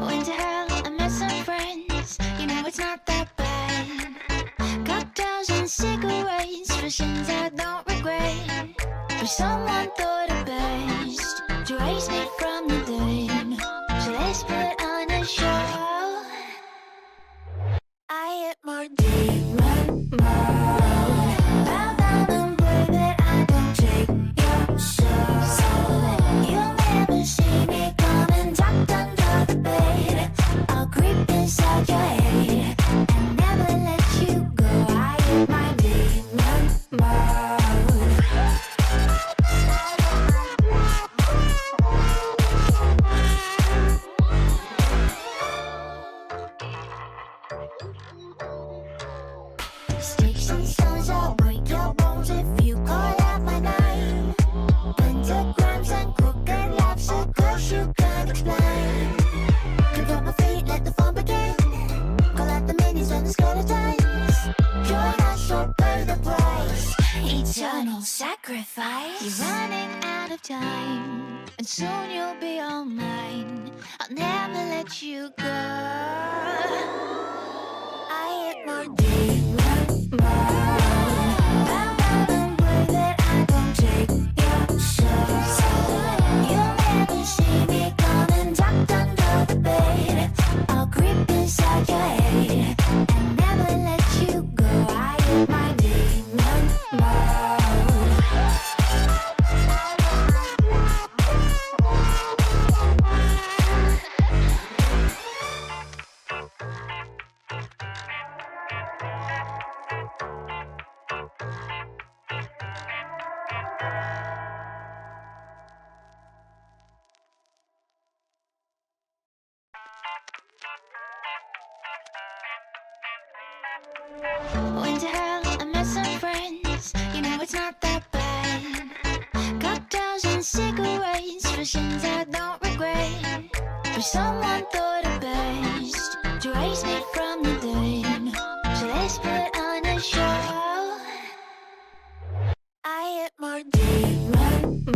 Went to hell, I met some friends. You know it's not that bad. Cocktails and cigarettes for sins I don't regret. But someone thought it best to raise me from the dead. So let's put on a show. I hit my demon mode. Bow down and pray that I don't take your soul. You'll never see me coming tucked under the bed. I'll creep inside your head and never let you go. I hit my demon mode. Sticks and stones, I'll break your bones if you call out my name. Pentagrams and crooked laughs, a curse you can't explain. Pick up my feet, let the fun begin. Call out the minis and the skeletons. Join us or pay the price. Eternal sacrifice. You're running out of time, and soon you'll be all mine. I'll never let you go. I hit my demon mode. Bow down and pray that I don't take your soul. You'll never see me coming tucked under the bed. I'll creep inside your head and never let you go. I hit my demon mode. Went to hell, I met some friends. You know it's not that bad. Cocktails and cigarettes for sins I don't regret. But someone thought it best to raise me from the dead. So let's put on a show. I hit my demon mode.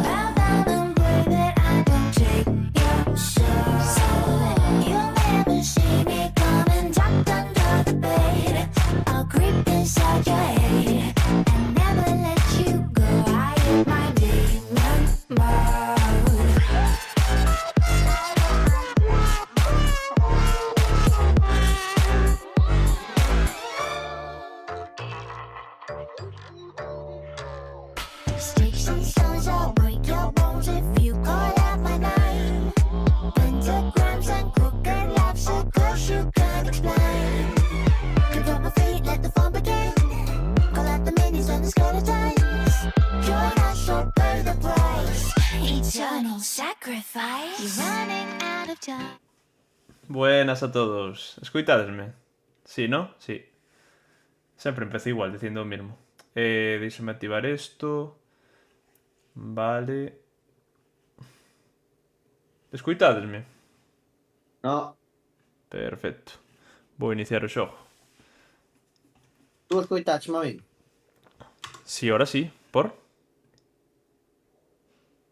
Bow down and pray that I don't take your soul. You'll never see me coming tucked under the bed. I'll creep inside your head and never let you go. I hit my demon mode. Sticks and stones, I'll break your bones if you call out my name. Pentagrams and crooked laughs, a curse you can't explain. Pick up my feet, let the fun begin. Call out the minis and the skeletons. Join us or pay the price. Eternal sacrifice. You're running out of time. Buenas a todos. Escoitádesme? Sí, ¿no? Sí. Sempre empecé igual, dicindo o mismo. Deixame activar isto. Vale. Escoitádesme? No, Perfecto. Vou iniciar o xogo. tú escoitaches, a mí? Si, ahora sí. Por?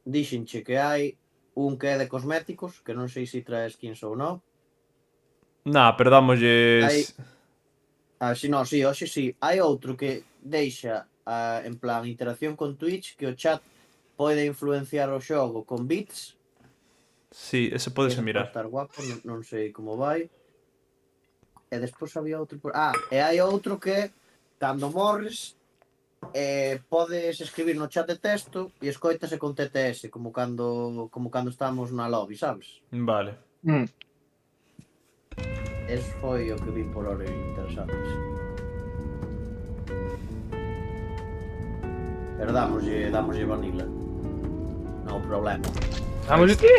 Díxenche que hai un que é de cosméticos, que non sei se trae skins ou non. Nah, pero dámoslles... Si, no, si, hoxe si. Hai outro que deixa, en plan, interacción con Twitch, que o chat pode influenciar o xogo con bits. Sí, ese podese Ese mirar. pode estar guapo, non sei como vai. E despois había outro... e hai outro que, cando morres, podes escribir no chat de texto e escoitase con TTS, como cando estamos na lobby, sabes? Vale. Ese foi o que vi por hora interesante. Pero damoslle vanilla. Non hai problema. Vamos aquí.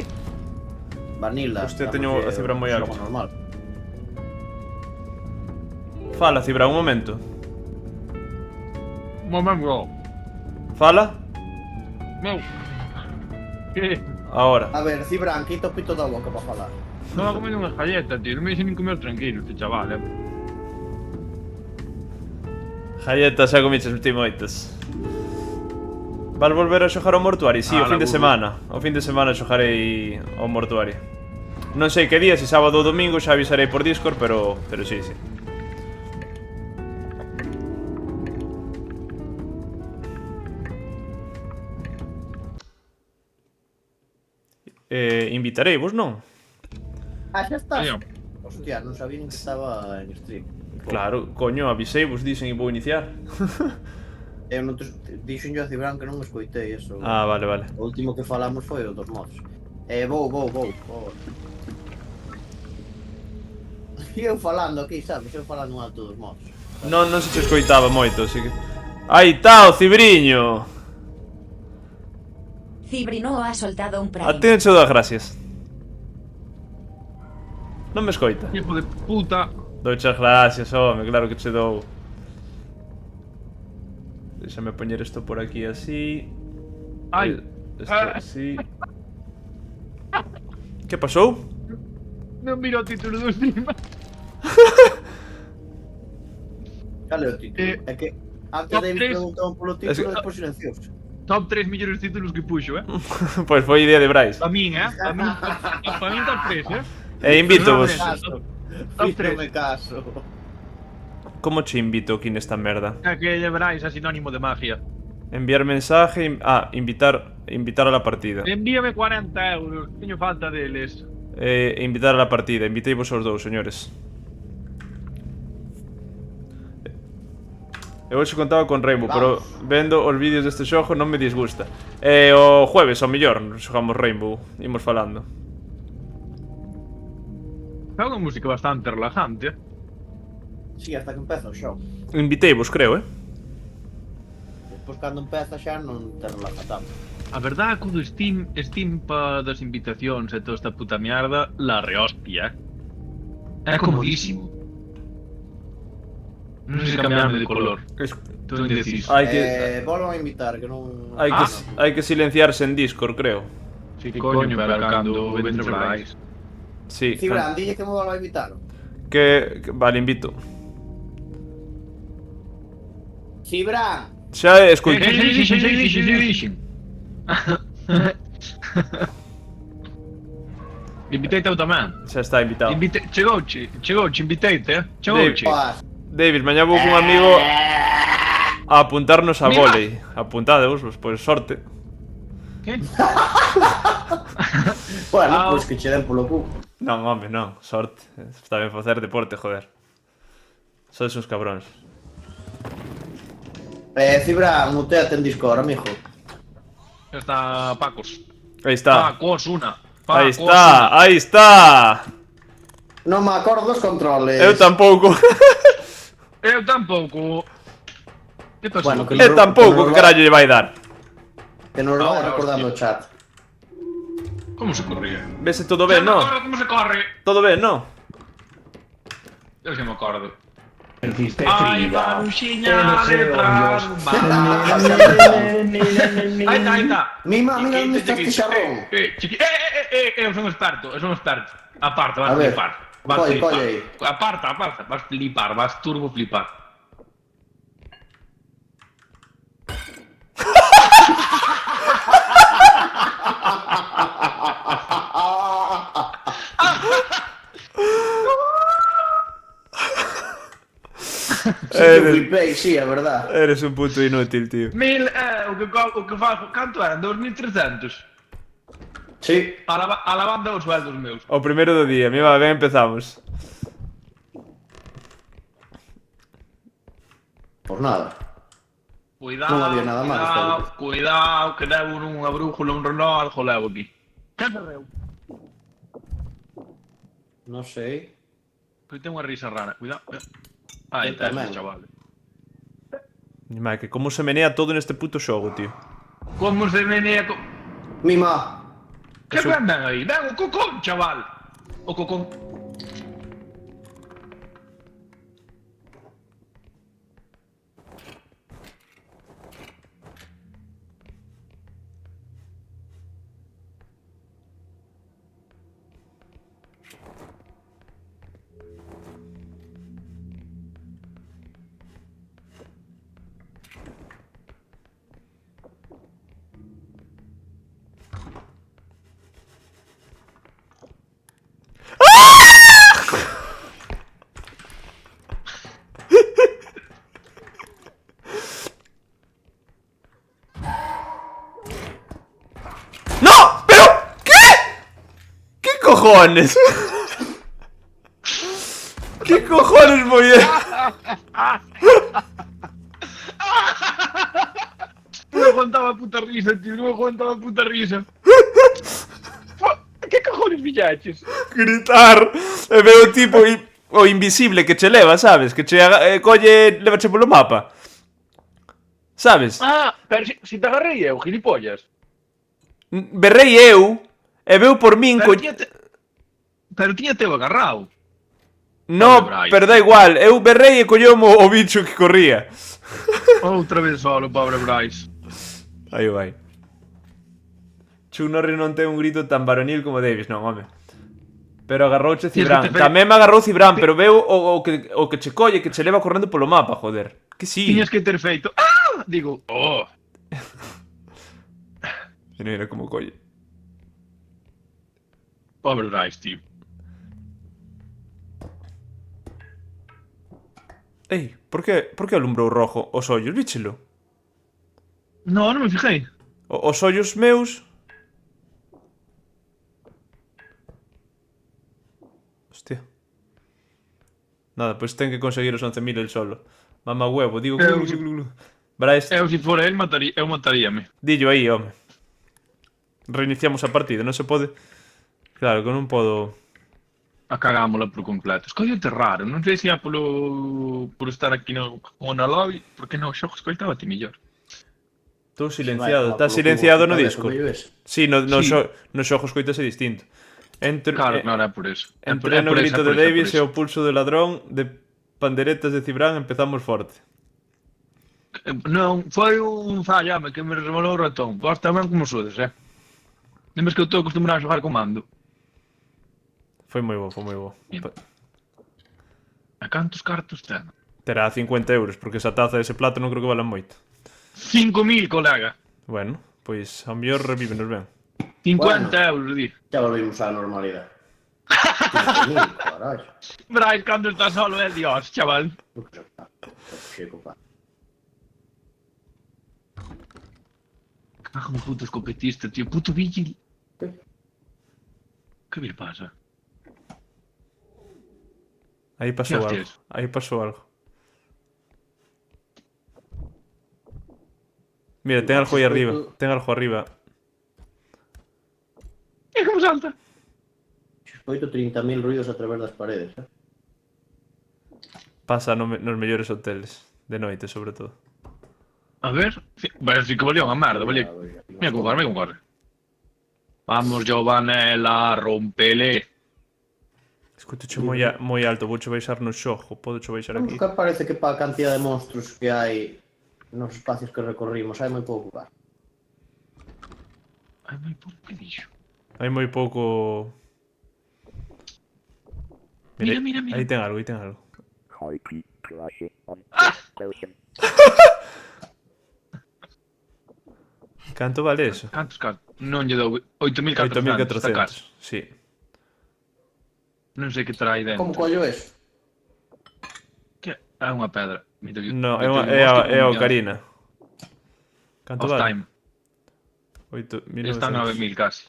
Vanilla. Hostia, teño a cifra moi alta. Normal. Fala, Cibra, un momento. Un momento. Fala. Meu. Que? Ahora. A ver, Cibran, quita o pito da boca para falar. Estaba comendo unhas galletas, tío. Non me deixen nin comer tranquilo, este chaval, Galletas, xa comiches ultimoitas. Vas volver a xogar ao Mortuario? Si, o fin de Laburro. semana. O fin de semana xogarei ao Mortuario. Non sei que día, se sábado ou domingo, xa avisarei por Discord, pero sí, sí. Invitarei vos, non? Ah, xa estás. Tío. Hostia, non sabía nin que estaba en stream. Claro, coño, avisei vos, dixen e vou iniciar. Eu non te... Dixen yo a Cibran que non me escoitei eso. Ah, vale, vale. O último que falamos foi o dos mods. Vou. E eu falando aquí, sabes? Eu falando alto dos mods. Non se che escoitaba moito, así que... Aí está o Cibriño! Cibrino ha soltado un A prime. ti non che dou as gracias. Non me escoita. Hijo de puta. Douchas gracias, home, claro que che dou. Déxame poñer isto por aquí así. Ai. Isto así. Que pasou? Non miro o título do stream. Cale o título? É que antes top David tres. preguntaban polo Es que- título e despois silencioso. Top 3 millores títulos que puxo, Pois foi idea de Brais. Pa min, Pa min, pa min top 3, E invito vos. Caso. Top tres. Fíjame caso. Como che invito aquí nesta merda? É que llevaráis a sinónimo de magia. Enviar mensaje, invitar a la partida. Envíame 40 euros, teño falta deles. Invitar a la partida, invitei vos aos dous, señores. Eu hoxe contaba con Rainbow, pero vendo os vídeos deste xogo non me disgusta. O jueves, ao mellor, xogamos Rainbow, imos falando. É unha música bastante relajante. Sí, hasta que empeza o show. Invitei vos, creo, Despois cando empeza xa non te relaja tanto. A verdade é que o do Steam pa das invitacións e toda esta puta mierda, la rehostia, é comodísimo. Non sei se cambiarme de color. Estou indeciso. Hai que, Volvo a invitar, que non... hai que silenciarse en Discord, creo. Si coño, pero cando ventre Brais. Sí, Cibran, dille que me volvo a invitar. vale, invito. Cibran! Xa escoito. Dixen. Inviteite eu tamén. Xa está invitado. Chegouche, inviteite, Chegouche. Paz. David, mañá vou cun amigo a apuntarnos a Mira. volei. Apuntadevos, pois sorte. Que? Bueno, pois que che den polo cu. Non, home, non, sorte. Está ben facer deporte, joder. Sois uns cabróns. Cibran, muteate en Discord, amigo. Está Pacos. Aí está. Pacos una. Aí está, aí está. Non me acordo dos controles. Eu tampouco. Eu tampouco. Que pasou? Bueno, que Eu tampouco, que carallo lle vai dar. Que nos lo vai Ahora, recordando o hostia. chat. Como se corría? Vese todo ben, no? Como se corre? Todo ben, no? Eu se me acordo. Sentiste Ai, fría. Maruxiña detrás dun bar. Aí está. Mima, mira onde está este charrón. Eu son experto. Aparta, A vas ver, flipar. colle aí. Aparta. Vas flipar, vas turbo flipar. Flipei, sí, é verdad. Eres un puto inútil, tío. O que faço, canto eran? 2300. Sí. A la banda os sueldos meus. O primeiro do día, mira, ben empezamos. Pois nada. Cuidado, Non había nada máis, cuidado, que levo unha brújula, un reloj, levo aquí. Que ferreu? Non sei. Que ten unha risa rara, cuidado. Aí Eu está tamén. ese chaval. Mira, que como se menea todo neste puto xogo, tío. Como se menea Mima. Que ven aí? Ven o cocón, chaval. O cocón. ¡No! ¡Pero! ¿Qué? ¿Qué cojones? ¿Qué cojones voy a...? No me aguantaba puta risa, tío, no me aguantaba puta risa. ¿Qué cojones pillaches? Gritar e veo o tipo o invisible que che leva, sabes? Que che colle, levache polo mapa. Sabes? Ah, pero si te agarrei eu, gilipollas. Berrei eu e veu por min Pero tiña teu agarrado. No, Pobre Bryce. pero da igual, eu berrei e colleumo o bicho que corría. Outra vez solo, pobre Bryce. Aí vai. Chuck Norris non ten un grito tan varonil como Davis, non, home. Pero agarrouche Tienes que Cibran. te fe- Tamén me agarrou Cibran, pero veu o que che colle, que che leva correndo polo mapa, joder. Que sí. Tiñas que ter feito. ¡Ah! Digo, oh. Mira como colle. Pobre Bryce, tío. Ei, por que alumbrou rojo os ollos? Víchelo? No, non me fijei. Os ollos meus... Hostia. Nada, pois ten que conseguir os 11.000 el solo. Mamá huevo, digo... Eu- Bryce, Eu, se fora el, eu mataríame. dillo aí, home. Reiniciamos a partida, non se pode... Claro, que non podo... A cagámola por completo. Escollote raro, non sei se é por estar aquí no, como na lobby, porque no xogo escoitaba ti mellor. Estou Vai, silenciado, toma está polo silenciado cubo, no que Discord. tal, que Sí, no Sí. xogo escoitase distinto. Claro, claro, é por eso. Entré no grito de Davis e o pulso de ladrón de panderetas de Cibran empezamos forte. Non, foi un fallame que me revolou o ratón. Vos tamén como sodes, Lembres que eu estou acostumbrado a xogar con mando. Foi moi bo, foi moi bo. Bien. A cantos cartos ten? Terá 50 euros, porque esa taza e ese plato non creo que valan moito. 5.000, colega. Bueno, pois ao mellor revívenos ben. 50 euros, di. Ya volvimos á normalidade. Caralho. Bryce, cando está solo é Dios, chaval. Chico, pá. Cago no puto escopetista, tío. Puto vigil. ¿Qué? Que bien pasa? Aí pasou Que algo. hostias? Aí pasou algo. Mira, ten algo aí arriba. Ten algo arriba. E como salta? Escoito 30.000 ruidos a través das paredes, Pasa nos mellores hoteles. De noite, sobre todo. A ver. Pero si que valía unha merda, valía. Mira como corre, mira como corre. Vamos, Giovanella, rompele. Escuto moi alto, vouche baixar no xogo. Podo baixar aquí. Que parece que para a cantidad de monstruos que hai nos espacios que recorrimos hai moi pouco lugar. Ai, moi pouco que dixo. Hai moi pouco... Mira. Aí ten algo, aí ten algo. Canto vale eso? Cantos cartos? Non lle dou 8.400. Está caro. 8.400, sí. Non sei que terá aí dentro. Como collo eso? Que é unha pedra. Mira, No, é a Ocarina. Canto Of vale? time. 8, Está 9.000 casi.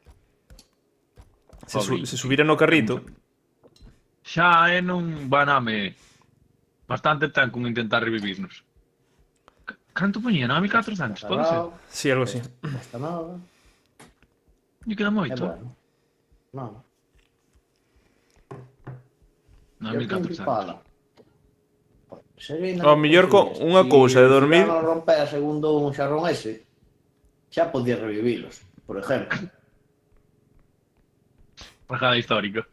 Se subira no carrito, Xa é nun baname. Bastante ten con intentar revivirnos. Canto poñía? 9.400, pode ser? sí, algo así. Esta nova. Lle queda É moito. bueno. Non. Eu 9.400. pala. Ao mellor con unha cousa de dormir. Se non rompera segundo un xarrón ese, xa podía revivilos, por exemplo. Bajada histórica.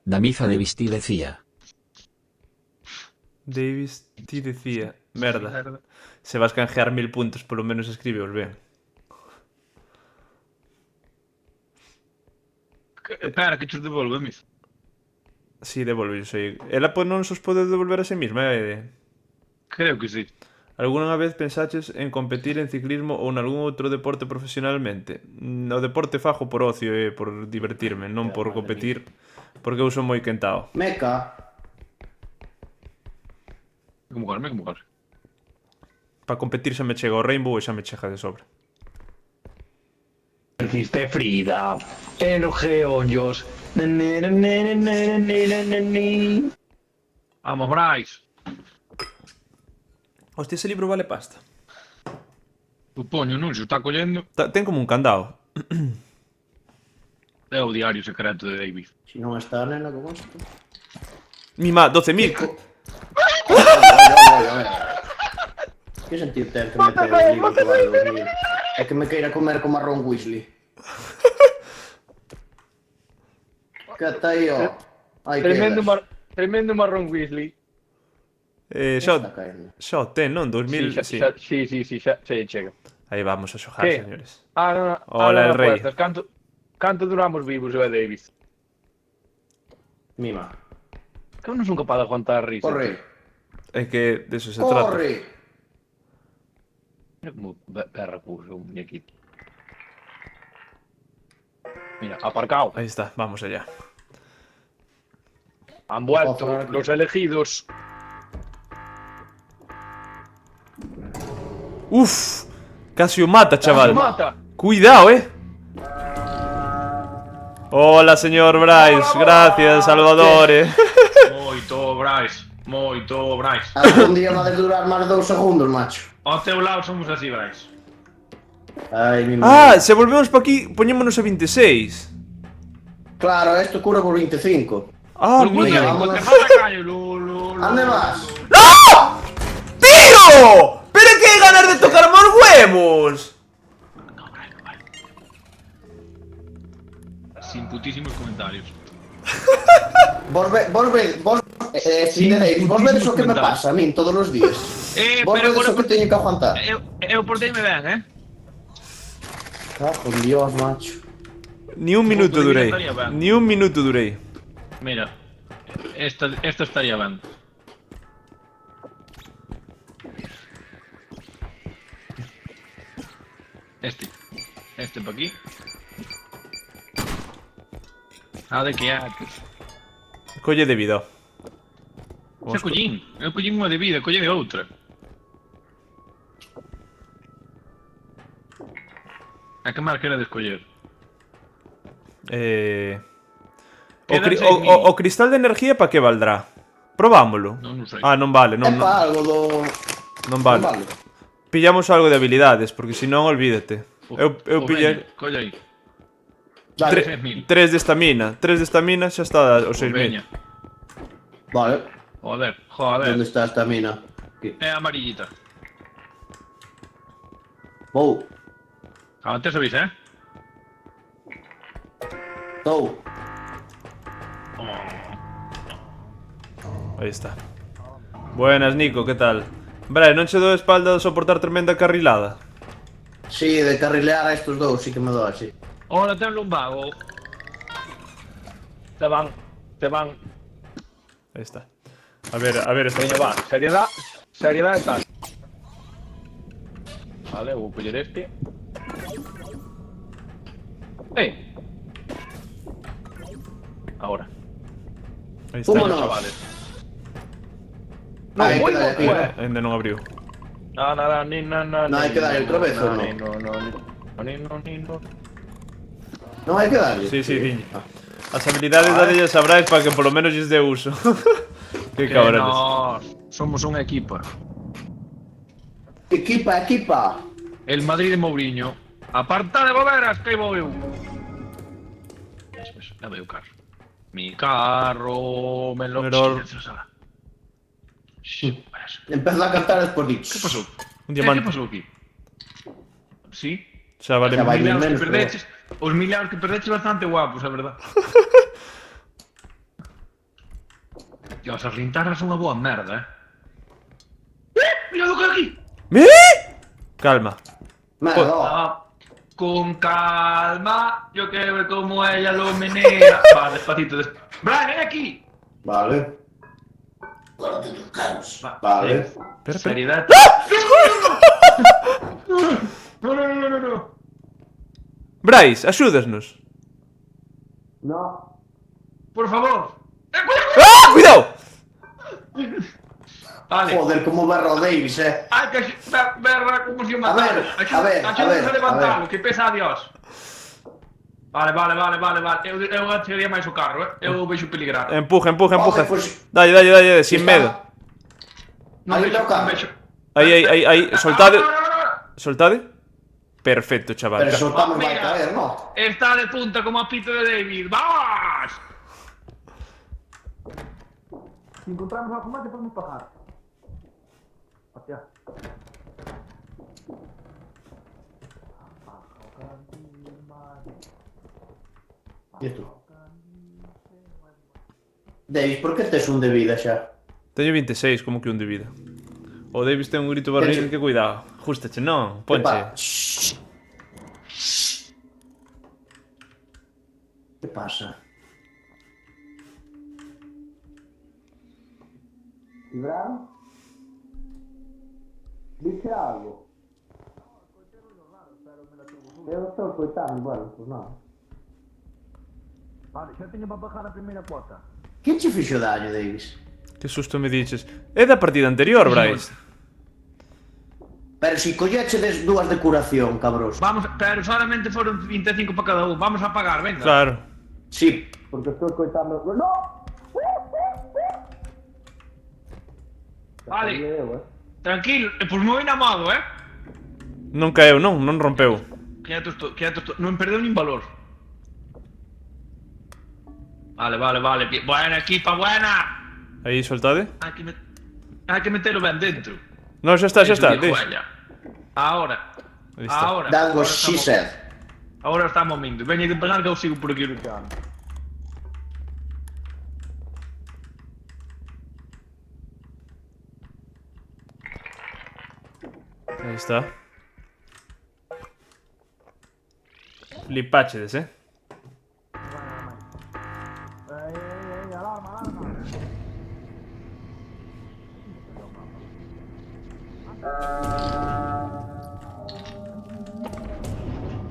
Damiza de Vistí decía. Davis ti decía, merda. Se vas canjear 1000 puntos, polo menos escríbeos ben. Espera, que chos devolve, mis. Si, devolve, sei. Ela non os pode devolver a sí mesma, Creo que sí. Alguna vez pensaches en competir en ciclismo ou en algún outro deporte profesionalmente? O deporte fago por ocio e por divertirme, non por competir, porque eu son moi quentao. Meca. Como corre, como corre. Para competir xa me chega o Rainbow e xa me chega de sobra. Hiciste Frida. En los geollos. Vamos, Bryce. Hostia, ese libro vale pasta. Supoño, non? Se está collendo. Ten como un candado. É o diario secreto de David. Si non está a nena con isto. Mima, 12.000. Que sentido ten que meter o libro que vale 2000? É que me queira comer como a Ron Weasley. Que está aí, ó. Aí Tremendo marrón Weasley. Xa Está caendo. ten, non? 2000, sí. Sí, xa chega. Aí vamos a xojar, Que? señores. no, Hola, el rey. apuestas. Canto duramos vivos, eu e David? Mima. Que eu non son capaz de aguantar a risa. Corre. É que de eso se trata. Corre. Mira como perra puso un muñequito. Mira, aparcado. Ahí está, vamos allá. Han vuelto los elegidos. Uf, casi o mata, chaval. Mata. Cuidado, Hola, señor Bryce. Gracias, Salvador, Moito, Bryce. Moito, Bryce. Algún día va a durar máis 2 segundos, macho. Ao teu lado somos así, Bryce. Ai, mi Ah, se volvemos para aquí, poñémonos a 26. Claro, esto cura por 25. Ah, Pero, mira. coño, vámonos. te mata callo. Ande más. ¡Tío! ¡Pero qué ganas de tocar más huevos! Sin putísimos comentarios. Vos vedes o que me pasa a min todos os días. Vos Pero vedes o que teño que aguantar. eu porteime ben, Con Dios, macho. Ni un minuto Como durei. podría estar ya, va. Ni un minuto durei. Mira, esta estaría ben. Este para aquí. De que antes. Colle de vida. Xa collín. Eu collín unha de vida, colle de outra. A que mal que era de escoller. O, o cristal de energía para que valdrá? Probámoslo. Non sei. Ah, non vale, É non, para algo do... non vale. Vale. Pillamos algo de habilidades, porque senón olvídate. Eu pillei Colle aí. Dale. 3.000. 3 de estamina. 3 de estamina xa está os 6.000. Veña. Vale. Joder. Onde está esta mina? Aquí. É amarillita. Vou. Antes avís, Estou. Aí está. Buenas, Nico, que tal? Brai, non che dou espalda de soportar tremenda carrilada? Sí, de carrilear a estos dous, sí que me dou así. Hola, ten lumbago. Te van. Aí está. A ver, esta. Veño, va. Seriedad e tal. Vale, vou coller este. Ahora. Aí está. Vámonos. Chavales. Hai que dar aquí. Ainda non abriu. No, No, hay que darle otra vez, ¿o no? No. Non hai que darlle. Sí, diñe. As habilidades dalles a Bryce para que polo menos lles dé uso. Que Que cabrones. nós somos unha equipa. Equipa. El Madrid de Mourinho. Aparta de boberas, que aí vou eu. Ya veo o carro. Mi carro, me lo... Pero- Empeza a cantar despois Que dicho. pasou? Un Que diamante. pasou aquí? Sí? Xa vale. Xa vai. Os milagros menos, que perdeches, os milagros que perdeches bastante guapos, a verdad. Dios, as lintarras son unha boa merda, Mira do que hai aquí! ¿Me? Calma. Ah, con calma, yo quiero ver cómo ella lo menea. Va, despacito, Brian, ven aquí. Vale. Va, Vale. Espera. Seriedad. No. Bryce, axúdasnos. No. Por favor. ¡Ah! ¡Cuidado! Vale. Joder, como berra o Davis, Hai que verra como se o A ver, mataron. a ver, Axúdanos a a ver, levantalo, a que pesa a Dios. Vale. Eu achegaría máis o carro, Eu vexo peligrar. Empuja. Joder, pues- Dale, sin medo. Non Aí vexo, está o carro. non vexo. Aí, soltade. Ahora. Soltade. Perfecto, chaval. Pero soltamos vai Mira. caer, no? Está de punta como a pito de David. ¡Vamos! Si encontramos algo más, te podemos bajar. Hostia. E isto? Davis, por que tes un de vida xa? Teño 26, como que un de vida. O Davis ten un grito barril, que cuidado. Jústache, non, ponche. Epa, shhh. Que pasa? Ibrahim? Dice algo? Eu estou coitado, bueno, pues non. Vale, xa teño para bajar a primeira cuota. Que che fixo daño, Davis? Que susto me diches. É da partida anterior, Bryce. Pero si collechedes dúas de curación, cabros. Vamos, pero solamente foron 25 para cada un. Vamos a pagar, venga. Claro. Sí, porque estou coitando... ¡No! Vale. Tranquilo, pois moi namado, Non caeu, non rompeu. Quietos, non perdeu nin valor. Vale. Buena equipa, buena. Aí, soltade. Hai que metelo ben dentro. Non, xa está. Eso, viejo, vaya. Ahora. Aí está. Ahora. That was Ahora she estamos- said. Ahora está momento. Veña que pegar que eu sigo por aquí luchando. Aí está. Flipáchedes,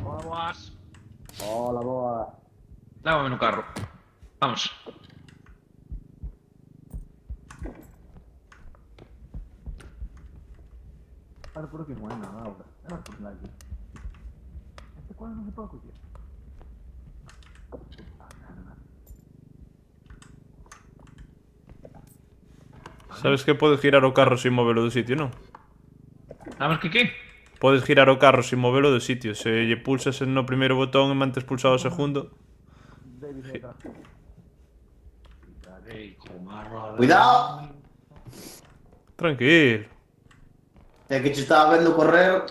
Hola, boas. Hola, boa. Lávame no carro. Vamos. Ahora por aquí no hay nada ahora. Ahora por aquí. Este cuadro no se puede coger. Sabes que podes girar o carro sin movelo do sitio, non? ¿Sabes qué? Podes girar o carro sin movelo do sitio. Se lle pulsas no primeiro botón e mantes pulsado o segundo. Cuidado. Tranquilo. É que te estaba vendo correr.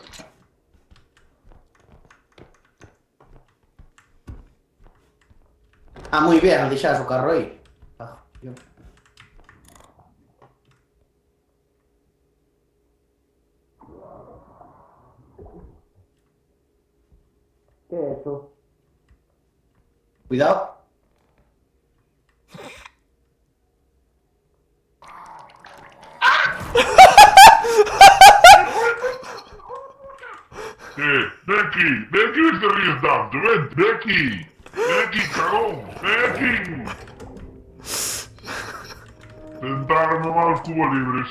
Ah, moi ben, deixas o carro aí. Ah, yo. Que é eso? Cuidado. Ven aquí, no te ríes tanto, ven aquí, cagón, ven aquí. Sentarme mal Cuba libres.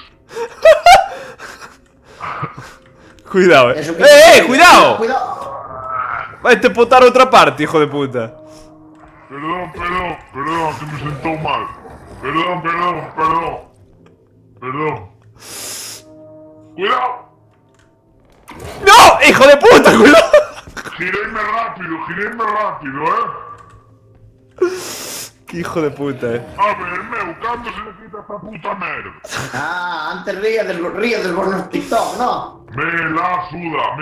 Cuidado, Eso que- cuidado! Cuidado. Vai te potar outra parte, hijo de puta. Perdón, que me sentó mal. Perdón. Cuidado, ¡No! ¡Hijo de puta! ¡Cuidado! giréme rápido, ¡Qué hijo de puta, A ver, meu, cando se le quita esta puta merda? Ah, antes ríades vos nos TikTok, ¿no? Me la suda.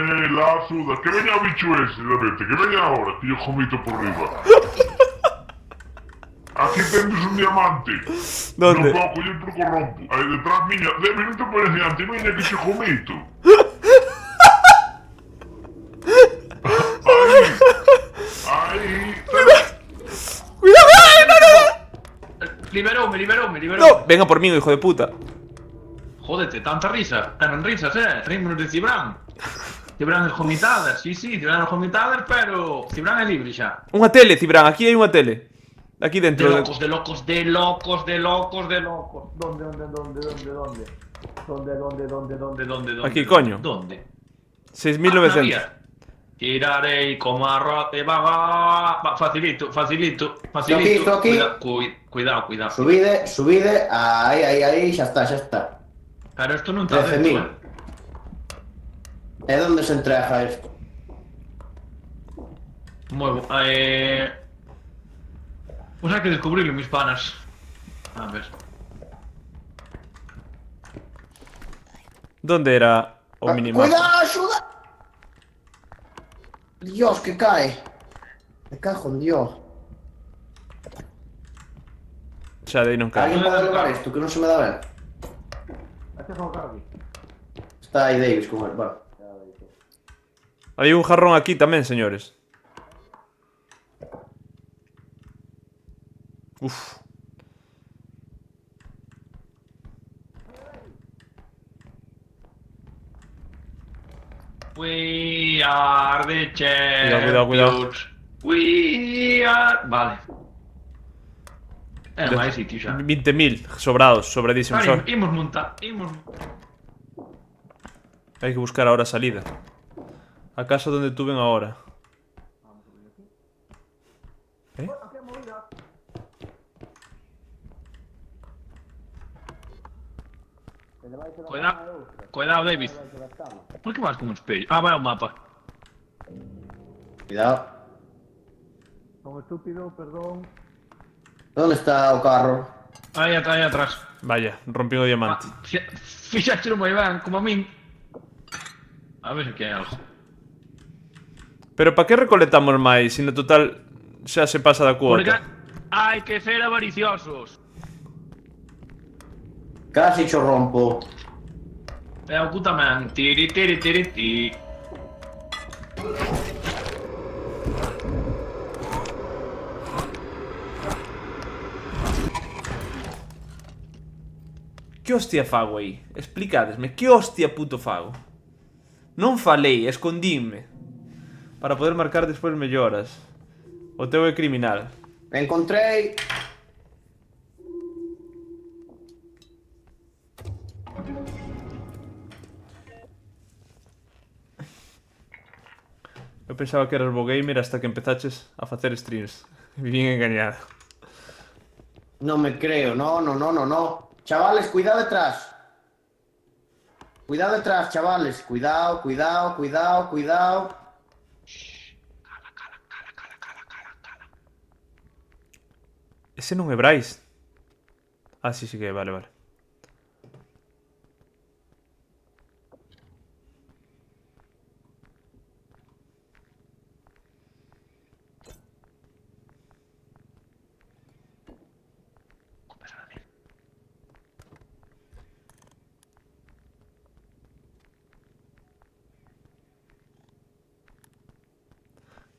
Que veña o bicho ese, vete, que veña ahora, tío jomito por riba. Aquí tendes un diamante. ¿Dónde? Non podo coller porque o rompo. Aí detrás miña, de minuto por diante, veña que che jomito. Aí. ¡Cuidado! ¡Ay, no! Liberoume. ¡No! Venga por mí, hijo de puta. Jódete, tanta risa. Eran risas, Rímonos de Cibran. Cibran es jomitadas, sí, Cibran es jomitadas, pero Cibran es libre xa. Unha tele, Cibran, aquí hai unha tele. Aquí De dentro. locos. ¿Dónde? ¿Dónde? Aquí, coño. ¿Dónde? 6.900. Tiraré como arroz de va. Facilito. Estoy aquí. Cuidado. Subide. Aí, xa está. Pero esto non está 13.000. dentro, É onde se entrega isto. Moi bo. Pues hai que descubrirlo, mis panas. A ver. ¿Dónde era o minimapa? Cuidado, axuda! Dios, que cae. Me cago en Dios. Xa, de aí non cae. Alguén pode levar isto, que non se me dá ben. Está aí Davis con el, bueno. Hai un jarrón aquí tamén, señores. Uf. We are the Cuidado. champions. We are... Vale. Máis sitio xa. 20.000 sobrados, sobradísimos. Vale, imos montar. Hai que buscar ahora a salida. A casa donde tú ven ahora. ¿Eh? Cuidado, David. Por que vas con un espello? Ah, vai ao mapa. Cuidado. Como estúpido, perdón. Onde está o carro? Aí atrás. Vaya, rompí o diamante. Fixaste moi ben, como a min. A ver se que hai algo. Pero para que recoletamos máis? Se no total xa se pasa da Porque cuota. hai que ser avariciosos. Casi cho rompo. E o cu tamén. Tiri. Que hostia fago aí? Explicádesme, que hostia puto fago? Non falei, escondínme. Para poder marcar despois melloras. O teu é criminal. Encontrei. Eu pensaba que eras bo gamer hasta que empezaches a facer streams. Vivín engañado. Non me creo, no. Chavales, cuidado detrás. Cuidado detrás, chavales. Cuidado. Ese non é Bryce. Ah, sí que é, vale.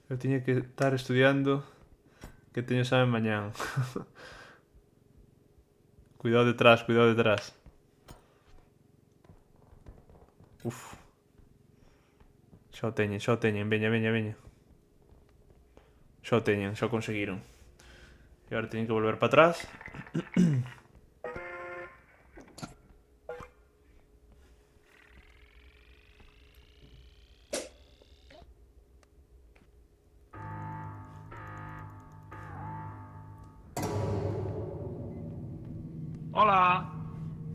Eu tiña que estar estudiando, que teño exame mañán. Cuidado detrás. Uf. Xa o teñen, veña. Xa o teñen, xa o conseguiron. E agora teñen que volver para atrás.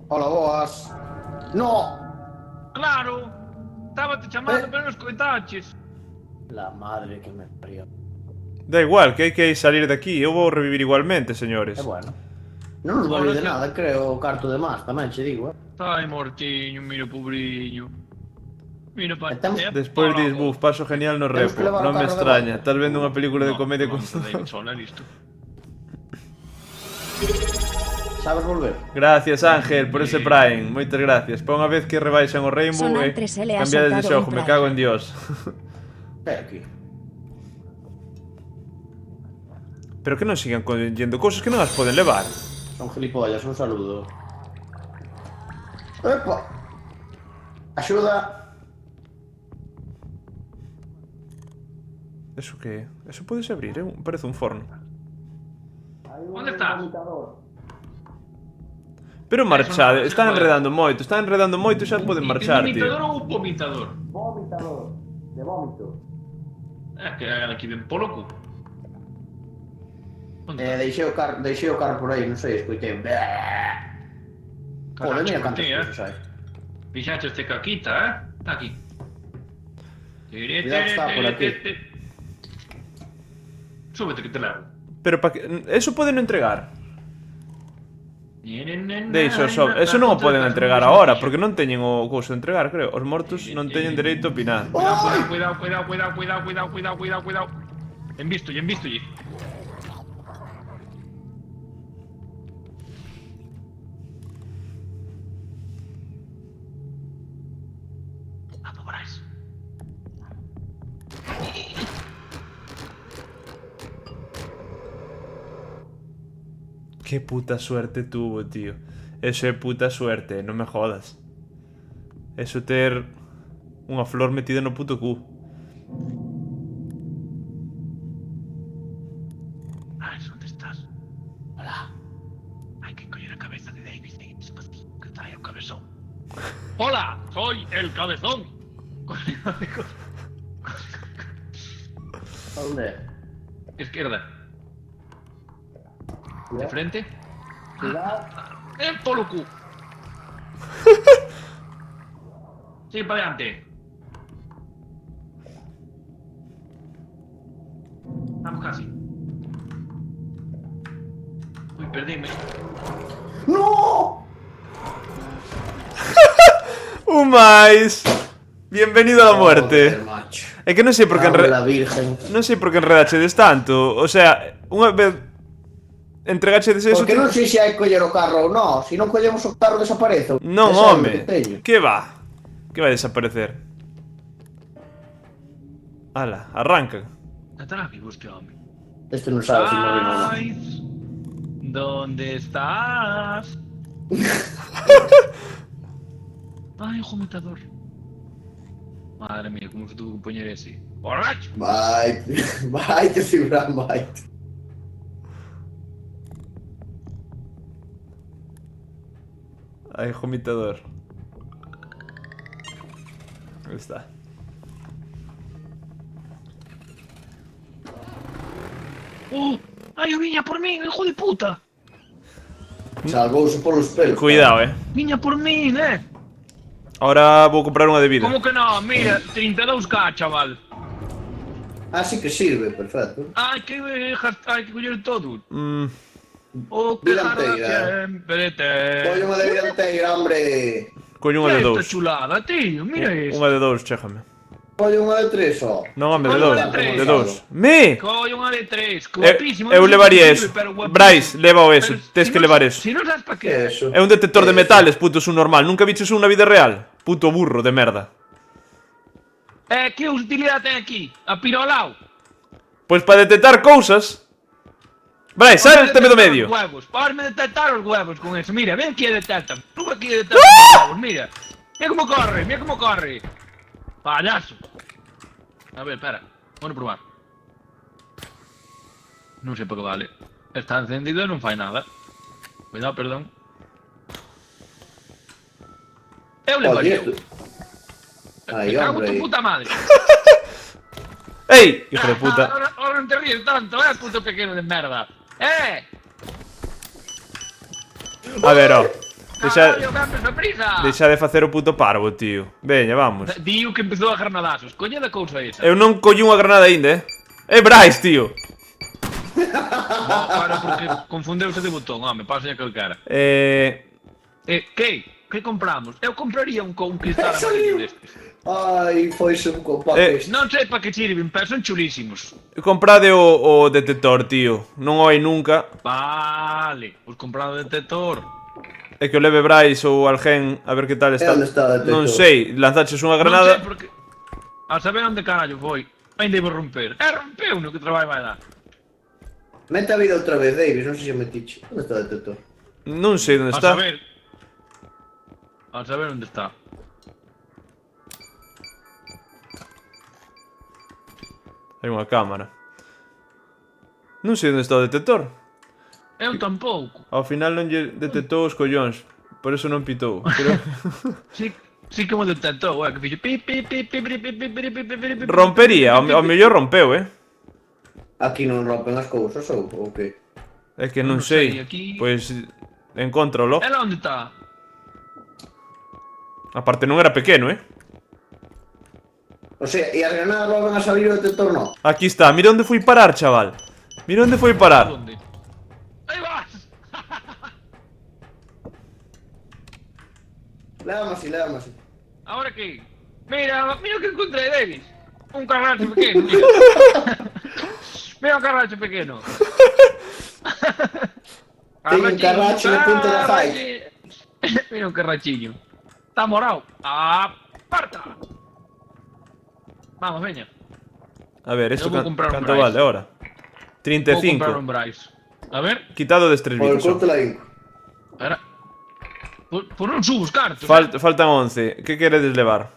Hola, boas. No. Claro. Estaba te chamando, pero non escoitaches. La madre que me parió. Da igual, que hai que salir de aquí. Eu vou revivir igualmente, señores. Bueno. Non nos vale de nada, creo, carto de más, tamén che digo, Ai, mortiño, mira, pobriño. Mira, pa... Despois dis, buf, paso genial no Temos repo. que levar o Non me carro de extraña. volta. Estás vendo unha película de comedia con... Sabes volver? Gracias, Ángel, por ese Prime. Moitas gracias. Pa unha vez que rebaixan o Rainbow Sonan e 3L ha cambiades de soltado xogo, un me cago en Prime. Dios. Aquí. Pero que non sigan collendo cousas que non as poden levar. Son gilipollas, un saludo. Epa. Axuda. Eso que é? Eso podese abrir, parece un forno. Onde estás? Pero marchade, non se están pode. enredando moito, xa poden marchar, tío. Inimitador ou vomitador? Vomitador. De vómito. É que aquí ven polo cu. Onde está? Deixei o carro por aí, non sei, escoitei. Joder, mira cantas cousas hai. Fixaste este caquita, Está aquí. Cuidado que está por aquí. Súbete que te levo. Pero pa que... Eso poden entregar. Eso non o poden entregar agora, porque non teñen o couso de entregar, creo. Os mortos non teñen dereito a opinar. Cuidado. Envístolle. Vamos, Bryce. Qué puta suerte tuvo, tío. Eso é puta suerte, non me jodas. Eso ter unha flor metida no puto cu. Bryce, ¿dónde estás? Hola. Hay que coger la cabeza de David que trae un cabezón. Hola, soy el cabezón. Onde? Izquierda. De frente. Cuidado. Polo cu. Sí, para adelante. Vamos casi. Uy, perdíme. ¡No! Un máis. Bienvenido a la muerte. Joder, macho. É que non sei por que La Virgen. non sei por que enredachedes tanto. O sea, unha vez entregachedes eso... Porque non sei se hai que coller o carro ou non. Se non collemos o carro desaparece. Non, Ese é o home. que teño. Que va? Que vai desaparecer? Ala, arranca. Atrás vivo este hombre. Este non sabe se morir ou non. Bryce, ¿dónde estás? Ay, un vomitador. Madre mía, ¿cómo se tuvo que poner ese? ¡Borracho! Vai te segurar, vai. Aí, vomitador. Aí está. ¡Oh! ¡Ay, viña por mí, hijo de puta! Salvouse polos pelos. Cuidado, ¡Viña por mí, Ahora vou comprar unha de vida. ¿Cómo que no? Mira, 32k, chaval. Ah, sí que sirve, perfecto. Hay que coger todo. O que Vida jarra entera. siempre Colle unha de vida inteira, hombre. Coño unha de Esta dous. chulada, tío, mira eso. Unha de dous, chéjame. Colle unha de tres, ó. Non, home, de Coño, dous. unha de tres. De dous. Me! Coño, unha de 3, guapísimo. Eu non sei levaría que eso. sirve, pero guapísimo. Bryce, leva eso. Pero Tes si que non- levar eso. Si non sabes pa Que que é eso? É un detector de Eso. metales, puto, es un normal. Nunca viches un na vida real? Puto burro de merda. Que utilidade ten aquí? A pirolao. Pois para detectar cousas... Bryce, sálteme do medio. Huevos, podeme detectar os huevos con eso. Mira, ven aquí a detectan. Tú aquí a detectar os huevos, mira. Mira como corre. Payaso. A ver, espera. Vamos a probar. Non sei para que vale. Está encendido e non fai nada. Cuidado, perdón. Eu Oye, levaría. esto. Ay, Me cago en tu hombre. puta madre. Ei, hijo de puta. Ahora non te ríes tanto, puto pequeno de merda. A ver, ó. Carallo, ven, prisa. Deixa de facer o puto parvo, tío. Veña, vamos. Diu que empezou a granadazos. Coña da cousa esa. Eu non collo unha granada aínda, Bryce, tío. Para, porque confundeuse de botón, home, pasa ya calquera. Que compramos? Eu compraría un cristal amarillo destes. Ai, foise un copote. Non sei para que sirven, pero son chulísimos. Comprade o detector, tío. Non o hai nunca. Vale, pues comprado o detector. É que o leve Bryce ou alguén a ver que tal está. onde está o detector? Non sei, lanzaches unha Non granada. sei porque... A saber onde carallo foi. Ainda iba romper. Rompeu no que traballo vai dar. Mete a vida outra vez, Davis, non sei se metiche. Onde está o detector? Non sei onde A está. saber. A saber onde está. Hai unha cámara. Non sei onde está o detector. Eu tampouco. Ao final non lle detectou os collóns. Por eso non pitou. Pero... Sí que mo detectou, que fixo pi pi pi pi pi pi pi pi pi pi pi. Rompería, ao mellor rompeu, Aquí non rompen as cousas ou que? É que non Non sei, sei. aquí- Pois encóntralo. Ela onde está? Aparte non era pequeno, O sea, e as granadas volven a salir o detector non? Aquí está, mira onde foi parar, chaval. Mira onde foi parar. Onde? Aí vas! Lévame así. Ahora que? Mira o que encontrei, Davis. Un carracho pequeno, mira. Mira un carracho pequeno. Teño un carracho na punta da fai. Mira un carrachiño. Está morado. ¡Aparta! Vamos, veña. A ver, esto Eu vou comprar un canto Bryce. vale ahora. Vou comprar 35. un Bryce. A ver, Quitado de 3 Por el bits. corte la inco. espera. Por non subo os cartos. Faltan 11. Que queredes levar?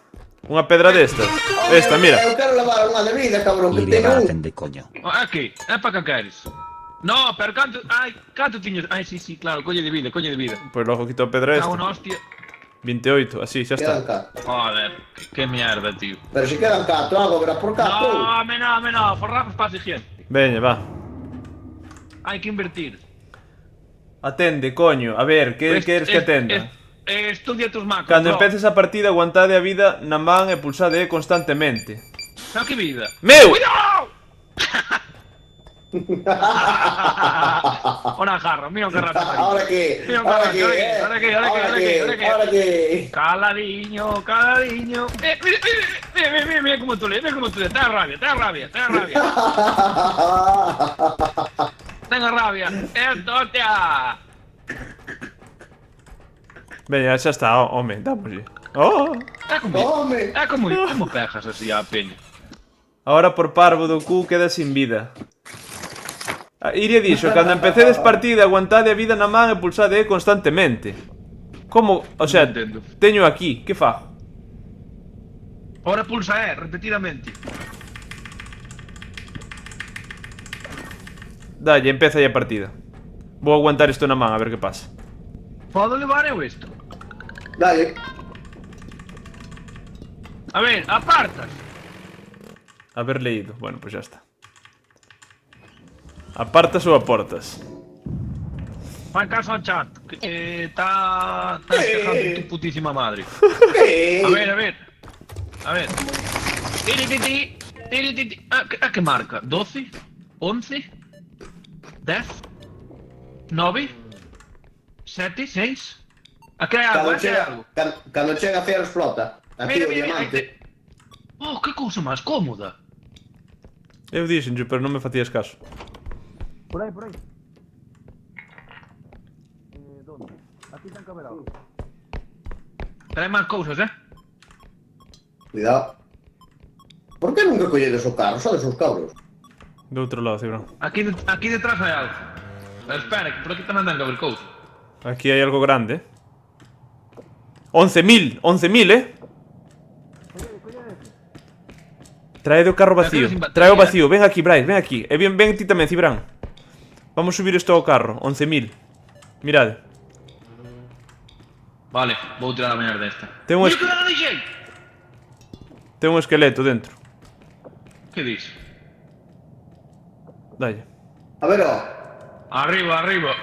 Unha pedra destas? Esta, mira. Eu quero levar unha de vida, cabrón, que Iria teño un. baten de coño. Aquí, é para que queres. No, pero canto tiños? Ai, sí, claro, colle de vida. Pois logo quito a pedra Cago esta. na hostia. 28, así, xa Quedan está. 4. Joder, que mierda, tío. Pero si quedan 4, algo verás por 4. No, no, forramos para a siguiente. Veña, va. Hai que invertir. Atende, coño. A ver, que queres que atenda? Estudia tus macros. Cando bro. empeces a partida, aguantade a vida na man e pulsade E constantemente. Xa que vida. ¡Meu! ¡Cuidado! Una jarra, mira un carracho. Ahora que, Mira un ahora carracho, que, ahora que. ahora que. Caladiño. Mira cómo tú le, te da rabia. Tengo rabia. Esto, hostia. Veña, xa está, home, dámoslle. Oh! Home. Como pejas así a peña. Ahora por parvo do cu queda sin vida. Iria dixo, cando empecedes partida, aguantade a vida na man e pulsade E constantemente. Como? O sea, Non entendo. teño aquí, que fago? Ahora pulsa repetidamente. Dalle, empeza aí a partida. Vou aguantar isto na man, a ver que pasa. Podo levar eu isto? Dale. A ver, apartas. Haber leído. Bueno, pues ya está. ¿Apartas o aportas? Fai caso al chat. Está quejando tu putísima madre. A ver. Tiri. ¿A qué marca? ¿12? ¿11? ¿10? ¿9? ¿7? ¿6? Aquí hay algo, aquí hay algo. Cando chega a Fiera explota. Aquí o Mira, diamante. Oh, qué cosa más cómoda. Eu dixenlle, pero non me facías caso. Por ahí. ¿Dónde? Aquí están caberados. Trae más cosas, Cuidado. Por que nunca colledes o carro? Sodes os cabros. Do outro lado, Cibrón. Aquí detrás hay algo. Pero espera, que por aquí también dan caber cosas. Aquí hai algo grande. 11.000, 11.000, Trae o carro vacío. Trae o vacío. Ven aquí, Bryce, ven aquí. E ven ti tamén, Cibrán. Vamos subir isto ao carro. 11.000. Mirad. Vale, voy a tirar la mierda esta. Ten un, ¡Mira que la DJ! ten un esqueleto dentro. ¿Qué dices? Dalle. A ver, ó. Arriba. Arriba.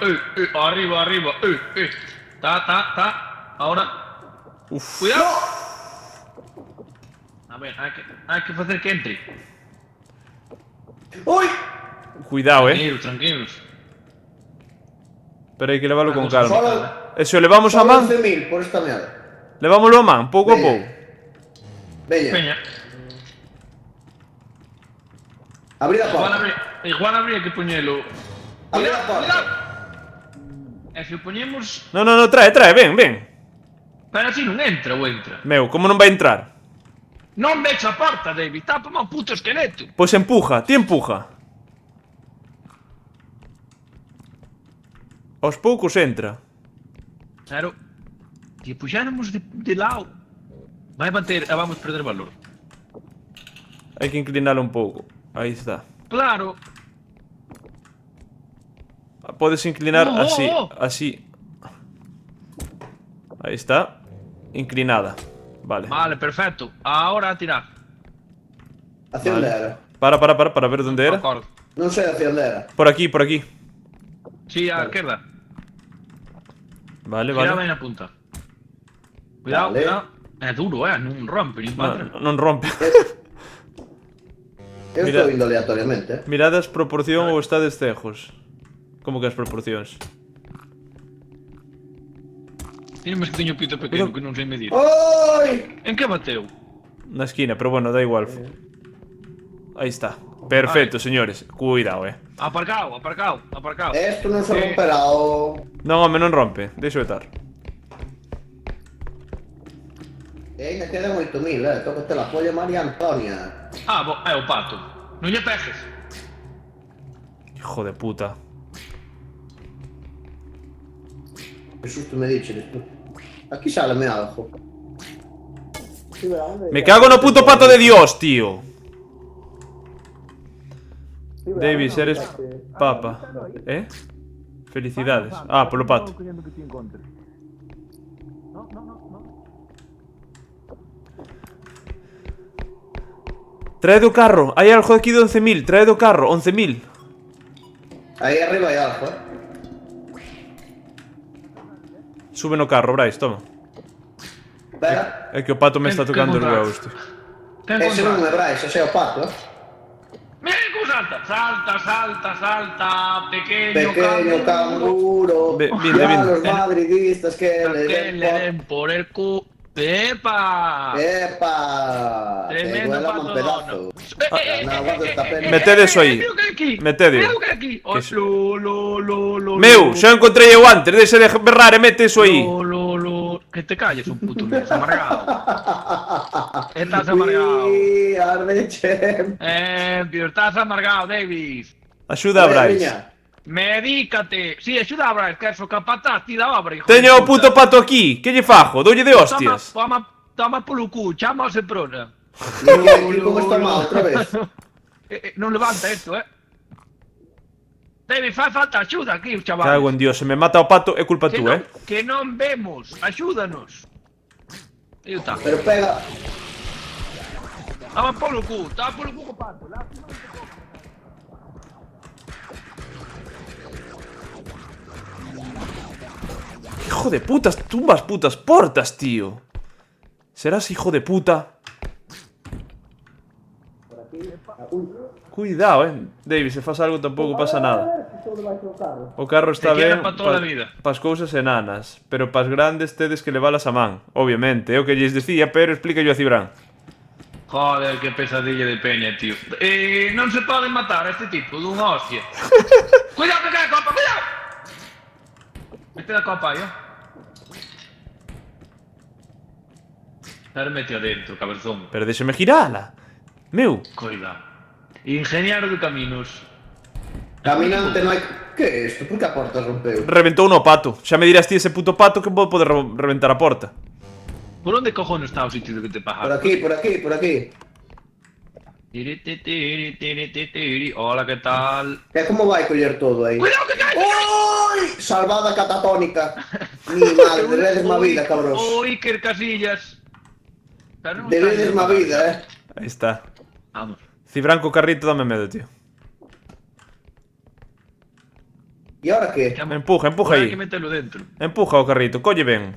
Ta. Ahora. Uf. ¡Cuidado! A ver, hay que hacer que entre. Ui! Cuidado, Tranquilos. Pero hai que leválo con Solo- calma. E se o levamos a Solo man, 11.000 por esta meada. levámoslo a man, pouco a Veña. pouco. Veña, Peña. abrir a porta. Igual habría que poñelo. Abrir a porta. E se o poñemos. No, trae, ven. Pero así non entra ou entra. Meu, como non vai entrar? Non vecho a porta, David. Tápame o puto esqueleto. Pois empuja, ti empuja. Aos poucos entra. Claro. Se puxáramos de lado. Vamos perder valor. Hai que inclinalo un pouco. Aí está. Claro. Podes inclinar No. así, así. Ahí está. Inclinada. Vale. Vale, perfecto. Ahora a tirar. Hacia onde era? Para ver dónde Me era. acordo. Non sei hacia onde era. Por aquí, por aquí. Sí, a la izquierda. Vale, Gira vale. ben a punta. Cuidado, Vale. cuidado. É duro, non rompe nin padre. Non rompe. Eu Mira. estou indo aleatoriamente, Mirad as proporción ou estades cejos. Como que as proporcións? Tiene un mesquiño pito pequeno que non sei medir. Oi! En que bateu? Na esquina, pero bueno, da igual. Aí está. Perfecto, señores. Cuidado, Aparcado, aparcado, aparcado. Esto non se romperá o... Non, home, non rompe. Deixo de estar. E ainda quedan 8.000, tócate la polla María Antonia. Ah, é o pato. Non lle pejes. Hijo de puta. Que susto me diches tú. Aquí sáleme algo. Me cago no puto pato de Dios, tío. Davis, eres papa. Felicidades. Ah, polo pato. Traed o carro. Hai algo aquí de 11.000. Traed o carro. 11.000. Aí arriba hai algo, Sube no carro, Bryce, toma. Espera. É que o pato me está tocando os huevos, tío. Ten Ese non contrato. é Bryce, ese é o pato, Mira como salta. Salta, salta, salta. Pequeño Pequeño canguro. Vinde, Ya vinde. los madridistas que le Que le den por el cu. ¡Epa! ¡Epa! Te Tremendo duela pato un pedazo. dono. No aguanto esta pena. Meted eso aí. Mira o que hai aquí. Meted. Mira o que hai aquí. Oh, Que lo. Meu, xa encontrei eu antes. Deixa de berrar e mete eso aí. Lo. Que te calles un puto mes, amargado. Estás amargado. Uy, Ardeche. Tío, estás amargado, Davis. Axuda a Bryce. Medícate. Sí, axuda a Bryce, que eso capataz, ti da obra, hijo. Teño de o puto puta. pato aquí. Que lle fajo? Doulle de hostias. Toma polo cu, chama ao Seprona. Mira aquí cómo está mal otra vez. Non levanta isto, David, fai falta axuda aquí, chaval. Cago en Dios, se me mata o pato, é culpa tú, Que non vemos, axúdanos. Aí está. Pero pega. Toma polo cu co pato. Hijo de putas, tumbas putas portas, tío. Serás hijo de puta. Cuidado, David, se faz algo tampouco pasa nada. O carro está Te queda ben pa toda a vida. pas cousas enanas, pero pas grandes tedes que levalas a man. Obviamente, é o que lles decía, pero explícallo a Cibrán. Joder, que pesadilla de peña, tío. Non se pode matar a este tipo dunha hostia. Cuidado que cae a copa, cuidado. Mete a copa aí, Pero mete adentro, cabezón. Pero déxeme girala. Meu, Cuidado. Ingeniero de caminos. Caminante no hai... Que é isto? Por que a porta rompeu? reventou no pato. Xa me dirás ti ese puto pato que vou poder reventar a porta. Por onde cojones está o sitio que te Por pajaron? aquí, por aquí, por aquí. Hola, que tal? E como vai coller todo aí? Cuidado que cae! Oi! Salvada catatónica. Mi madre, debedes má vida, cabros. Iker Casillas. Pero non Debedes está má bien. vida, Aí está. Vamos. Cibrán co carrito dame medo, tío. E ahora que? Empuja, empuja Hai aí. que metelo dentro. Empuja o carrito, colle ben.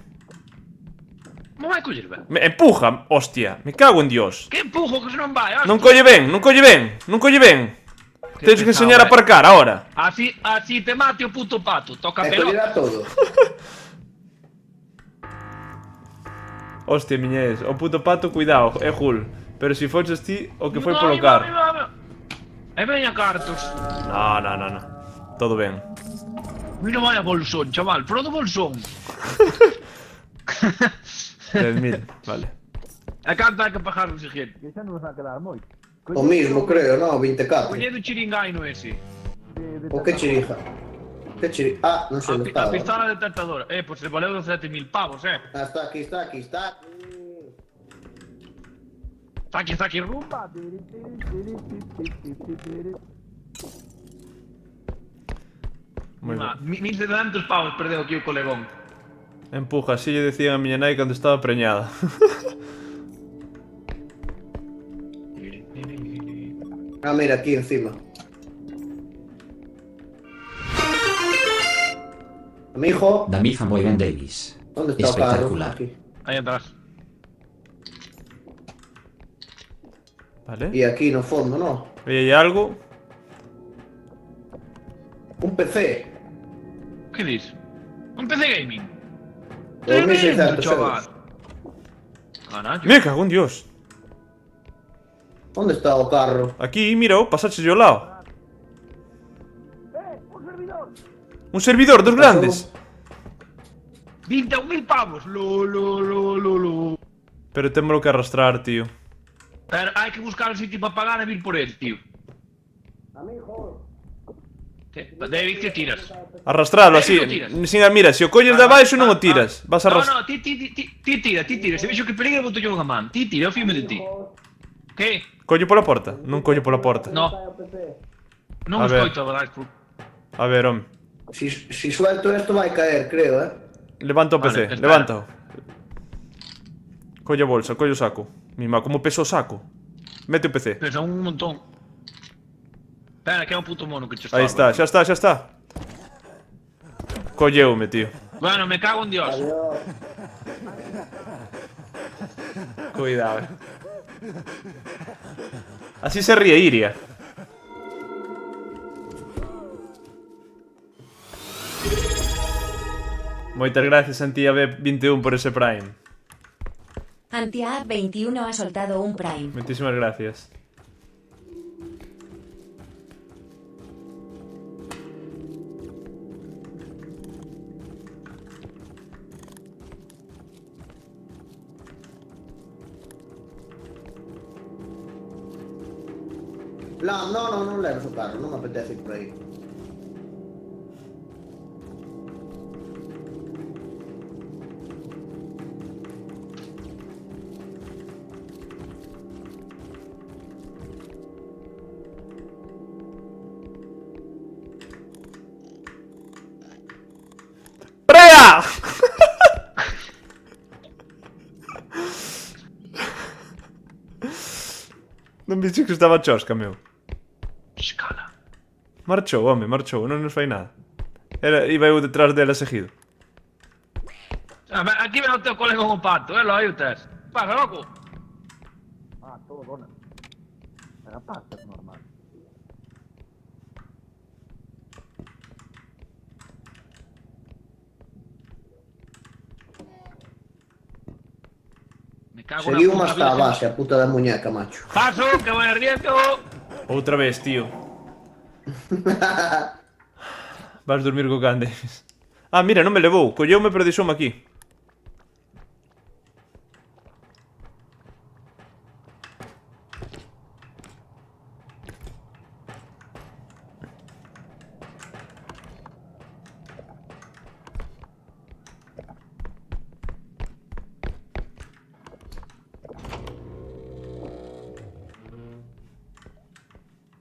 Non vai coller ben. Empuja, hostia. Me cago en Dios. Que empujo que se non vai, hostia. Non colle ben, non colle ben, non colle ben. Que Tens que pesado, enseñar a aparcar ahora. Así te mate o puto pato. Toca E pelota. collerá todo. Hostia, miñez, o puto pato, cuidado, é Jul. Pero si foches ti, o que foi polo carro. E veña cartos. No. Todo ben. Mira vaya bolsón, chaval. Frodo bolsón. 10.000, vale. E canto hai que pagar o siguiente. Que xa non nos va a quedar moito. O mismo, creo, no? 24. Coñedo chiringaino ese. O que chirija? Que chirija? Ah, non sei onde A estaba. pistola detectadora. Pues se valeu 17.000 pavos, Ah, está aquí, está aquí, está aquí. Está aquí, rumba. Moi ben. 1.700 pavos perdeu aquí o colegón. Empuja, así lle decían a miña nai cando estaba preñada. Ah, mira, aquí encima. Amigo, Damifa muy bien Davis. ¿dónde está el carro? Espectacular. Aquí. Ahí atrás. Vale. Y aquí no fondo, ¿no? Aí hai algo. Un PC. ¿Qué dices? Un PC gaming. 2600 chaval. euros. Carajo. Me cago en Dios. ¿Dónde está o carro? Aquí, mira, pasache yo ao lado. Un servidor, dos grandes. 21.000 pavos. Lo. Pero témolo que arrastrar, tío. Pero hay que buscar un sitio para pagar y ir por él, tío. David, ¿qué tiras? Arrastralo así. Sin, mira, se o colles de abaixo non o tiras. Vas a No, arrastrar. no, ti tira. Se vexo que peligro, boto yo unha man. Ti tira, eu fío de ti. Que? Collo pola porta? Non collo pola porta. No. Non A ver. escoito, verdad? A ver, home. Si suelto esto va a caer, creo, ¿eh? Levanta o PC, Vale, espera. levántao. Colle a bolsa, colle o saco. Mima, como peso o saco. Mete o PC. Pesa un montón. Espera, que é un puto mono que che Aí está, xa está, xa está. Colleume, tío. Bueno, me cago en Dios. Cuidado. Así se ríe Iria. Moitas gracias, Antía B21, por ese Prime. Antia 21 ha soltado un Prime. Muchísimas gracias. No, non levo o carro, non me apetece ir por aí. ¡Prega! Non viste que estaba chosca, meu. Escala. Marchou, home, marchou, non nos fai nada. Iba eu detrás dela seguido. Aquí ven o teu colega con o pato, lo aí o tes. Pasa, loco. Ah, todo dona. Era pasta, es normal. Me cago Seguiu na máis puta hasta a vida. base, a puta da muñeca, macho. Paso, que voy arriesgo. Outra vez, tío. Vas dormir co can Davis. Ah, mira, non me levou. Colleume pero deixoume aquí.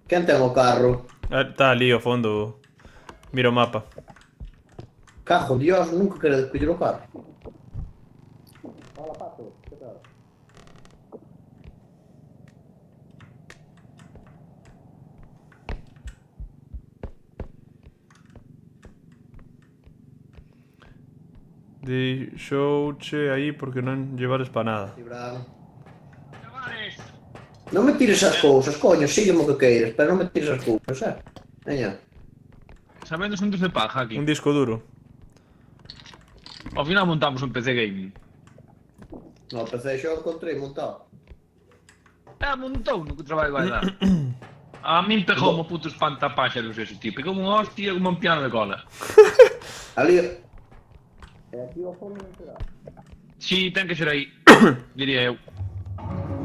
Quen ten o carro? Está ali ao fondo. Mira o mapa. Cajo, Dios, nunca quere despedir o carro. Deixouche aí porque non llevares pa nada. Librado. Chavales. Non me tires as cousas, coño, sígueme o que queires, pero non me tires as cousas, Veña. Sabendo son de paja aquí. Un disco duro. Ao final montamos un PC gaming. No, PC xa o encontrei montado. Montou no que traballo vai dar. A min pegou mo puto espantapáxaros ese tío. Pegou un hostia como un piano de cola. Ali... E aquí ao fondo non será. Si, ten que ser aí. Diría eu.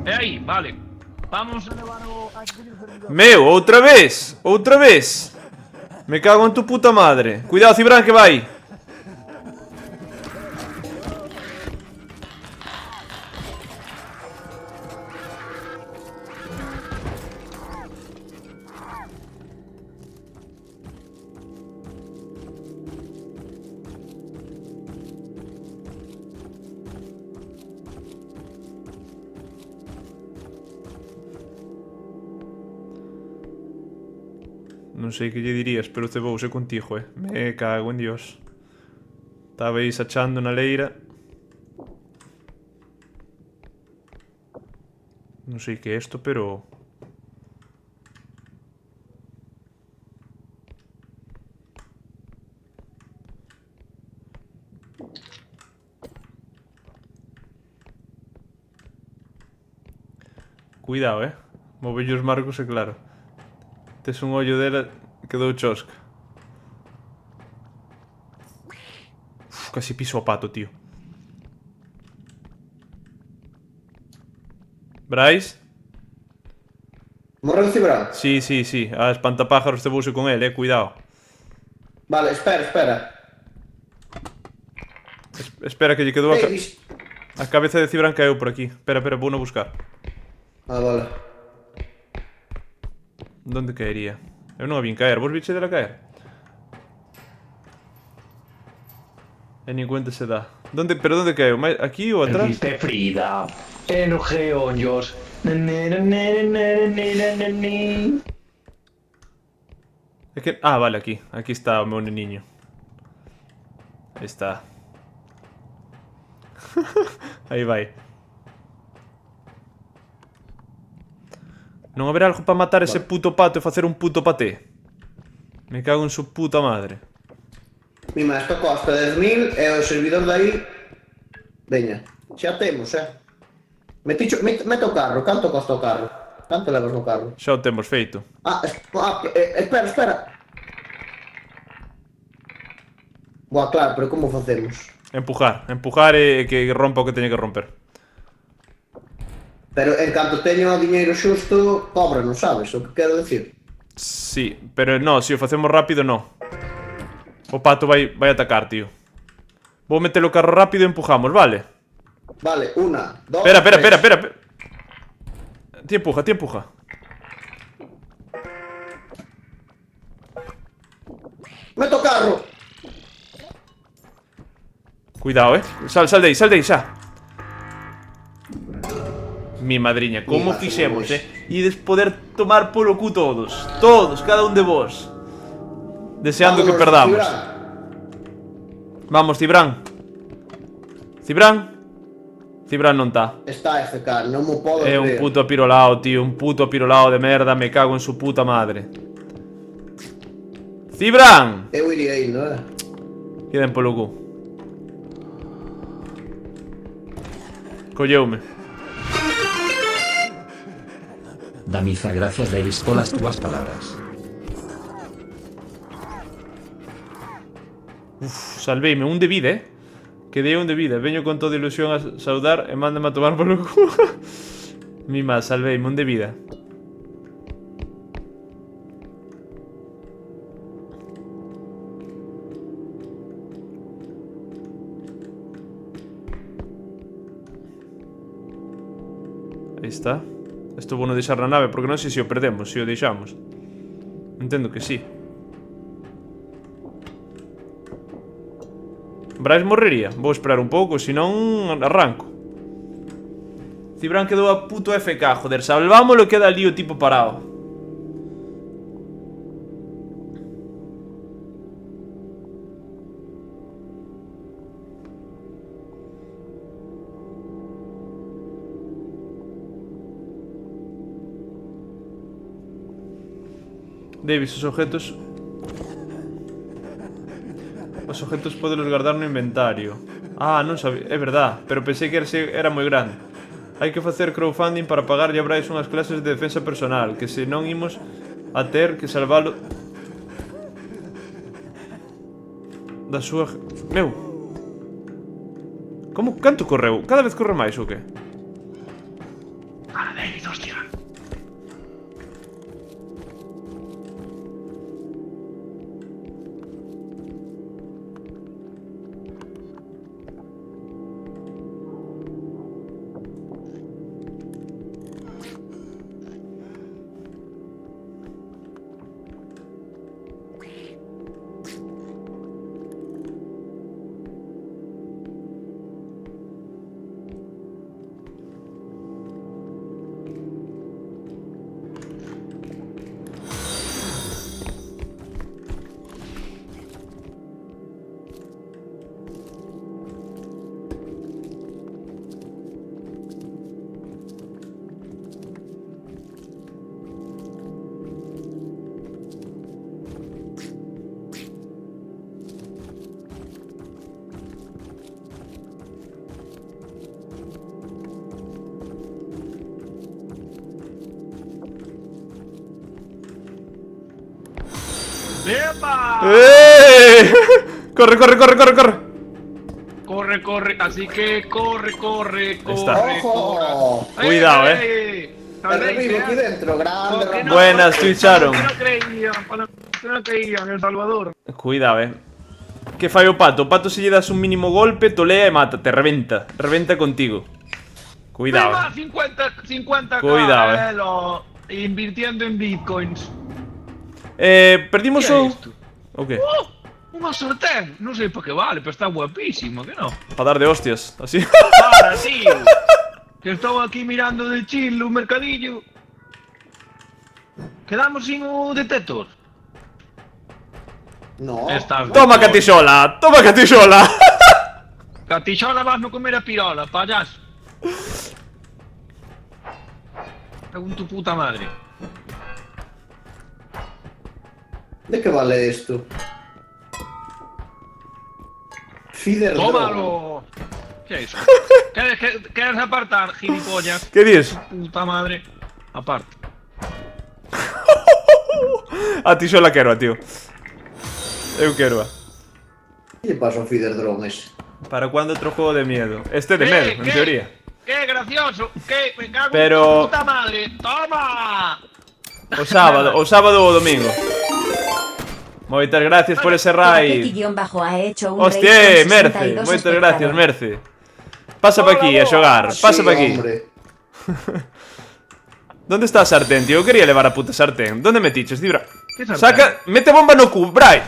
É aí, vale. Vamos a levar o... Meu, outra vez! Outra vez! Me cago en tu puta madre. Cuidado, Cibran, que vai. Non sei que lle dirías, pero cebouse contigo, Me cago en Dios. Estabais achando na leira. Non sei que é isto, pero... Cuidado, Movelle os marcos e claro. Tes un ollo dela que dou chosca. Uf, casi piso o pato, tío. Brais? Morreu Cibran? Sí, sí, sí. A espantapájaros cebouse con el, cuidado. Vale, espera. Espera que lle quedou Davis. a cabeza de Cibran caeu por aquí. Espera, vou no buscar. Ah, vale. Donde caería? Eu non a vin caer. Vos biche dela caer? E nin cuenta se dá. Pero onde caeu? Aquí ou atrás? Viste Frida. Geoños. É que... Ah, vale, aquí. Aquí está o meu neniño. Aí está. Aí vai. Non haberá algo para matar ese puto pato e facer un puto paté? Me cago en su puta madre. Mima, esta costa 10.000 e o servidor de aí... Veña, xa temos, Mete o carro, canto costa o carro? Canto levas no carro? Xa o temos feito. Espera. Boa, claro, pero como facemos? Empujar e que rompa o que teña que romper. Pero en canto teño o diñeiro xusto, cobra, non sabes o que quero decir? Sí, pero no, se o facemos rápido, no. O pato vai atacar, tío. Vou meter o carro rápido e empujamos, vale? Vale, 1, 2, Espera. Ti empuja. Meto o carro! Cuidado, Sal de aí, xa. Mi madriña, como fixemos, Ides poder tomar polo cu todos. Todos, cada un de vos. Deseando que perdamos. Vamos, Cibran. Cibran non tá. Está FK, non mo podo É un creer. puto apirolao, tío. Un puto apirolao de merda. Me cago en su puta madre. Cibran! Eu iría indo, Queden polo cu. Colleume. Damiza, gracias Davis polas túas palabras. Salveime, un de vida, Quedei un de vida. Veño con toda ilusión a saudar e mándame a tomar polo cu. Mima, salveime, un de vida. Aí está. Isto vou non deixar na nave porque non sei se o perdemos, se o deixamos. Entendo que sí. Brais morrería. Vou esperar un pouco, senón arranco. Cibran quedou a puto FK, joder. Salvámoslo, queda ali o tipo parado. Davis, os objetos... Os objetos podelos guardar no inventario. Ah, non sabía, é verdad. Pero pensei que era moi grande. Hai que facer crowdfunding para pagarlle a Brais unhas clases de defensa personal, que se non imos a ter que salvalo da súa... Meu! Como? Canto correu? Cada vez corre máis ou que? Ah, David, hostia. ¡Epa! Corre, corre, corre, corre, corre. Corre, corre, así que corre, corre, Está. corre, ¡Ojo! corre. Cuidado, El revivo aquí dentro, grande, grande. Buenas, Twitcharon. No creían, no creían en El Salvador. Cuidado, Que fai o pato? O pato se lle das un mínimo golpe, tolea e mata, te reventa. Reventa contigo. Cuidado. Prima, 50 Cuidado, invirtiendo en bitcoins. Perdimos ¿Qué o... es esto? O que? Una sartén, no sé para qué vale, pero está guapísimo, ¿qué no? Para dar de hostias, así. Para, tío. Que estaba aquí mirando de chill un mercadillo. Quedamos sin un detector. No. Toma catisola, toma catisola. Catichola vas no comer a pirola, payaso. Según tu puta madre. ¿De qué vale esto? Feeder drone. ¡Tómalo! ¿Qué es eso? ¿Quieres apartar, gilipollas? Que dis? Puta madre. Aparte. A ti sola quero, tío. Eu quero. ¿Qué le pasó a Feeder Drone ese? ¿Para cuándo otro juego de miedo? Este de medo, en teoría. ¡Qué gracioso! ¡Qué me cago Pero- en tu puta madre! ¡Toma! O sábado o domingo. Moitas gracias por ese raid. Paquete-bajo ha hecho un Hostia, raid con Merce. 62 Moitas gracias, espectadores. Merce. Pasa pa aquí a xogar, pasa Sí, pa aquí. hombre. ¿Dónde está a sartén, tío? Eu quería levar a puta sartén. ¿Dónde metiches, Dibra? ¿Qué sartén? Saca, mete bomba no cu, Brai.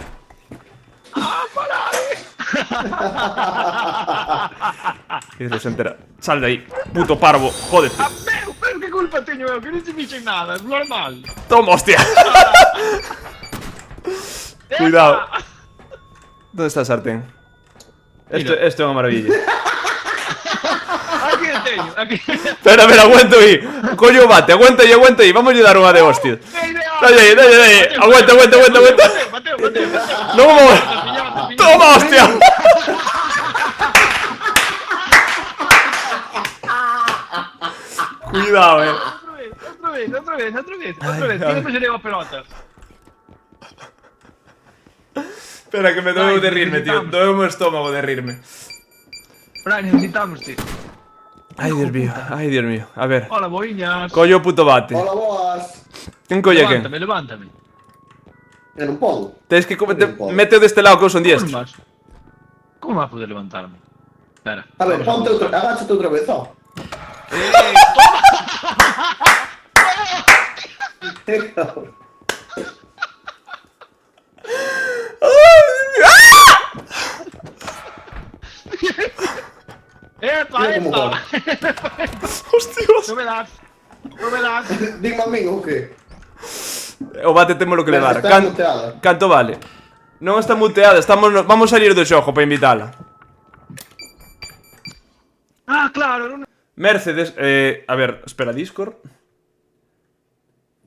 Y se entera. Sal de ahí, puto parvo, jódete. Ah, pero qué culpa teño eu, que non se fixen nada, es normal. Toma, hostia. Cuidado. ¿Dónde está el sartén? Esto es una maravilla. Aquí o teño, aquí. Espera, aguanta aí. Coño, bate, aguanta aí. Vamos a dar unha de hostias. Dale aí. Aguanta. Bateo. No vamos. Toma, hostia. Cuidado, Otra vez. Ay. Tío, me se lleva pelotas. Espera, que me doeu de rirme, tío. Doeu o estómago de rirme. Brian, necesitamos, tío. Ay, Dios mío. A ver. Hola, boiñas. Collo o puto bate. Hola, boas. Quen colle quen? Levántame. En un podo. Tens que mete deste lado que eu son diestro. ¿Cómo vas a poder levantarme? Espera. A ver, ponte outra, agáchate outra vez, ó. ¡Epa, Mira cómo epa! Hostias. No me das. Dime a min ou que? O bate temos lo que levar. Está muteada. Canto vale? Non está muteada, vamos a salir do xogo para invitala. Ah, claro. Mercedes, a ver, espera, Discord.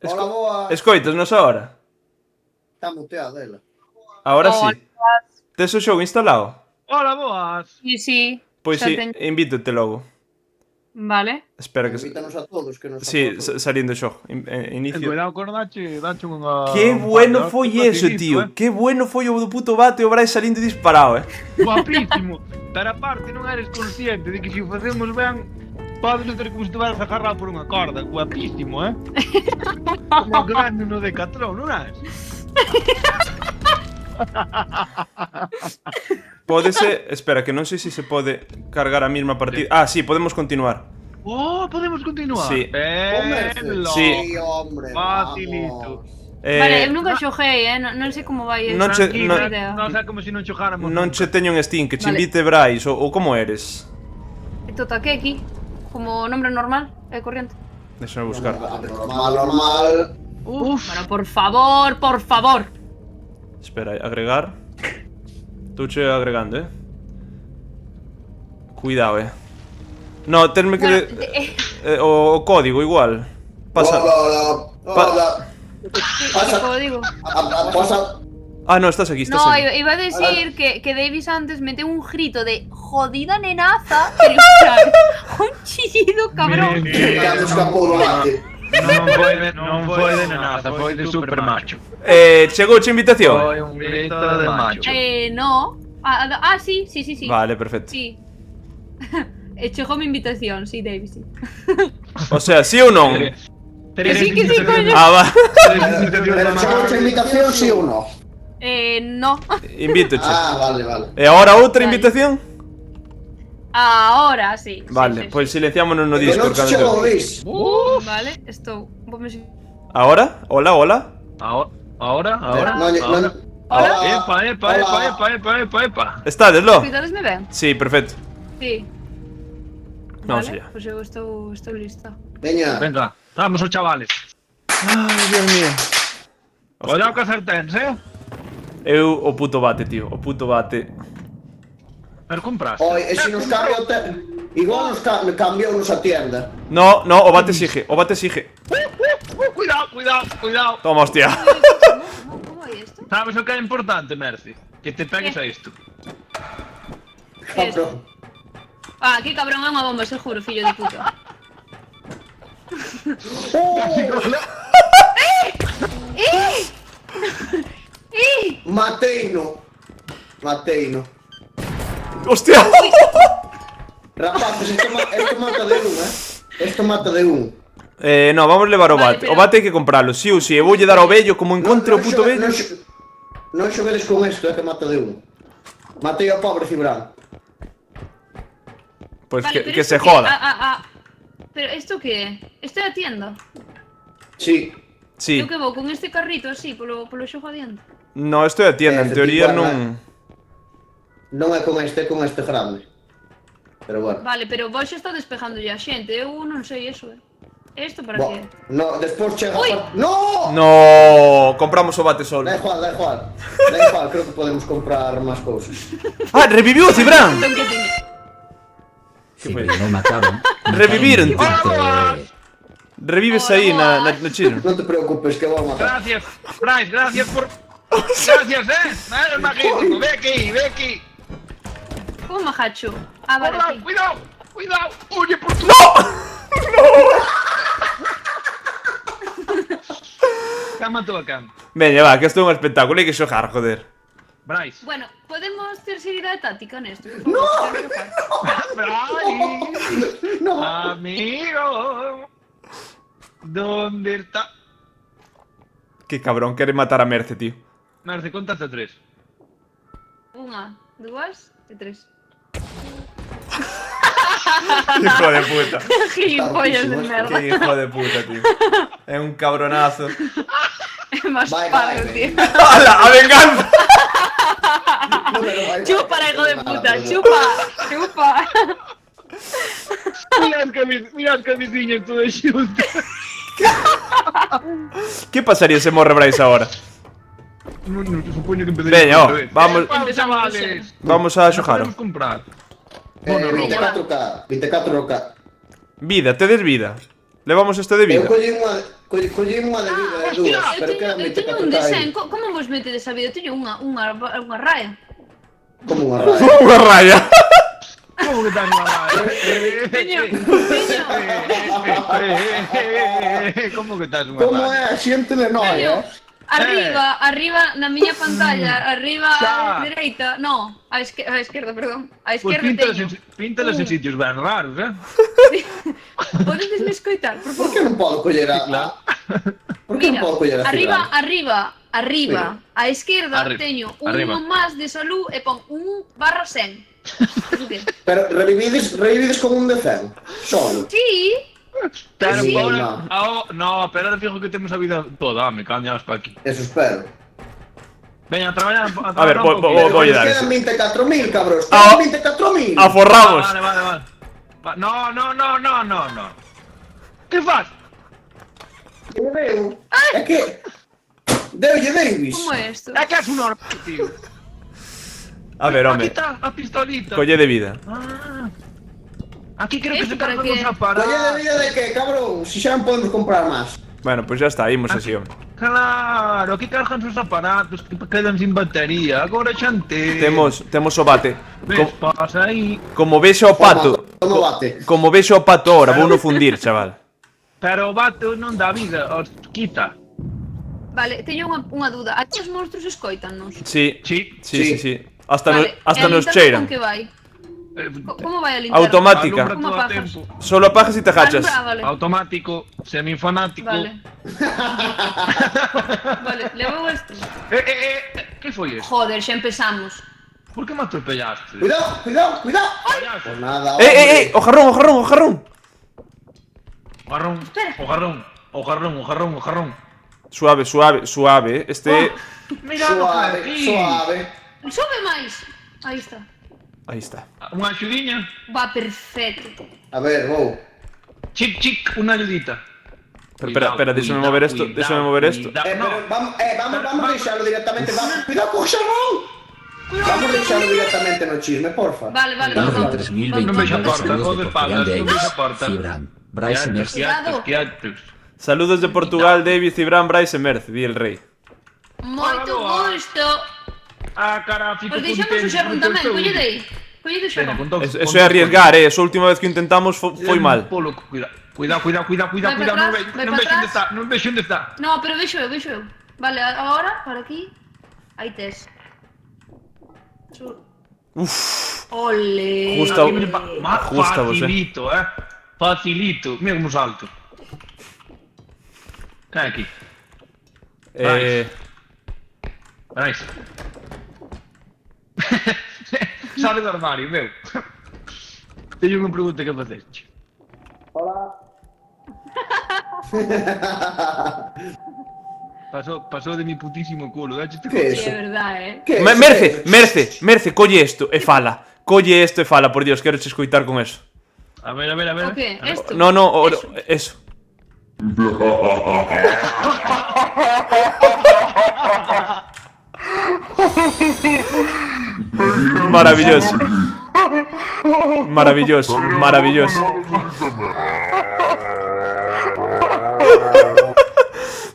Hola, boas. Escoitas-nos ahora. Está muteada ela. Ahora sí. Tes o xogo instalado? Hola, boas. Sí. Pois xa sí, teño. invítote logo. Vale. Espera que... Invítanos a todos que nos Sí, apoyan. saliendo o xogo. Inicio. Cuidado con dache unha... Que bueno un foi eso, batidito, tío. Que bueno foi o do puto bate e o Brais salindo disparado, Guapísimo. Pero aparte non eres consciente de que se o facemos ben podes ter como se estiveras agarrado por unha corda. Guapísimo, Como que vende no Decathlon, non és? Pódese... Espera, que non sei se se pode cargar a mesma partida. Ah, sí, podemos continuar. Oh, podemos continuar. Sí. Bello. Sí. Sí, hombre, Facilito. vamos. Vale, eu nunca xoguei, non sei como vai non che- esa non- idea. Non sei como se non xogáramos. Non che teño en Steam, que che Vale. invite Brais, ou como eres? Totaque aquí, como nombre normal e corriente. Déxame buscar. Normal. Uf. Bueno, por favor. Espera, agregar. Touche agregando, Cuidado, No, tenme que... Bueno, o código igual. Pasa... Hola. Pasa. código. Pasa. Ah, no, estás aquí, estás No, aquí. iba a decir que Davis antes mete un grito de jodida nenaza, pero en plan, un chillido cabrón. Ya me escapou do bate. Non foi de nada, foi de super macho. Chegouche a invitación? Foi un grito de macho. No. Sí. Vale, perfecto. Sí. Chegou mi invitación, sí, David, sí. O sea, sí ou non? Que sí, coño. Va. Pero chegou a invitación, sí ou non? No. Invítoche. Vale. E agora outra Vale. invitación? Ahora sí. Vale, pois silenciámonos no Que non Discord. chegou, cando- Luis. Vale, estou. Ahora? Hola. Ahora. Non... Epa. Estádeslo? Cuidadesme ben. Sí, perfecto. Sí. Vamos Vale, allá. pois eu estou lista. Veña. Venga, vamos os chavales. Ai, Dios mío. Cuidado que acertens, Eu o puto bate, tío. O puto bate. Pero compraste. Oi, e se nos cambia o te... Igual nos cambiou a tienda. No, o bate sigue. Cuidado. Toma, hostia. Como é isto? Sabes o que é importante, Mercy? Que te pegues a isto. Cabrón. Que cabrón, é unha bomba, seguro, fillo de puta. Mateino. Hostia. Rapaces, esto mata de un, Esto mata de un. No, vamos levar o Vale, bate. pero- O bate hai que compralo, sí ou sí. E voulle dar ao vello como encontre o puto vello. Non xoguedes con esto, que mata de un. Matei ao pobre Cibran. Pois Vale, pero que esto se qué? joda. Pero esto que é? Esto é a tienda. Sí. Sí. Eu que vou con este carrito así, polo xogo adiante. No, isto é a tienda, en teoría non... Non é con este grande. Pero bueno. Vale, pero vos xa está despejando a xente, eu non sei eso, Esto para Bo, que? no, despois chega... Ui. ¡No! No, compramos o bate solo. Da igual. Creo que podemos comprar máis cousas. Reviviu o Cibran. Entón que tiñe. Si me lo mataron. Reviviron, tío. Entonces, Revives aí na chisma. Non te preocupes, que vou matar. Gracias, Bryce, gracias por... Gracias, eres magnífico. Ve aquí. Como majacho. Vale, aquí. Cuidado. Oye, por tu... Cama tú acá. Veña, va, que isto é un espectáculo, hai que xogar, joder. Bryce. Bueno, podemos ter seriedade táctica nesto, por favor. Bryce. No. Amigo. ¿Dónde está? Que cabrón, quere matar a Merce, tío. Merce, contaste 3. 1, 2 e 3. Hijo de puta. Gilipollas de Qué merda. Que hijo de puta, tío. É un cabronazo. É máis Vai, pardo, vai. tío. ¡Hala! ¡A venganza! Chupa, hijo de puta, chupa. Mirad que viciño todo xunto. Que pasaría se morre Bryce agora? No, supoño que empezaría Veña, outra vez. vamos. Chavales. Vamos a xogar. Podemos comprar. 24K. Vida, tedes vida. Levamos este de Eu vida. collí unha de vida de dúas, pero quedan Eu teño 24K un desen. aí. Como vos metedes a vida? Teño unha raya. Como unha raya. Unha raya. Como que tan mal? Teño. Como que estás unha Como é a xente de Teño. nós, Arriba, na miña pantalla, arriba Xa. á dereita, no, á esquerda, perdón. Á Pues esquerda teño. píntalas en sitios ben raros, Podedesme escoitar, por Por que favor. non podo coller a... Por que non Mira, podo coller a arriba, á esquerda Arriba, teño arriba. un más de salud e pon 1/100. Pero revivides con un de 100. Solo. Sí, Pero Sí. ahora... No, pero ahora fijo que temos a vida toda, me cañas para aquí. Eso espero. Veña, a traballar A ver, voy a dar Quedan 24.000, cabros. Ah, Quedan 24.000. Aforramos. Vale. No. Que faz? É que... Deulle Davis. como é isto? É que é un normal, tío. A ver, Aquí home. está a pistolita. Colle de vida. Ah. Aquí creo que Esto se para cargan qué? os aparatos. Colle de vida de que, cabrón? Si xa non podemos comprar máis. Bueno, pues ya está, imos así, home. Claro, aquí cargan os aparatos que quedan sin batería. Agora xante. Temos o bate. Ves, pasa aí. Como vexo o pato. Toma bate. Como vexo o pato ahora, vou no fundir, chaval. Pero o vato non dá vida, os quita. Vale, teño unha duda. Aquí os monstruos escoitannos? Sí, Sí. sí. Hasta, Vale, hasta e a nos linterna cheiran. con que vai? Eh, Como vai a linterna? Automática. Alumbra Como todo o apagas? tempo. Solo apagas y te agachas. Vale. Automático, semifanático. Vale. Vale, levou este. Que foi isto? Joder, xa empezamos. Por que me atropellaste? Cuidado, cuidado, cuidado. Payaso. Pues nada, hombre. ¡O jarrón, o jarrón, o jarrón! O jarrón, o jarrón, o jarrón, o jarrón, o jarrón. Suave, suave, suave. Este... Mira, Suave, aquí. suave. Sobe máis. Aí está. Ahí está. Unha axudiña. Va perfecto. A ver, vou. Chic, chic, unha ayudita. Espera, déxame mover esto, déxame mover esto. Pero vamos a deixalo directamente. Cuidado con o xarrón. Vamos a deixalo directamente no chisme, porfa. Vale, Orden vamos. 3029 Non vexo a porta, saludos o de de Portugal espaldas, de non vexo a porta. Fibran, Bryce Mercy. Saludos de Portugal, David, Cibran, Bryce e Merz, di el rei. Moito gusto. Ah, cara, fico Pois deixamos o xerrón tamén, collede aí. Collede o xerrón. Eso é arriesgar, Esa última vez que intentamos foi mal. Polo, cuidado, non vexo onde está, non vexo onde está. No, pero vexo eu. Vale, agora, para aquí. Aí tes. Uf, Ole. Justo- Justa vos, facilito, facilito. Mira como salto. Cae aquí. Veréis. Sale do armario, meu. Teño unha pregunta que facerche. Hola. Pasou de mi putísimo culo, Que Sí, eso? é verdad, Que Merce, colle isto e fala. Colle isto e fala, por Dios, quero che escoitar con eso. A ver. O que? Esto? No, eso. Maravilloso. Maravilloso, maravilloso.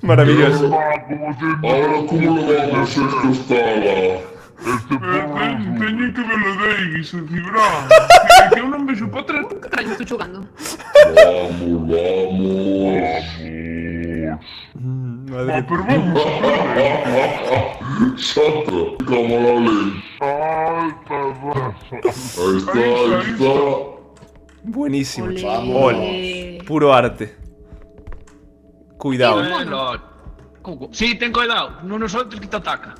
Maravilloso. Ahora, ¿cómo lo vamos a escala? Teñen que ver o Davis, Cibran. Que eu non vexo para atrás. Que traño estou xogando? Madre. Pero vamos. Santa, camarales. Ahí está. Buenísimo, Ole. chaval. Ole. Puro arte. Cuidado. Sí, ten cuidado, non nos outros que te ataca.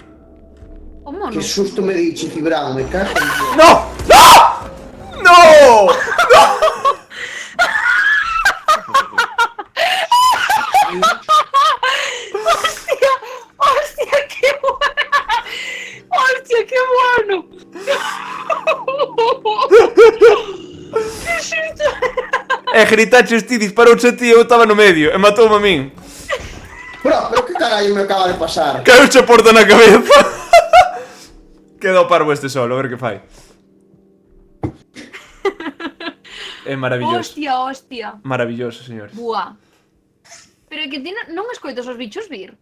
O mono. Que susto me diche, Cibran, me cago en Dios. ¡No! ¡No! ¡No! ¡Hostia, qué bueno! ¡Hostia, qué bueno! ¡Qué susto! Gritaches ti, disparouche a ti, eu estaba no medio e matoume a min. Pero que carallo me acaba de pasar? Caeuche a porta na cabeza. Queda o parvo este solo, a ver que fai. É maravilloso. Hostia. Maravilloso, señores. Buah. Pero é que ti non escoitas os bichos vir?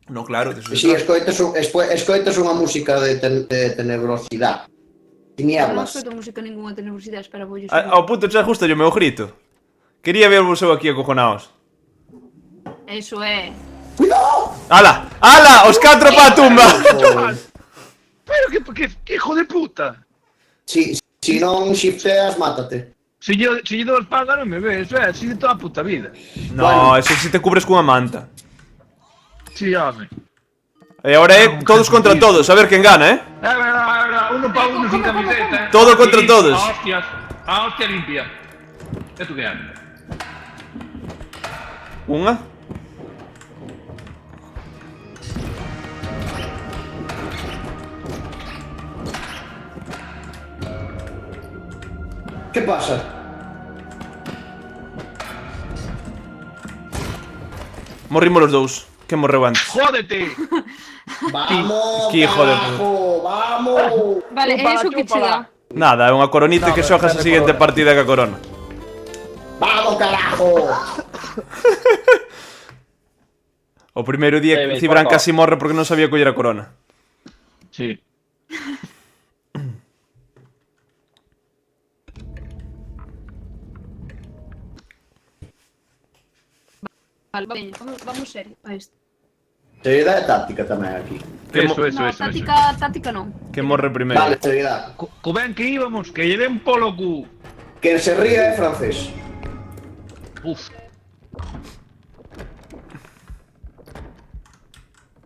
No, claro, eso Si, escoitas unha música de tenebrosidade. Non Tinieblas. escoito música ninguna tenebrosidade, espera, vou Ao punto xa justo o meu grito. Quería ver vos eu aquí acojonaos. Eso é. ¡Cuidado! ¡Hala! ¡Hala! ¡Os catro pa tumba! Pero que hijo de puta. Si non shifteas, mátate. Se lle dou a espalda non me ves, así de toda a puta vida. No, eso si te cubres cunha manta. Sí, home. E agora é todos contra todos, a ver quen gana, Uno pa uno sin camiseta. Todo contra todos. A hostia limpia. E tú que haces? Unha. Que pasa? Morrimos os dous. Que morreu antes. Jódete. Vamos, Que hijo de carajo, vamos. Vale, é iso que che dá. Nada, é unha coronita que xojas a seguinte partida que a corona. Vamos, carajo. O primeiro día que Cibran casi morre porque non sabía coller a corona. Sí. Vale, veña, vamos serio a isto. Seriedade e táctica tamén aquí. Eso. Táctica non. Que morre primeiro. Vale, seriedade. Co ben que íbamos, que lle den polo cu. Quen se ría é francés. Uf.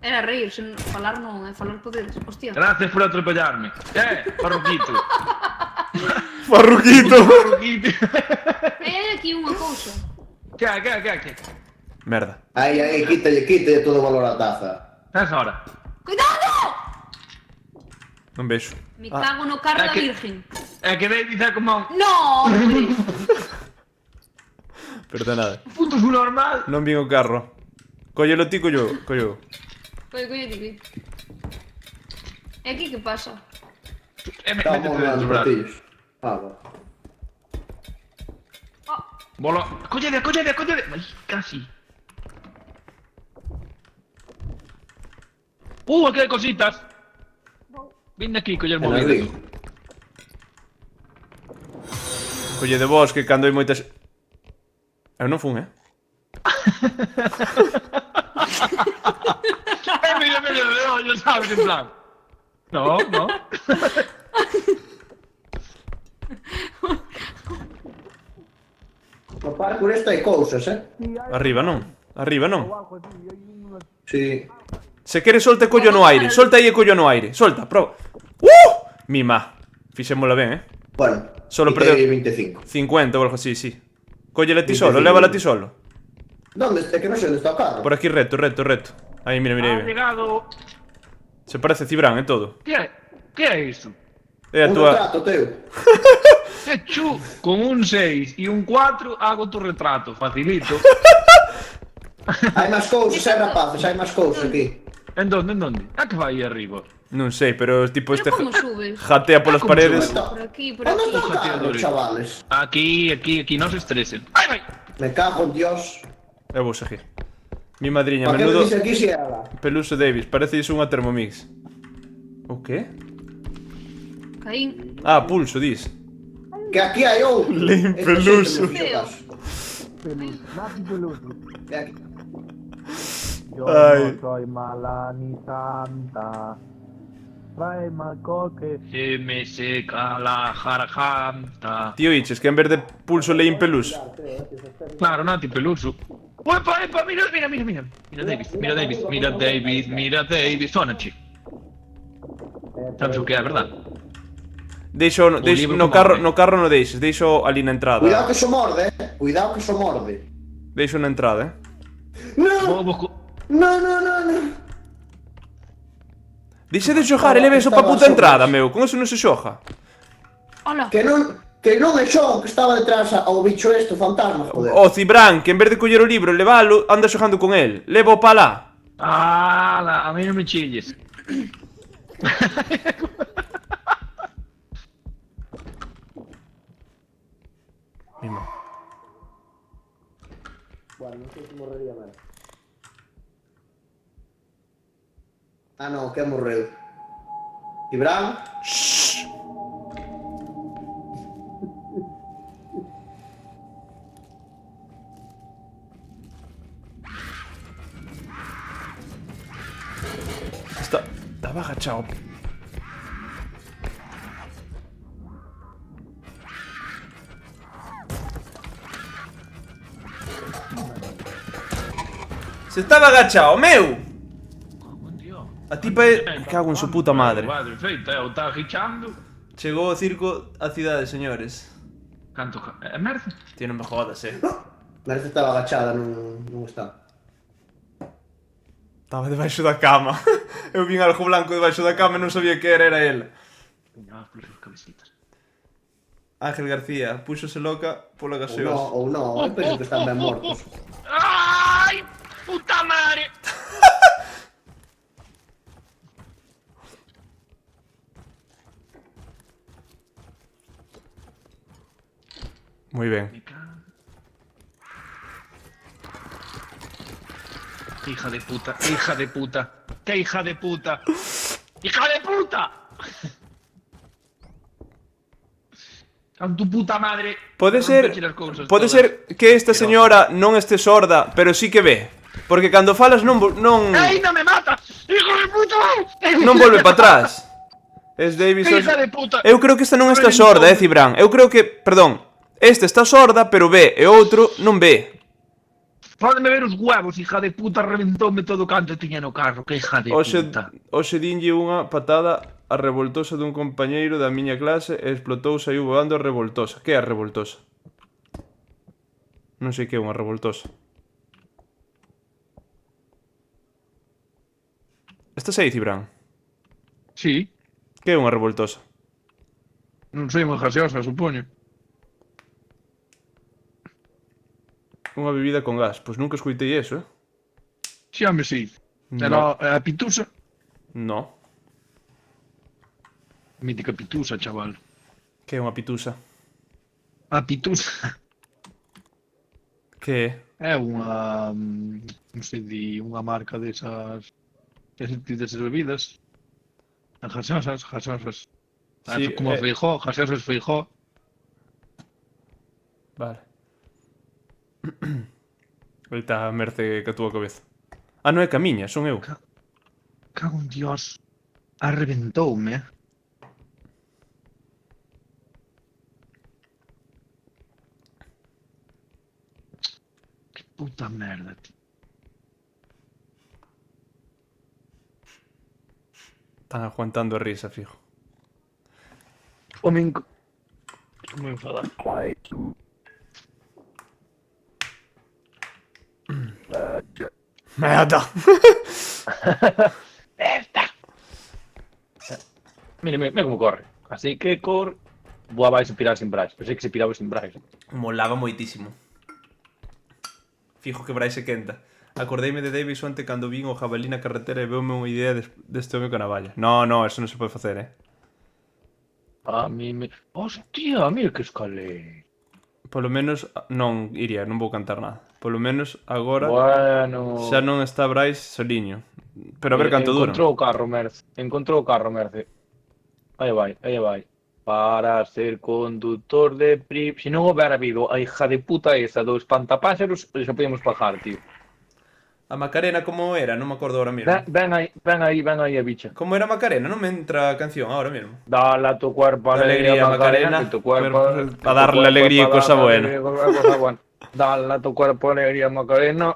Era reírse, falar non, é falar poderes. Hostia. Gracias por atropellarme. Farruquito. Farruquito. Farruquito. Hai aquí unha cousa. Que? Merda. Aí, quítalle todo o valor á taza. Estás ahora. Cuidado! Un beijo. Me cago no carro da virgen. É que David é como... No, non puedes. Perdonade. Puto su normal. Non vin o carro. Collelo ti, collo. Coño, digo. E aquí que pasa? Estamos Métete nos dentro, bravo. platillos. Vale. Bolo. Collede. Ai, casi. Aquí hai cositas. Vinde aquí, coller En el móvil. ring. Colle de vos que cando hai moitas... Eu non fun, Mira, yo sabes, en plan. No. No parkour este hai cousas, Arriba non. Sí. Se queres solta e collo no aire. Solta aí e collo no aire. Solta, proba. Mima. Fixémola ben, Bueno. Solo y perdeu que 25. 50 ou algo así, sí. Cóllela ti solo, lévala ti solo. ¿Dónde está? Que non sei onde está o carro. Por aquí reto. Aí, mira, Ha aí. llegado. Se parece Cibrán, todo. ¿Qué é isto? É a Un túa... retrato, teu. Con un 6 y un 4 hago tu retrato, facilito. Hai máis cousas, hai rapaces, hai máis cousas aquí. ¿En dónde? ¿A que vai aí arriba? Non sei, pero tipo este... Pero como subes? Jatea polas Como paredes. subes? Por aquí. Onde está o carro, Jateadores. chavales? Aquí, no se estresen. ¡Ay! Me cago en Dios. Eu vou seguir. Mi madriña, Para que me menudo dice aquí si ela? Peluso Davis, parece iso unha Thermomix. O que? Caín. Ah, pulso, dis. Que aquí hai outro. Lim Este Peluso. sempre me fixo caso. Nazi Peluso. Ve aquí. Yo Ay. no soy mala ni santa. Trae mal coque. Se me seca la garganta. Tío Iches, que en vez de pulso leín Peluso. Claro, Nati Peluso. ¡Epa! Mira. Mira Davis. Sonache. Sabes o que é, verdad? Deixo libro no como carro, abre. no carro no deixes, deixo ali na entrada. Cuidado que so morde, Cuidado que so morde. Deixo na entrada, No, no. Dixe de xogar e leve iso pa puta entrada, meu. Con eso non se xoga. Hola. Que non é xo, que estaba detrás ao bicho este, o fantasma, joder. O Cibrán, que en vez de coller o libro e levalo, anda xogando con el. Levo pa lá. A mí no me chilles. Mima. Bueno, non sei se morrería máis. Ah, non, que morreu. Ibram? Estaba agachado. Se estaba agachado, meu. A tipa é... Cago en su puta madre. Madre feita, o está agichando. Chegou o circo á cidade, señores. Canto... É merda? Tío, non me jodas, Merece estaba agachada, non está. Estaba debaixo da cama. Eu vin algo blanco debaixo da cama e non sabía que era ele. Puñadas por esas cabecitas. Ángel García, puxose loca pola gaseosa. Ou non, eu penso que están ben mortos. ¡Ay! ¡Puta madre! Moi ben. Hija de puta. ¡Qué hija de puta! ¡Hija de puta! Con tu puta madre. Pode romperche ser, as cousas pode todas. ser que esta señora non este sorda, pero sí que ve. Porque cando falas non ¡Ey, no me matas! ¡Hijo de puta! non volve para atrás. Es Davison. ¡Hija de puta! Eu creo que esta non está sorda, Cibran. Eu creo que, perdón, esta está sorda, pero ve, e outro non ve. Pódeme ver os huevos, hija de puta, reventoume todo o canto que tiña no carro, que hija de puta. Hoxe dinlle unha patada a revoltosa dun compañeiro da miña clase e explotou, saiu voando a revoltosa. Que é a revoltosa? Non sei que é unha revoltosa. Estás aí, Cibran? Sí, Que é unha revoltosa? non sei moi gaseosa, supoño. Unha bebida con gas. Pois nunca escoitei eso, Xame sí. No. Era a pitusa. No. Mítica pitusa, chaval. Que é unha pitusa? A pitusa Que é? é unha... non sei di, unha marca desas... desas bebidas. Gaseosas. Sí, Como Feijó, gaseosas Feijó. Vale. Aí está a merce que a túa cabeza. Ah, non é que a miña, son eu. Cago en Dios. Arreventoume. Que puta merda, tío. Están aguantando a risa, fijo. O me moi enfadado. Merda! Mira como corre. Así que corre. Boa, vais a pirar sin Brais. Pensei que se piraba sin Brais. Molaba moitísimo. Fijo que Brais se quenta. Acordeime de Davison ante cando vin o jabalí na carretera e veume unha idea deste home con a navalla. No, eso non se pode facer, A mí me... Hostia, mira que escalé. Polo menos, non iría, non vou cantar nada. Polo menos agora Bueno... xa non está Brais soliño. Pero a ver canto dura. Encontrou o carro, Merce. Aí vai. Para ser conductor de Si non houbera habido a hija de puta esa dos espantapáxaros, xa podíamos pagar, tío. A Macarena como era? Non me acordo ahora mesmo. Ven aí a bicha. Como era Macarena? Non me entra a canción ahora mesmo. Dale a tu cuerpo Alegría, Macarena, que tu cuerpo... para darle alegría y cosa buena. Dale a tu cuerpo alegría, Macarena.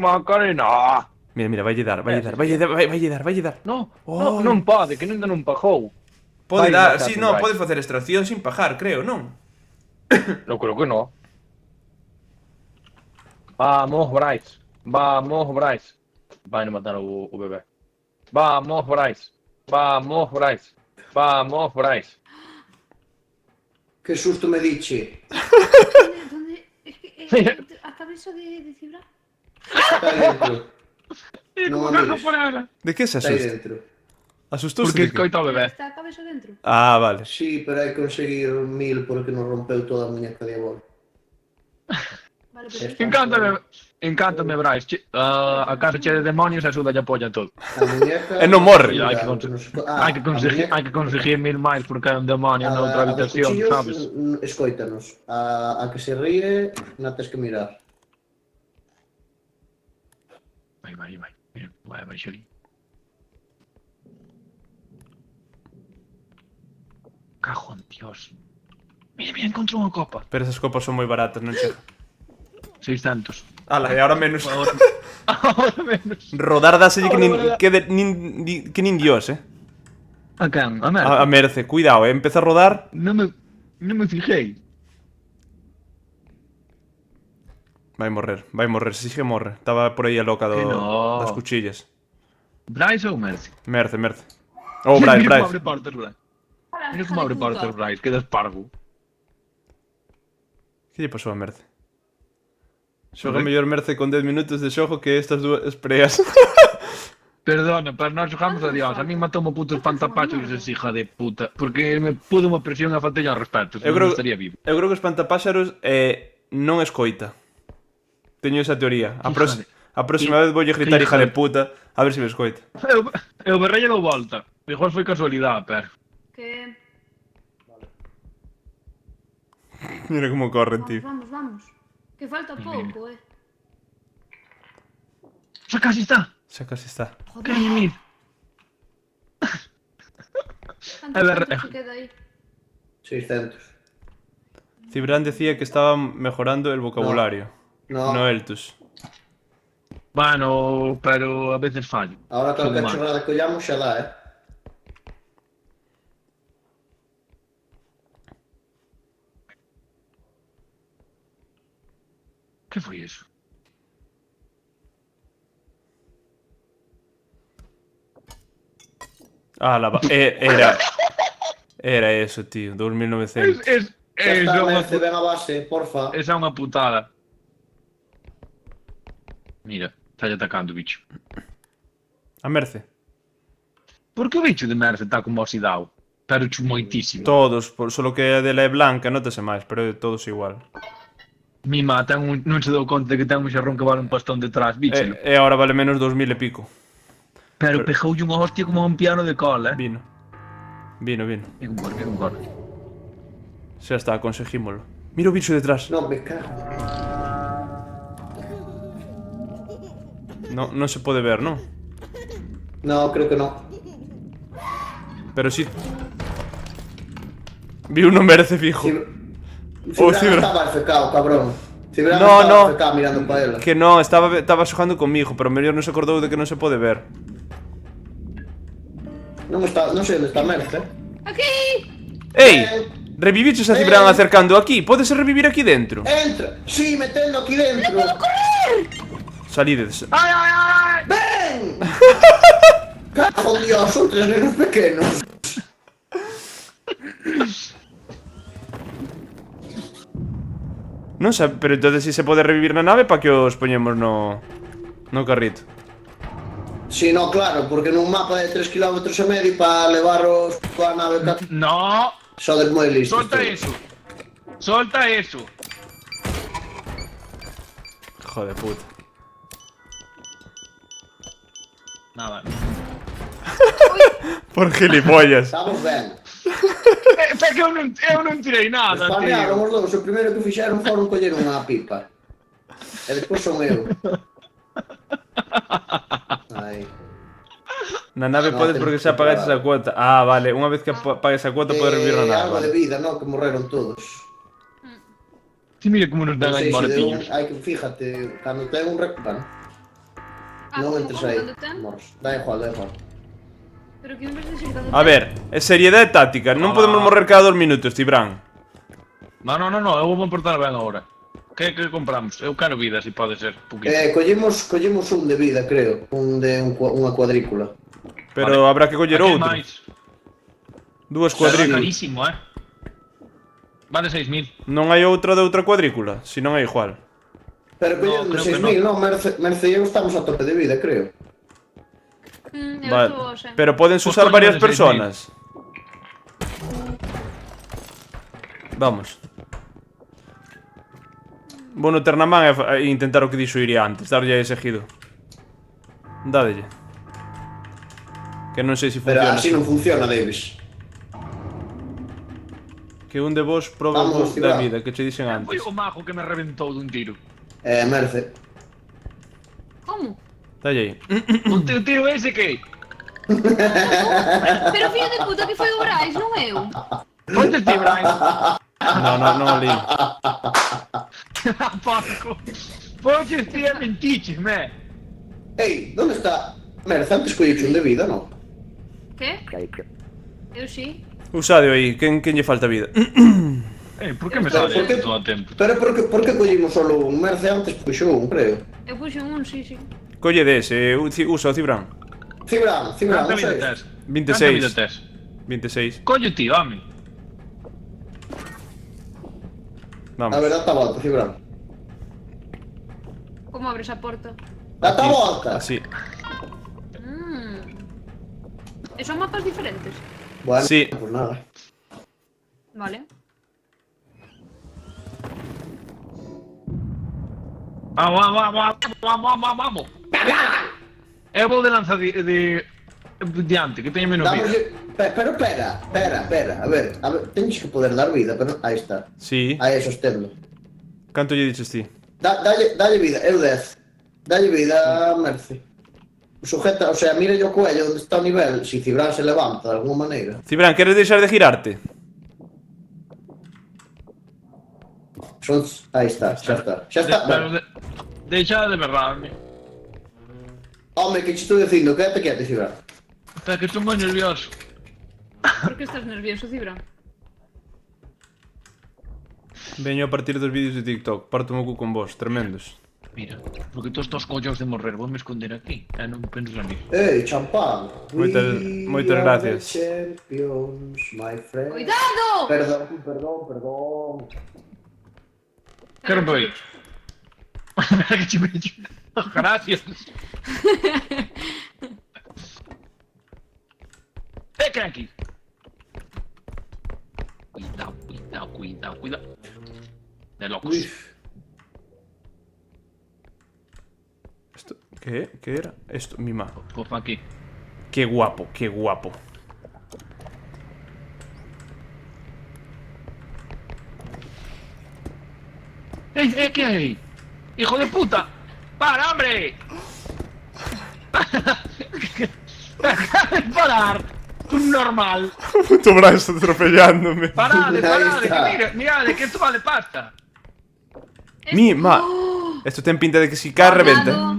Macarena. Mira, vai lle dar. No, Oh. non pode, que non pagou. Pode Vai, dar, Macarena, sí, non, vai. pode facer extracción sin pagar, creo, non? Eu creo que no. Vamos, Brais. Vai matar o bebé. Vamos, Brais. Que susto me diche. ¿Dónde? ¿A cabeza de Cibra? Está aí dentro. Non a mires. De que se Está aí asusta? dentro. Asustouse Porque de que? escoita o bebé. ¿Está a cabeza dentro? Ah, vale. Sí, pero hai que conseguir 1000 porque nos rompeu toda a muñeca de abol. Vale, pero... Encántame, Brais. A casa che de demonios axuda e apoia todo. A muñeca... E non morre. Hai que conseguir 1000 máis porque hai un demonio na outra habitación, sabes? Escoítanos. A que se ríe, non tes que mirar. Vai. Mira, vai, xolín. Cajo en Dios. Mira, encontrou unha copa. Pero esas copas son moi baratas, non chega. 600. Ala, e ahora menos. Ahora menos. Rodar dáselle que nin dios, A can? A merda? A Merce, cuidado, empeza a rodar. Non me fijei. Vai morrer, si que morre. Estaba por aí a loca Que no. das cuchillas. Brais ou Mercy? Merce. Oh, Brais. Mira como abre portas, Brais. Mira como abre portas, Brais. Que despargo. Que lle pasou a Merce? Xoga mellor Merce con 10 minutos de xogo que estas dúas preas. Perdona, pero nós xogamos a Dios. A mí matoume o puto espantapachos esa hija de puta. Porque me pudo unha presión a faltella ao respeto. Eu Non estaría vivo. creo que o espantapáxaros non escoita. Teño esa teoría. A próxima vez voulle gritar hija de puta, a ver se me escoita. Eu berrelle dou volta. Igual foi casualidade, pero... Que... Mira cómo corren, tío. Vamos, vamos. Que falta pouco, Xa casi está. Xa casi está. Que mil. A ver, Canto se queda aí? 600. Cibran decía que estaba mejorando el vocabulario. No. No Eltus. Bueno, pero a veces fallo. Ahora Son calquer humanos. chorrada que ollamos xa dá, Que foi eso? Ah, Era eso, tío. 2900. Xa está, Esa é unha Merce, ven a base, porfa. esa é unha putada. Mira, está atacando o bicho. A Merce. Por que o bicho de Merce está como oxidado? Pero moitísimo. Todos, solo que a dela é blanca, nótase máis, pero é todos igual. Mima, non se dou conta de que ten un xarrón que vale un pastón detrás, bicho. E agora vale menos 2000 e pico. Pero pegoulle unha hostia como a un piano de cola, Vino. Vino. É un corre. Xa está, conseguímolo. Mira o bicho detrás. Non me cago. Non se pode ver, non? No, creo que no. Pero sí. Vi uno merece fijo. Cibran estaba FK, cabrón. Cibran No, estaba no. FK mirando para ela. Que non, estaba xogando comigo, pero mellor non se acordou de que non se pode ver. Non sei onde está Merce. Aquí! Ei! Reviviches a Cibran acercando aquí. Podes revivir aquí dentro. Entra. Sí, metendo aquí dentro. Salides. Ai, ai, ai! ¡Ven! ¡Cago en Dios! Son 3 nenos pequenos. Non sei, pero entonces si se pode revivir na nave para que os poñemos no carrito. Sí, no, claro, porque nun mapa de 3 km e medio para levaros coa nave No, sodes moi listos. solta tú. eso. Solta eso. Joder, puta. Nada. Por gilipollas. Estamos ben. É que eu non tirei nada, Spamearon tío. os dous, o primeiro que fixeron foron coller unha pipa. E despois son eu. Ai. Na nave No, podes temos porque que xa pagaste preparar. a cuota. Ah, vale, unha vez que pagues a cuota podes revivir na Algo nave. de vida, no, que morreron todos. Ti mira como nos dan Non aí sei se de un, moretillos. hai que, fíjate, cando ten un bueno, non entres aí, morres. Da igual. Pero que en vez de sin cada A ver, é seriedade táctica. Non podemos morrer cada 2 minutos, Cibran. No, eu vou portar ben agora. Que compramos? Eu quero vida, se pode ser. Poquito. Collemos un de vida, creo. Unha cuadrícula. Pero habrá que coller Aquí hai outro. máis. Dúas Pero é cuadrículas. carísimo, Vale 6.000. Non hai outra de outra cuadrícula, si non é igual. Pero collendo de creo que 6.000, non, Merce e eu estamos a tope de vida, creo. Eu Vale. estou sen. Pero poden Pues usar coño, varias de 6.000. personas. Vamos. Vou no ter na man e intentar o que dixo Iria antes, darlle ese gido. Dádelle. Que non sei se Pero funciona. así non funciona, Davis. Que un de vos probe o Vamos, da Cibran. vida, que che dixen Foi antes. o majo que me reventou dun tiro. Merce. Como? Dalle aí. O teu tiro ese que? Pero fillo de puta que foi o Brais, non eu. Ponte ti, Brian. Non li. Paco. Ponte ti a mentiches, me. Ei, onde está? Merce, antes colleche un de vida, non? Que? Eu sí. Usadeo aí, quen lle falta vida? Por que me Pero sale por que- todo o tempo? Pero por que collimos solo un? Merce antes puxo un, creo. Eu puxen un, sí. Colle dese, usa o Cibran. Cibran, Canta non vida sei. tes. 26. Canta vida tes. 26. Coño ti, home. Vamos. A verdade está volta, Cibran. Como abres a porta? Data a volta. Así. E son mapas diferentes? Bueno, Sí. pues nada. Vale. Vamos. Eu vou de lanza de diante, que teño menos vida. Pero espera. A ver, teñes que poder dar vida, pero... Aí está. Sí. Aí sostenlo. Canto lle dices ti? Dalle vida, eu 10. Dalle vida, Merce. Sujeta, o sea, mira yo cuello onde está o nivel, si Cibran se levanta de alguma maneira. Cibran, queres deixar de girarte? Aí está, xa está. Xa está. Deixa de verdade. Home, que te estou dicindo, quédate, Cibran. Está que estou moi nervioso. Por que estás nervioso, Cibra? Veño a partir dos vídeos de TikTok. Parto o cu con vos, tremendos. Mira, porque todos estos collos de morrer, vou me esconder aquí. Non penses a mí. Ei, champán. Moitas gracias. Champions, my friend. ¡Cuidado! Perdón. Que rompei? Que che veño. Gracias. Cranky. Cuidado. De locos. Esto, ¿qué era? Esto, mima. Cofa aquí. Qué guapo. ¿Qué hay? ¡Hijo de puta! ¡Para, hombre! ¡Parar! ¡Tú normal! Puto Bryce atropellándome. ¡Parade! Que mira, de que esto vale pasta. Mima. Esto ten pinta de que si cae reventa.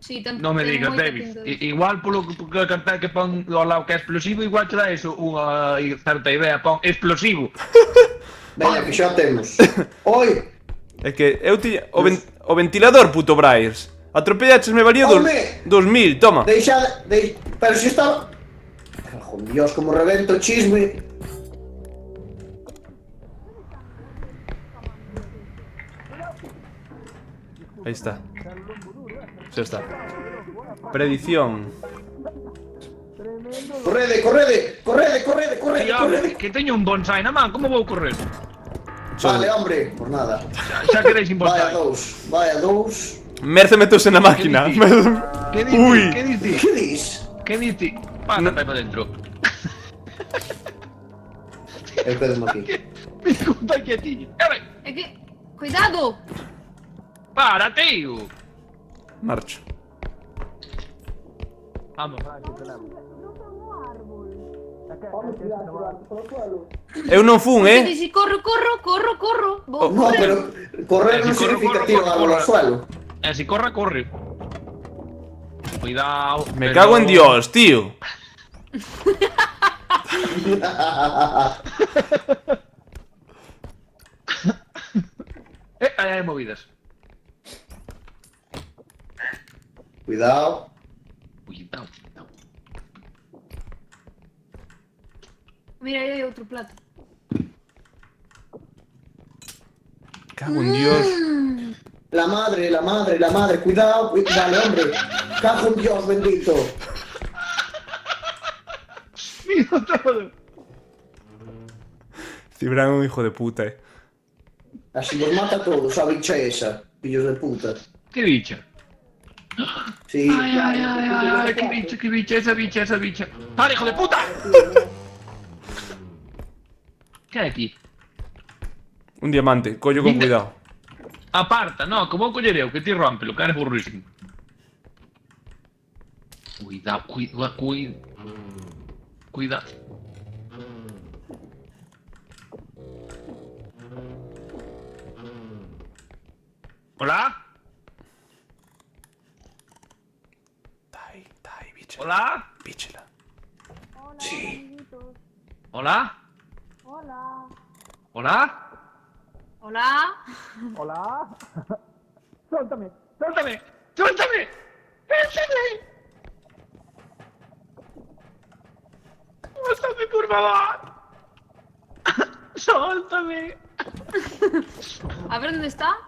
Sí, No me digas, David. Igual polo que cantar que pon ao lado que é explosivo, igual te dá eso unha certa idea. Pon explosivo. Veña, que xa temos. Oi! É que eu tiña o ventilador, puto Bryce. Atropellaches me valía 2000, toma. Pero si estaba... Cajo, Dios, como revento o chisme. Aí está. Xa está. Predicción. Correde. Que teño un bonsai na man, como vou correr? Vale, hombre, por nada. Xa queréis sin bonsai. Vaya dous. Merce metouse na máquina. Que diste? Ui. Que dis? Que diste? Pasa para dentro. Eu quedo aquí. Me escuta quietinho. Es que... ¡Cuidado! Para, tío. Marcho. Vamos. Eu non fun, Si corro. Vou No, correr. pero correr non significa tirar a bola ao suelo. Si corre. Cuidado. Me cago en Dios, tío. Aí hai movidas. Cuidado. Mira, aí hai outro plato. Cago en Dios. La madre, cuidado. Vale, hombre. Cago en Dios bendito. Mira todo. Cibran é un hijo de puta, Así los mata a todos, a bicha esa. Pillos de puta. Que bicha? Sí. Ay, que bicha, esa bicha. ¡Para, hijo de puta! ¿Qué hay aquí? Un diamante, collo con cuidado. Aparta, no, como coller eu, que ti rompe, lo que eres burrísimo. Cuidado. ¿Hola? Tai, bichela. ¿Hola? Bichela. Sí. ¿Hola? Hola. ¡Suéltame! ¡Suéltame, por favor! ¡Suéltame! A ver dónde está.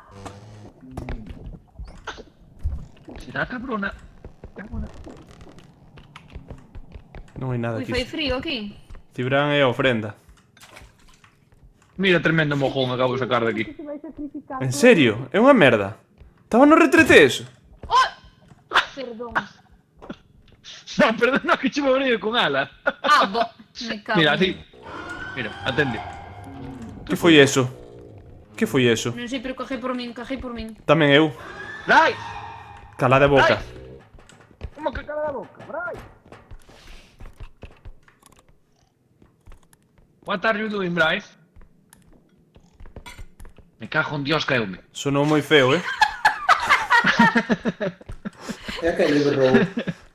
Será cabrona. Non hai nada Uy, aquí. fai frío aquí. Cibran é a ofrenda. Mira, tremendo mojón acabo de sacar de aquí. En serio? É unha merda. Estaba no retrete eso. Perdón. No, perdona que che vou abrir con ela. Ah, me cago. Mira, así. Mira, atende. Que foi eso? Que foi eso? Non sei, pero cajei por min. Tamén eu. Bryce! Cala de boca. Como que cala da boca, Bryce? What are you doing, Bryce? Me cago en Dios, caeume. Sonou moi feo, É que ele berrou.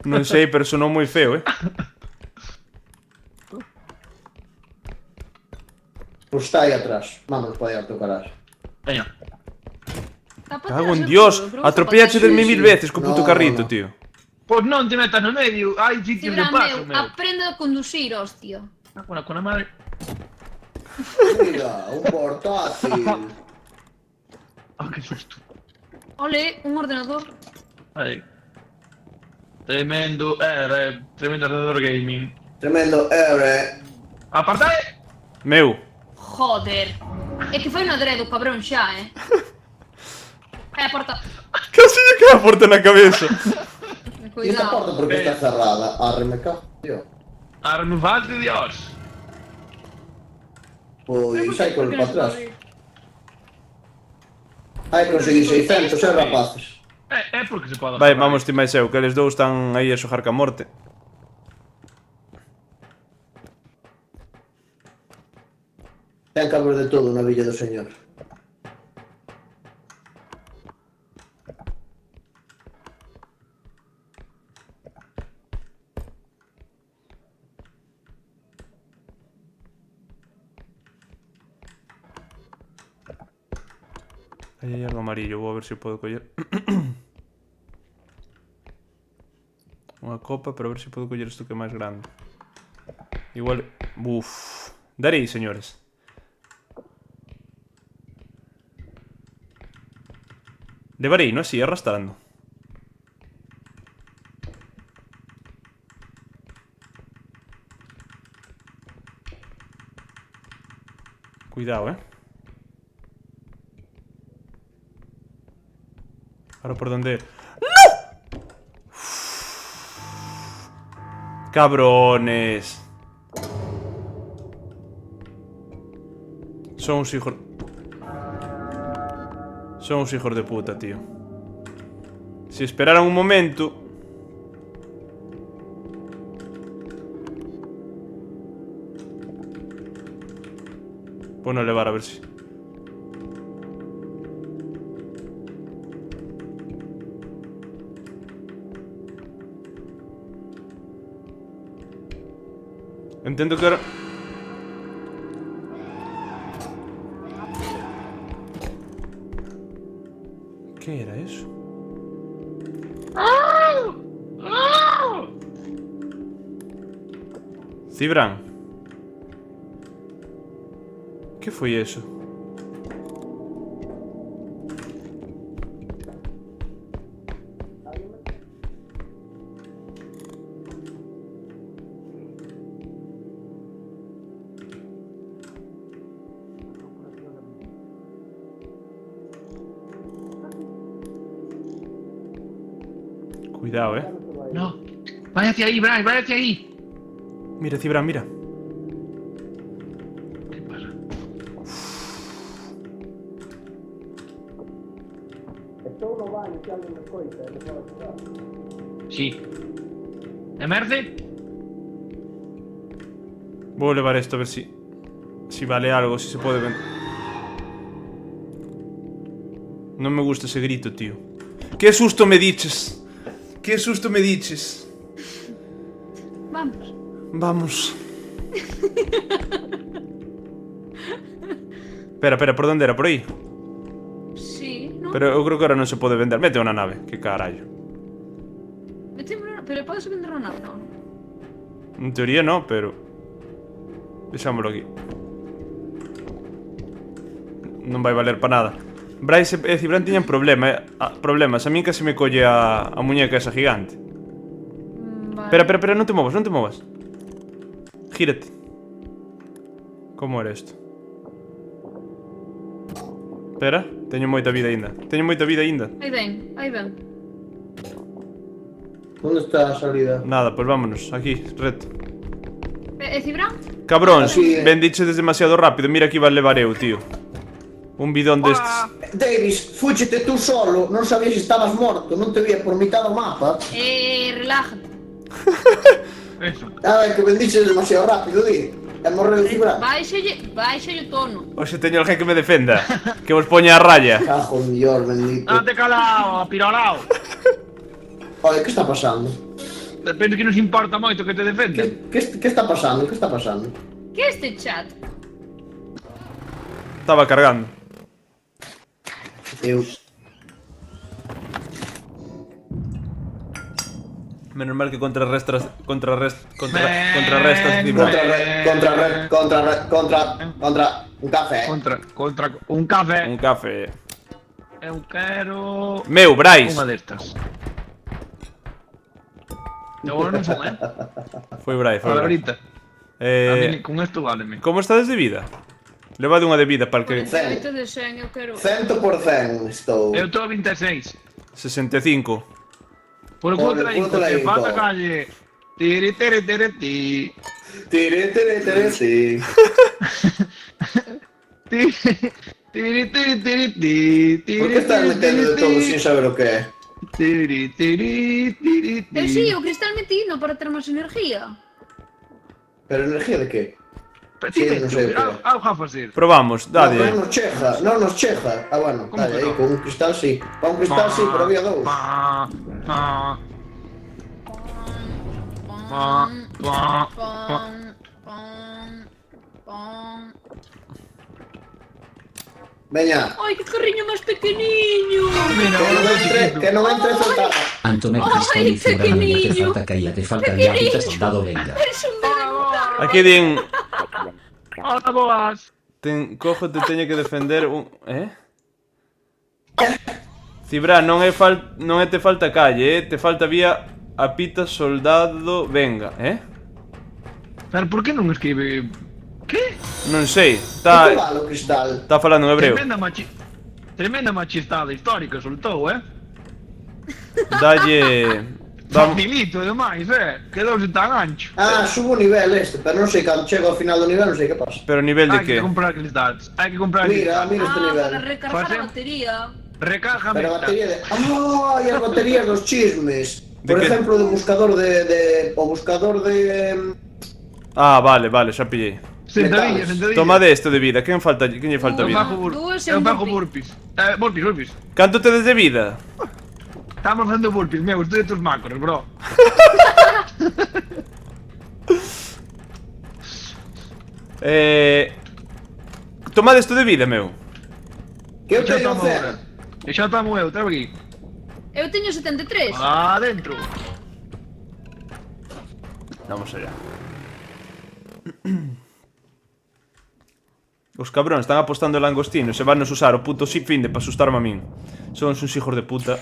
Non sei, pero sonou moi feo, Pois está aí atrás. Vamos para aí ao teu caralho. Veña. Cago en Dios. Atropellache de mil veces co puto No, carrito, no. tío. Pois non te metas no medio, hai Sí, sitios de Bran, paso, meu, aprende a conducir, hostia. Bueno, con a madre. Mira, un portátil. Ah, que susto. Ole, un ordenador. Aí. Tremendo ordenador gaming. Tremendo ebre. Apartai! Meu. Joder. É que foi no adredo, cabrón, xa, a porta. Casi lle cae a porta na cabeza. E esta porta Cuidado. porque está cerrada? Arreme cá, tío. Arnufaz de Dios. Pois hai con para atrás. Hai conseguir 600, rapaces. É porque se pode. Vai, vamos ti máis eu, que eles dous están aí a xogar ca morte. Ten que haber de todo na villa do señor. Aí hai algo amarillo, vou a ver se podo coller. Unha copa, pero a ver se podo coller isto que é máis grande. Igual... Uff. Darei, señores. Levarei, non así, arrastrando. Cuidado, Ahora por donde... ¡No! Cabrones. Son uns hijos... Son uns hijos de puta, tío. Si esperaran un momento... Bueno, levar a ver si... Entendo que ahora... ¿Qué era eso? Cibran. ¿Qué foi eso? Cuidado, No. Vai hacia ahí, Bryce, vai hacia ahí. Mira, Cibran, mira. ¿Qué pasa? Estou no baño, que alguén me coita, me pode ajudar. Sí. ¿Emerce? Voy a elevar esto a ver si vale algo, si se puede ver. No me gusta ese grito, tío. ¡Qué susto me dices! ¡Qué susto me dices! Vamos. Vamos. Espera, ¿por dónde era? ¿Por aí? Sí, ¿no? Pero eu creo que ahora non se pode vender. Mete unha nave, que carallo. Pero podes vender na nave, non? En teoría no, pero... Deixámoslo aquí. Non vai valer pa nada. Bryce e Cibran tiñan problemas. A min casi me colle a muñeca esa gigante. Vale. Espera, non te movas. Gírate. Como era isto? Espera, teño moita vida aínda. Aí ven. ¿Dónde está la salida? Nada, pues vámonos, aquí, reto. Cibran? Cabróns, Así é. ben dichedes demasiado rápido. Mira que iba a levar eu, tío. Un bidón destes. Davis, fúchete tú solo, non sabía se estabas morto, non te vía por mitad do mapa. Relájate. Eso. A ver, que bendiches demasiado rápido, di. E morreu Cibran. Báixalle o tono. Oxe, teño alguén que me defenda. Que vos poña a raya. Cajo en Dios, bendito. Date calao, apirolao. Oye, que está pasando? Depende que nos importa moito que te defendan. Que está pasando? Que está pasando? Que este chat? Estaba cargando. Eu. Menos mal que contrarrestas Contra un café. Contra un café. un café. Eu quero... Meu, Brais. Unha destas. Eu agora non son, Foi Brais, A foi ver, Brais. ahorita. A mí, con esto váleme. Como estades de vida? Levade unha de vida para que... 48 de 100, eu quero... 100% estou. Eu estou a 26. 65. Por el Por culo el te la culo te la que hinco. falta calle. Tiri, tiri, tiri, ti. Tire, tire, tire, sí. Tiri, tiri, tiri, tiri, ti. ¿Por qué estás metiendo de todo sin saber lo que es? Tiri, tiri, tiri, ti. Sí, o cristal metino para ter máis energía. ¿Pero energía de qué? Sí, no sé qué. Algo a facer. Probamos, No, dade. pero no nos cheja. Ah, bueno, ¿Cómo dale, que ahí, no? con un cristal sí. Con un cristal sí, pero había dos. Veña, Ai, que carriño máis pequeniño. Mira, que no entre soltada. Antonio Ay, Cristal y Cibrana, te pequeñillo. falta caída, te falta diáfita, soldado venga. Es un dementado. Aquí din... Hola, boas. Cojo, te teño que defender un... Cibra, non é te falta calle, te falta vía a pita soldado venga, Pero por que non escribe... Que? Non sei, ¿Qué vale o cristal? está falando en hebreo. Tremenda machistada histórica soltou, Dalle... Vamos... Facilito, ademais, quedouse tan ancho. Ah, subo nivel este, pero non sei cando chego ao final do nivel, non sei que pasa. Pero nivel de Hai que que? comprar cristales. Hai que comprar Mira, cristales. mira este nivel. Para recargar a Facemos- batería. Recarga Pero a meta. batería de... ¡Ay, as baterías dos chismes! ¿De Por qué? ejemplo, do buscador de... O buscador de... Ah, vale, xa pillei. Sentadilla, Metales. sentadilla. Toma de este de vida, quen lle falta Eu vida? fago Dúas e eu un fago burpee. burpees. Burpees. Canto tedes de vida? Estamos facendo burpees, meu, estoy de tus macros, bro. Toma isto de vida, meu. Que eu Xa teño estamos cero. ahora. E xa estamos eu, trago aquí. Eu teño 73. Adentro. Vamos allá. Os cabróns están apostando el langostino. Se van nos usar o puto finde para asustarme a min. Son uns hijos de puta.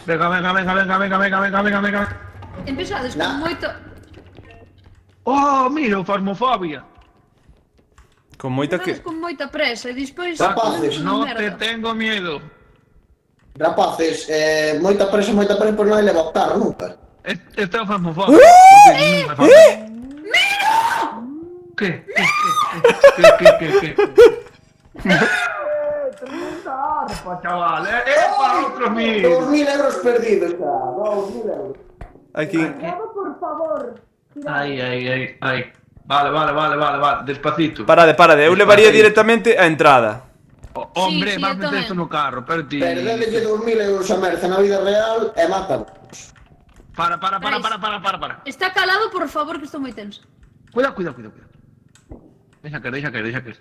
Venga. Empezades Nah. con moito... Oh, mira, fasmofobia. Con moita Empezades que... con moita presa e despois... Rapaces, No te tengo miedo. Rapaces, moita presa, pois non hai leva o carro nunca. Este é o fasmofobia. Porque non me falta. ¿Qué? Tremenda arpa, chaval. Para outros mil. 2.000 euros perdidos xa, 2.000 euros. Aquí... Ay. Vale. Despacito. Parade. Eu levaría directamente a entrada. Hombre, Sí, vas eu meter tamén. esto no carro, pero ti... Perdedelle 2.000 euros a Merce na vida real e mátalo. Para. Está calado, por favor, que estou moi tenso. Cuidado. Deja caer.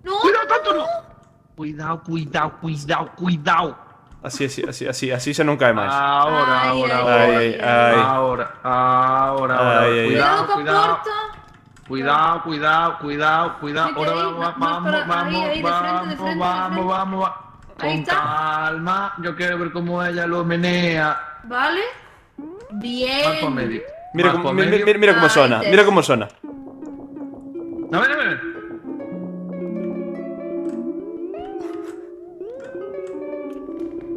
No, Cuidado, tanto no. Cuidado. Así xa non cae máis. Ahora. Ay. Ahora. Ay. cuidado coa porta. Cuidado. Vete Ahora ahí, más para ahí, de frente. Vamos. Ahí Con está. calma. Yo quiero ver cómo ella lo menea. Vale. Más Bien. por medio. Mira Más como, por medio. mira como sona. Ay, Mira como sona. A ver.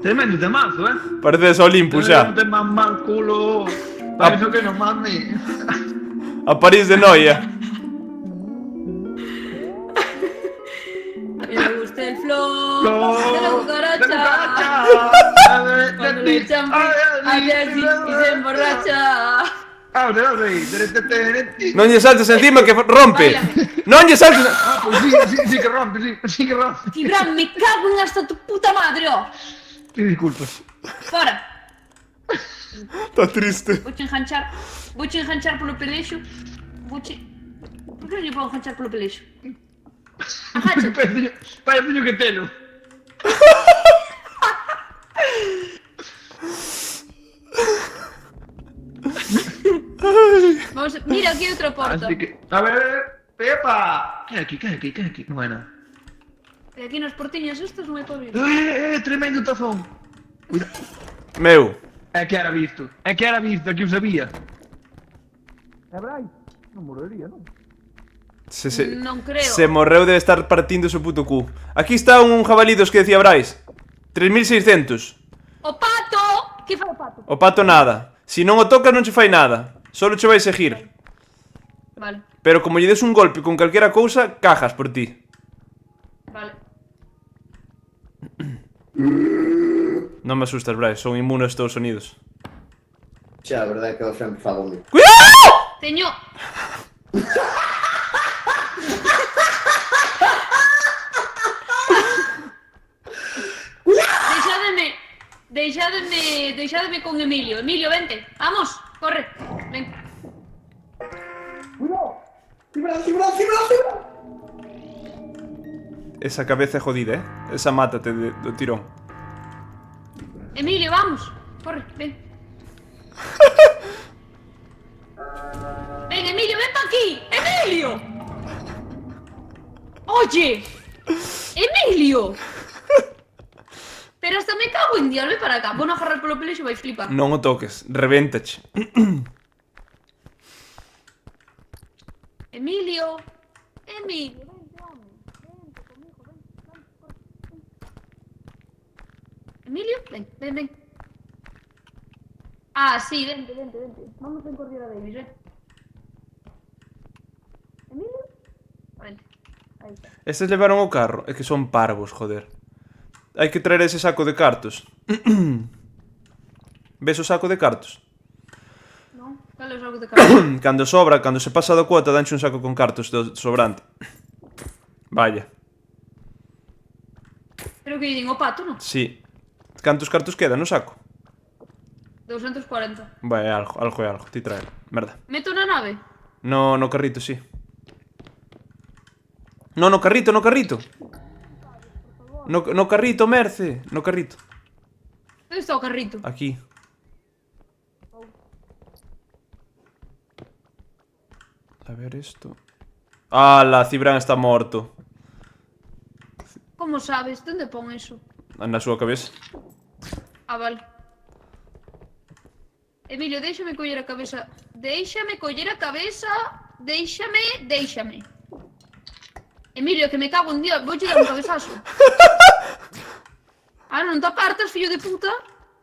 Tremendo temazo, Pareces Olympus xa. No te mama el culo. Para eso que no mame. A París de Noia. A mí me gusta el flow de la cucaracha. Cuando le echan hace así y se emborracha. Abre. Non lle saltes encima que rompe. Non lle saltes... Ah, pues sí que rompe, sí que rompe. Cibran, me cago en hasta tu puta madre, oh. Sí, disculpas. Fora. Está triste. Vouche enganchar polo pelexo. Por que non lle podo enganchar polo pelexo? Agáchate. Parece que telo. Vamos a... Mira, aquí hai outra porta. Así que... A ver... Pepa! Que hai aquí? Bueno. E aquí nas portiñas estas non hai para abrir. Tremendo tazón. Cuidado. Meu. É que era visto, que o sabía. É Brais? Non morrería, non? Non creo. Se morreu debe estar partindo o seu puto cu. Aquí está un jabalí dos que decía Brais. 3600. O pato! Que fai o pato? O pato nada. Si non o tocas non che fai nada. Solo che vai seguir. Vale, Pero como lle des un golpe con calquera cousa, cajas por ti. vale. Non me asustas, Brais, son inmuno a estos sonidos. Xa, a verdade é que eu sempre fago mi. Teño... Deixádeme con Emilio. Emilio, vente. Vamos, corre. Ven. Esa cabeza é jodida, Esa mátate do tirón. Emilio, vamos. Corre, ven. Ven, Emilio, ven pa' aquí. ¡Emilio! ¡Oye! ¡Emilio! Pero hasta me cago en Dios, ven para acá. Vou non agarrar polo pelexo e vai flipar. Non o toques, revéntache. Emilio. Emilio, vente, home. Vente conmigo, ven, corre. Emilio, ven. Ah, sí, vente. Vamos a encordiar a Davis, ven. Emilio. Vente. Ahí está. Estes levaron o carro, é que son parvos, joder. Hai que traer ese saco de cartos. Ves o saco de cartos? Non, cal é o saco de carne? Cando sobra, cando se pasa da cuota, danche un saco con cartos do sobrante. Vaya. Creo que din o pato, non? Sí. Cantos cartos quedan no saco? 240. Vai, algo. Ti trae. Merda. Meto na nave? No carrito, sí. No carrito. No carrito, Merce. No carrito. Onde está o carrito? Aquí. A ver esto. La Cibran está morto. Como sabes? Onde pon eso? Na súa cabeza. Ah, vale. Emilio, déixame coller a cabeza. Déixame. Emilio, que me cago en Dios. Vouche dar un cabezazo. Ah, non te apartas, fillo de puta.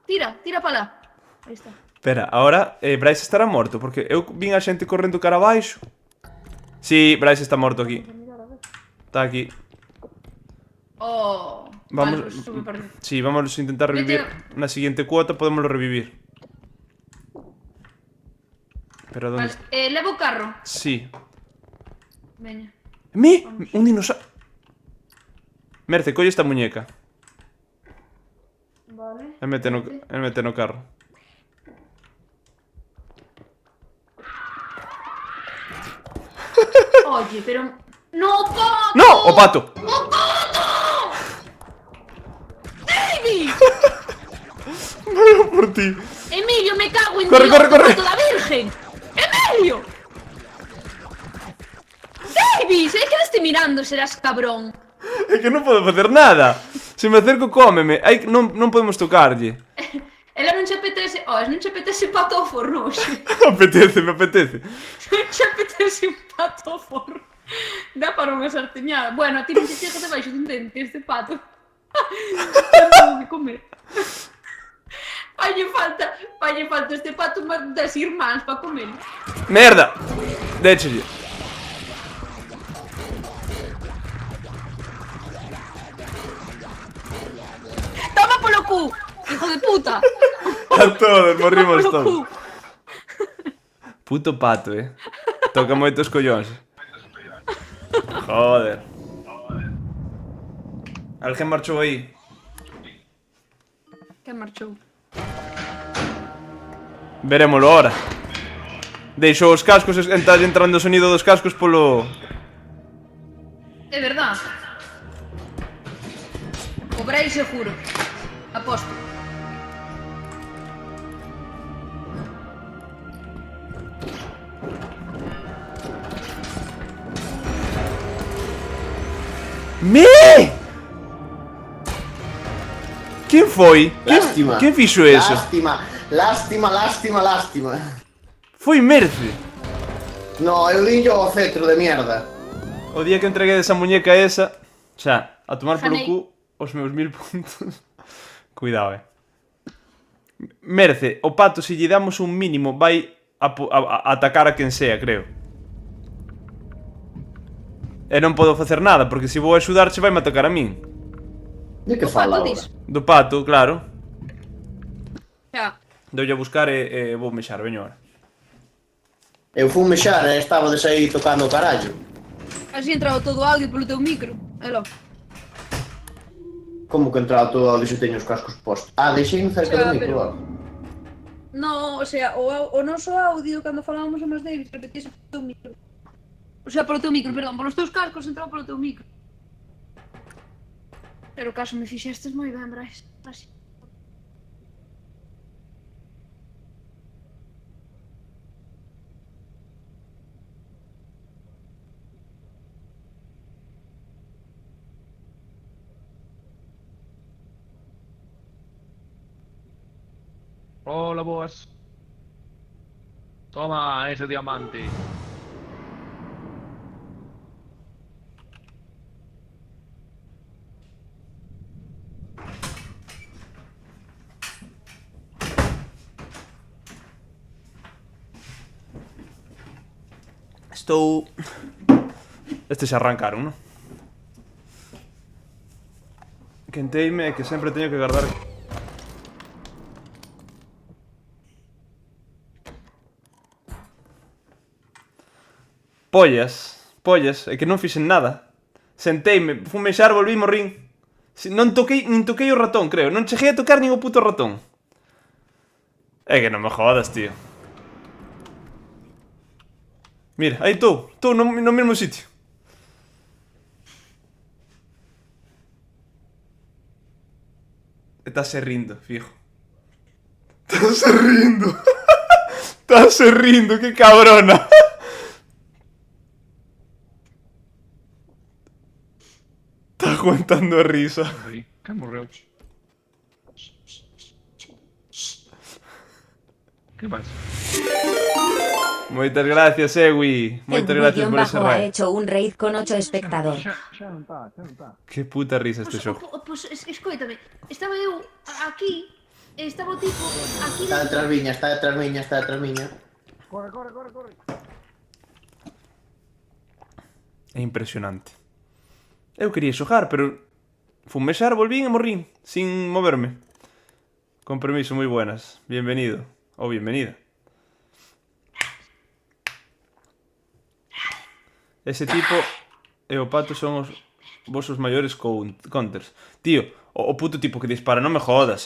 Tira pa lá. Aí está. Espera, ahora Brais estará morto, porque eu vin a xente correndo cara abaixo. Sí, Brais está morto aquí. Está aquí. Oh. Vamos, Vale, pues sube para arriba. sí, vamos a intentar revivir. Na siguiente cuota podemos revivir. Pero donde Vale, levo o carro. Sí. Veña. Un dinosaurio. Merce, colle esta muñeca. Vale. E mete no carro. Oye, pero... ¡No, pato! ¡No! ¡O pato! ¡O pato! ¡David! Muero por ti. Emilio, me cago en Corre, Dios, corre, corre. pato da virgen. ¡Emilio! David, se quedaste mirando, serás cabrón. É que non podo facer nada. Se me acerco, cómeme. Non podemos tocarlle. Ela non che apetece... Oh, non che apetece pato ao forno, hoxe. Me apetece. Non che apetece un pato ao forno. Dá para unha sarteñada. Bueno, a ti non che chega debaixo dun dente este pato. Tengo que comer. Falle falta este pato das irmáns para comer. Merda! Déchelle. Toma polo cu, hijo de puta. A todos, morrimos Polo todos. cu. Puto pato, Toca moitos collóns. Joder. Alguén marchou aí. Que marchou. Verémolo ahora. Deixou os cascos, está entrando o sonido dos cascos polo... É verdad. Cobrei seguro. Aposto. Me! Quen foi? Lástima. Quen fixo eso? Lástima. Foi Merce. No, eu dillo ao cetro de mierda. O día que entreguei esa muñeca esa, xa, a tomar polo Janei. cu os meus 1000 puntos. Cuidado, Merce, o pato, se lle damos un mínimo, vai a atacar a quen sea, creo. E non podo facer nada, porque se vou axudarche vai me atacar a min. De que O fala pato agora? dis. Do pato, claro. Xa. Doulle a buscar e vou mexar, veño ahora. Eu fui mexar e estaba de sair tocando o carallo. Así entraba todo o audio polo teu micro. Elo. Como que entraba todo o se teño os cascos postos? Ah, deixei cerca Xa, do micro, pero- vale. No, o sea, o noso audio cando falábamos a máis David repetíase polo teu micro. O sea, polo teu micro, perdón, polos teus cascos entraba polo teu micro. Pero caso me fixestes moi ben, Brais. Así. Hola, boas. Toma ese diamante. Estou... Estes se arrancaron, non? Quenteime que sempre teño que guardar... Pollas, é que non fixen nada. Senteime, fun mexar, volví e morrín. Non toquei, nin toquei o ratón, creo. Non cheguei a tocar nin o puto ratón. É que non me jodas, tío. Mira, aí estou no mesmo sitio. Estás rindo, fijo. Estás rindo, que cabrona. Está aguantando a risa. Que morreu? Que pasa? Moitas gracias, Ewi. Moitas gracias por ese ha raid. hecho un raid con 8 espectadores. Xa non está. Que puta risa este xogo. Pois, escoítame, estaba eu aquí, estaba o tipo aquí. Está detrás miña. Corre. É impresionante. Eu quería xogar, pero... Fun mexar, volvín e morrín, sin moverme. Con permiso, moi buenas. Bienvenido. Ou bienvenida. Ese tipo e o pato son os vosos maiores counters. Tío, o puto tipo que dispara, non me jodas,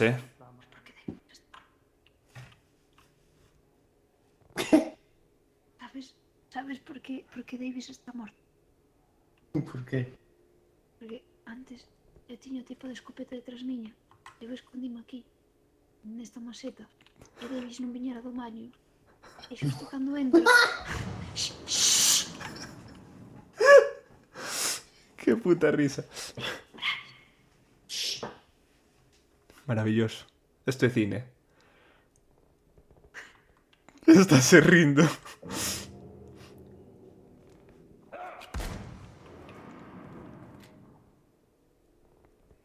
Sabes por que Davis está morto? Por qué? Porque antes eu tiño o tipo de escopeta detrás miña. Eu escondime aquí, nesta maceta. E Davis non viñera do baño. E xusto cando entra... Que puta risa. Maravilloso. Esto é cine. Estás rindo.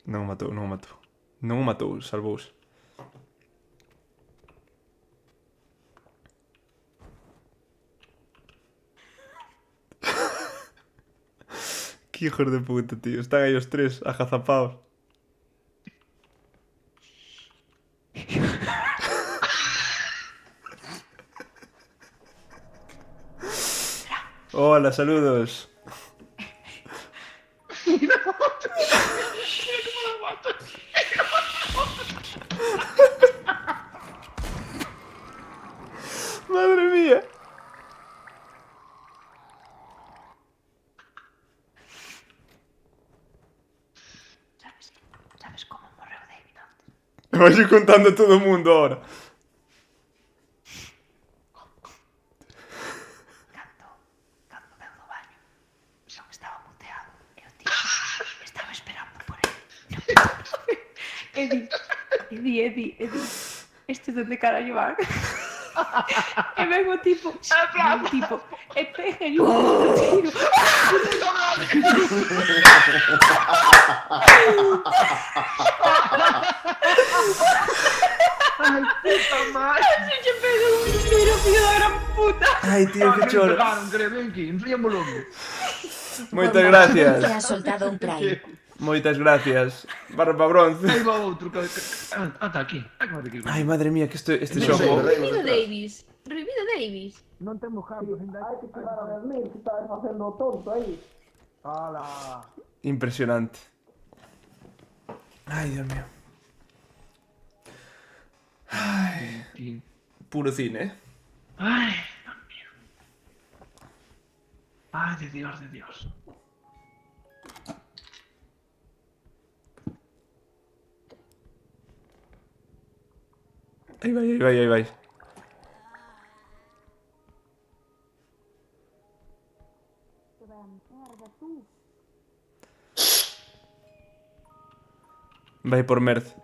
Non o matou. Non o matou, salvouse. Que hijos de puta, tío. Están aí os tres agazapaos. Hola, saludos. Madre mía. Sabes como morreu David antes? Vais ir contando a todo o mundo ahora. Cando veu do baño, non estaba muteado. E o tío estaba esperando por ele. Edi, este donde carallo van? E ven o tipo, e pega e un tiro. Ai, puta madre. Se lle pega un tiro, fillo da gran puta. Ai, tío, que choro. Ven aquí, enséñame o lomo. Moitas gracias. Te ha soltado un prime. Moitas gracias. Barba bronce. Aí va outro. Ata aquí. Ai, madre mía, que este sei, xogo... Revivido Davis. Revivido Davis. Non temos cambios ainda. Hai que tirar a Berlín, que estás facendo o tonto aí. Ala. Impresionante. Ai, Dios mío. Ai, puro cine, eh. Ay, Dios mío. Ay, de Dios, de Dios. Aí vai, aí vai, aí vai. Vai por Merz.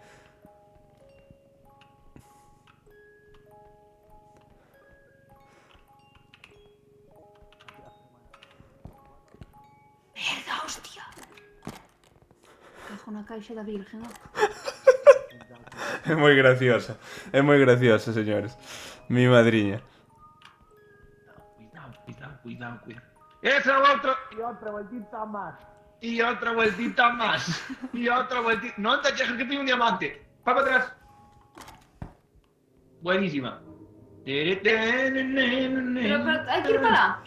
Merda, hostia. Cajo na caixa da Virgen, ó. É moi graciosa, señores. Mi madriña. Cuidado. Esa otra. E outra vueltita máis. Y otra vueltita más. Y otra vueltita. No te chejes que tengo un diamante. Va para atrás. Buenísima. Pero hai que ir para lá.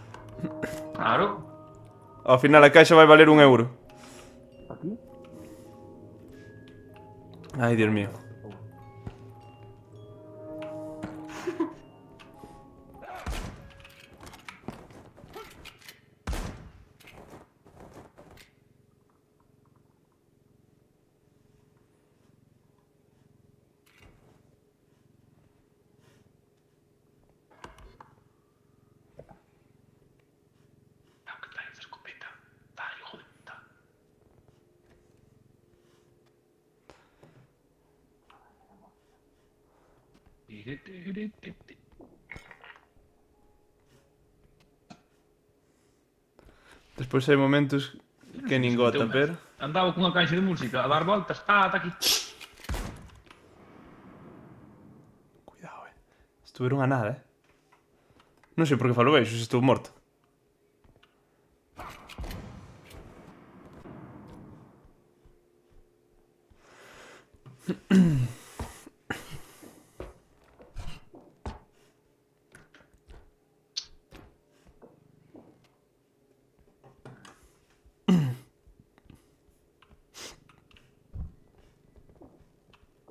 Claro. Ao final a caixa vai valer €1. Aquí? Ai, Dios mío. Que trae esa escopeta. Dale, hijo de puta. Despois hai momentos que nin gota, pero... Andaba cunha caixa de música a dar voltas. Ah, ata aquí. Cuidado, Estuveron a nada, Non sei por que falo baixo, se estou morto.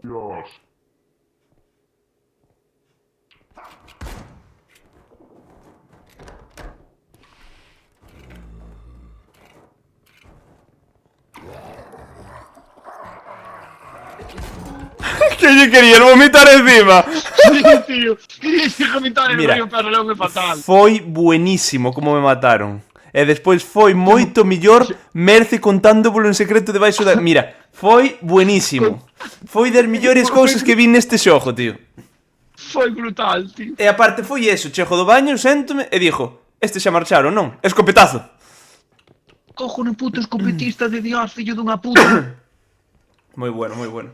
Dios. Que lle querían vomitar encima. Sí, tío. Ese comentario Mira, no pero león é fatal. Foi buenísimo como me mataron. E despois foi moito millor Merce contándovolo en secreto debaixo da... Mira, foi buenísimo. Foi das millores cousas que vi neste xogo, tío. Foi brutal, tío. E aparte foi eso, chego do baño, séntome e dixo: este xa marcharon, non? Escopetazo. Cojo no puto escopetista de Dios, fillo dunha puta. Moi bueno, moi bueno.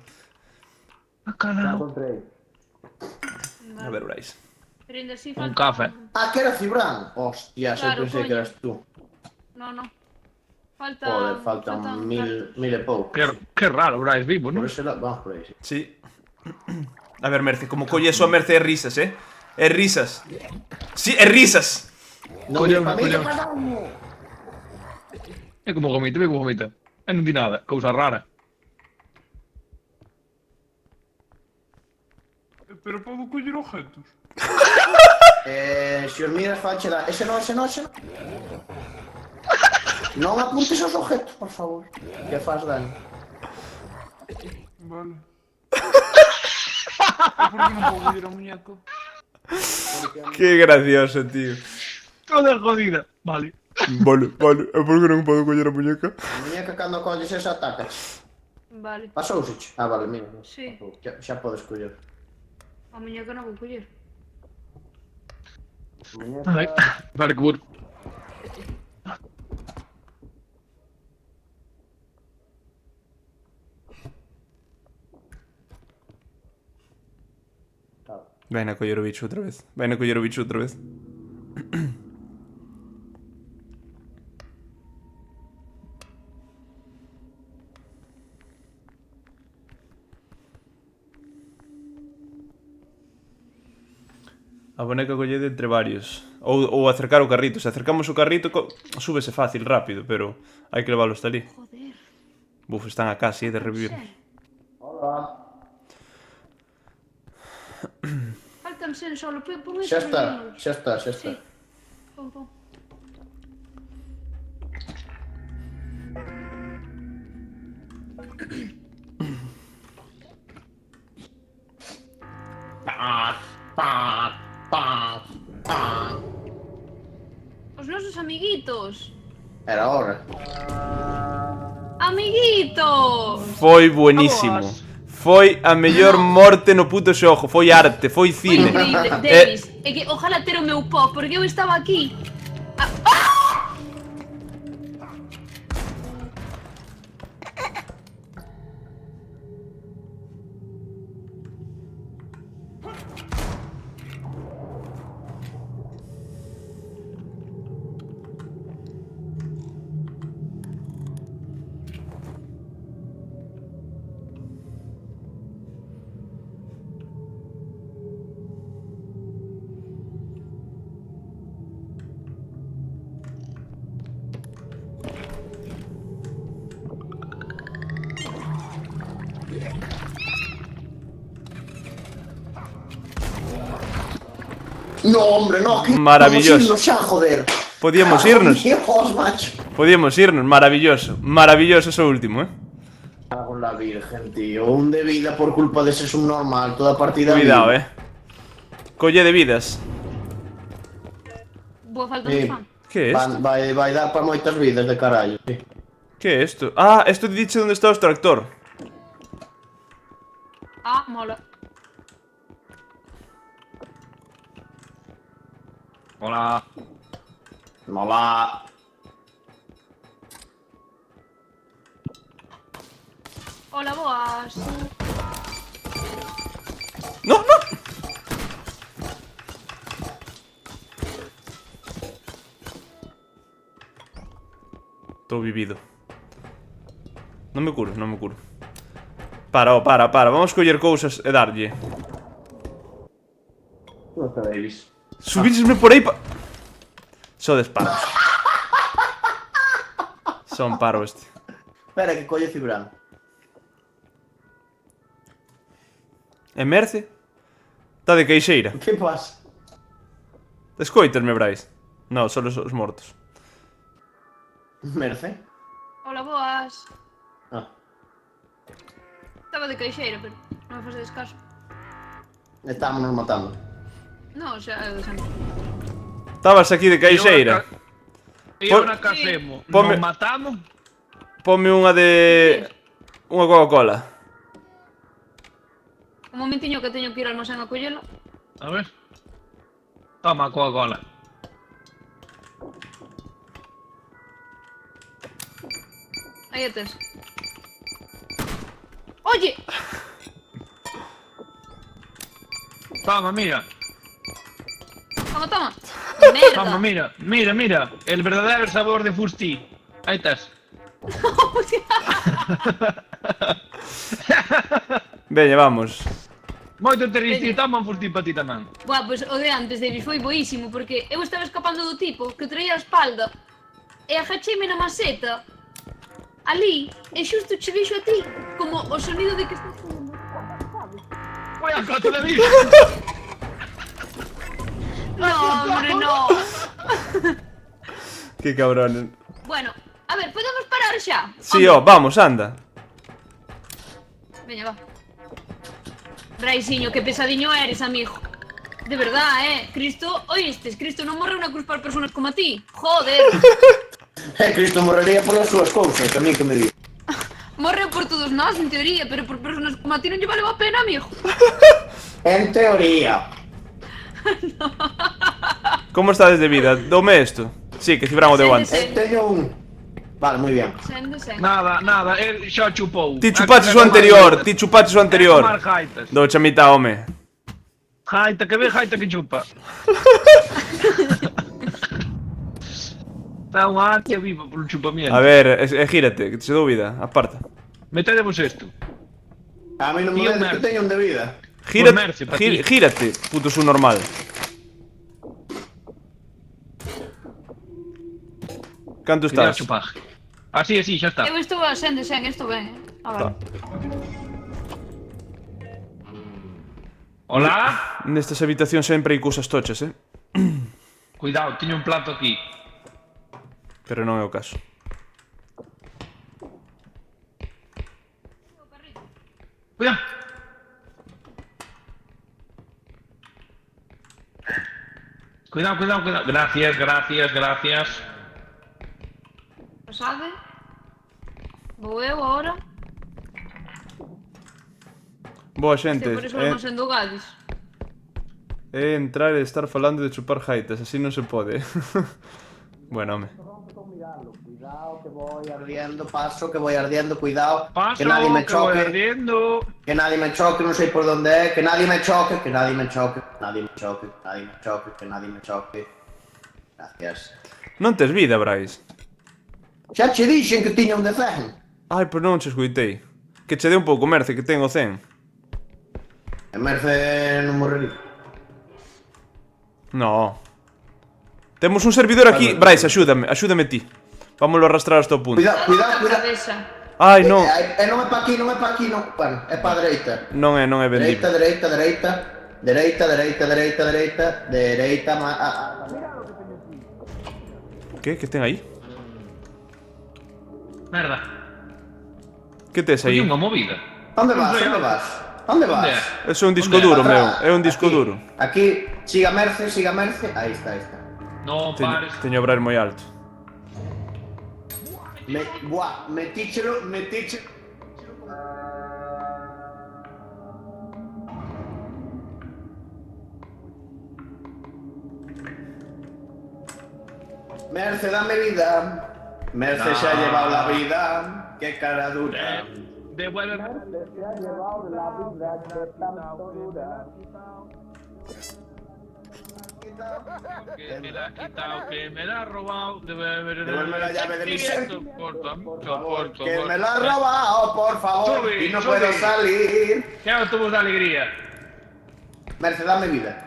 Bacalao. encontrei. A ver, Bryce. Pero ainda así Un falta... café. Ah, que era Cibran. Hostia, Claro, sempre pensei que coño. eras tú. No. Falta... Joder, faltan mil e pouco. Qué raro, Bryce, vivo, Por ¿no? ese lado, vamos por aí. Sí. Sí. A ver, Merce, como colle eso a Merce é risas, É risas. Sí, é risas. Non Colleu, me familia, colleu. perdón. É como gomita, ve como gomita. E non di nada, cousa rara. Pero podo coller objetos. Se os miras, fanche da... Ese non. Non apuntes aos objetos, por favor. Que faz daño. Vale. E por que non podo coller a muñeca? Qué gracioso, tío. Toda jodida. Vale. Vale. É porque non podo coller a muñeca? A muñeca cando colles esa ataca. Vale. Pasouseche? Ah, vale, mira. Sí. Xa podes coller. A muñeca non vou coller. Ai, vale, que bueno. Ven a coller o bicho outra vez. A boneca collede entre varios. Ou acercar o carrito. Se acercamos o carrito, súbese fácil, rápido, pero hai que leválo hasta ali. Joder. Buf, están a casi, de revivir. Hola. Faltan 100 solo. Pon Xa eso está, nos xa está. Sí. Pon. Os nosos amiguitos. Era hora. Amiguitos. Foi buenísimo. Foi a mellor morte no puto xogo. Foi arte, foi Foi cine. increíble, Davis. É que ojalá ter o meu pó, porque eu estaba aquí. No, hombre, no. Que Maravilloso. Vamos irnos xa, joder. Podíamos irnos. Dios, macho. Podíamos irnos, maravilloso. Maravilloso eso último, Cago en la virgen, tío. Un de vida por culpa de ese subnormal. Toda partida. Cuidado, Colle de vidas. Boa falta Sí. de fan. Que é isto? Vai dar para moitas vidas de carallo. Sí. Que é isto? Ah, isto diche onde está o extractor. Ah, mola. Hola. Mola. Hola, boas. No. Estou vivido. Non me curo. Para. Vamos coller cousas e darlle. Non te veis. Subírseme por aí Sodes paros. Son paro este. Espera que colle Cibran. E Merce? Está de queixeira. Que pasa? Escoitasme, Bryce. No, solo os mortos. Merce? Hola, boas. Ah. Estaba de caixeira, pero non me facedes caso. Estámonos matando. No, o sea, de sempre. Estabas aquí de caixeira. E ahora que hacemos? Ponme- Nos matamos? Ponme unha de... Unha Coca-Cola. Un momentiño que teño que ir ao almacén a collela. A ver. Toma, Coca-Cola. Aí a tes. Oye! Toma, mira. Toma, toma. Toma, Merda. mira. El verdadero sabor de Fusti. Ahí estás. Veña, vamos. Moito terristio, toma un Fusti para ti tamén. Buah, pois o de antes, Davis, foi boísimo, porque eu estaba escapando do tipo que traía a espalda e agacheime na maceta ali, e xusto che vixo a ti, como o sonido de que estás como... Foi a cota de vida. No, hombre, no. Que cabrón. Bueno, a ver, podemos parar xa? Sí, vamos, anda. Veña, va. Braisiño, que pesadiño eres, amigo. De verdad, Cristo, oístes, Cristo non morreu na cruz para personas como a ti. Joder. Cristo morrería polas súas cousas, a mí que me di. Morreu por todos nós, en teoría, pero por personas como a ti non lle valeu a pena, amigo. En teoría. Como estades de vida? Dome isto. Sí, que Cibrán o deu antes. Teño un... Vale, moi bien. Sendo, sen. Nada, el xa chupou. Ti chupaches o anterior, ti chupaches o anterior. Tomar jaitas. Do chamita, home. Jaita que ve, jaita que chupa. Está unha ansia viva por un chupamiento. A ver, gírate, que te se dúbida, aparta. Metedemos isto. A mí non me Tío, vedes que merda. teño un de vida. Gírate, merce, pa ti. gírate, puto subnormal. Canto Cuidado, estás? chupaje. Así, xa está. Eu estou sendo, sen, estou ben, A ver. Tá. Hola. Nestas habitacións sempre hai cousas tochas, Cuidado, teño un plato aquí. Pero non é o caso. Cuidado. Cuidado. Gracias. Pasade. Vou eu agora. Boa, xente, Por iso non sendo gades. é entrar e estar falando de chupar jaitas, así non se pode. Bueno, home. Cuidado, que voy ardiendo, paso, que voy ardiendo, cuidado. Paso, que nadie me que voy choque. ardiendo. Que nadie me choque, no sé por dónde es. Que nadie me choque, que nadie me choque. Que nadie me choque. Gracias. Non tes vida, Brais. Xa che dixen que tiña un de 100. Ai, pois non che escuitei. Que che dé un pouco, Merce, que ten o 100. E Merce non morrería. No. Temos un servidor aquí. Brais, axúdame ti. Vámoslo arrastrar hasta o punto. Cuidado. Cabeza. Ai, non. Non é pa aquí, non é pa aquí, non. Bueno, é pa dereita. Non é vendible. Dereita, Que ten aí? Merda. Que tes aí? Hai unha movida. Onde vas? Onde vas? Onde é? Eso é un disco duro, meu. É un disco duro. Aquí, siga Merce. Aí está. Non pares. Teño o brar moi alto. Metíchelo. Merce, dame vida. Merce se ha llevado la vida. Qué cara dura. Devuelve. Que me la ha quitado, que me la ha robado. Devuelve la llave de mi ser. Soporto. Que me la ha robado, por favor. Sube, Y no sube. puedo salir. Que autobús de alegría. Merce, dame vida.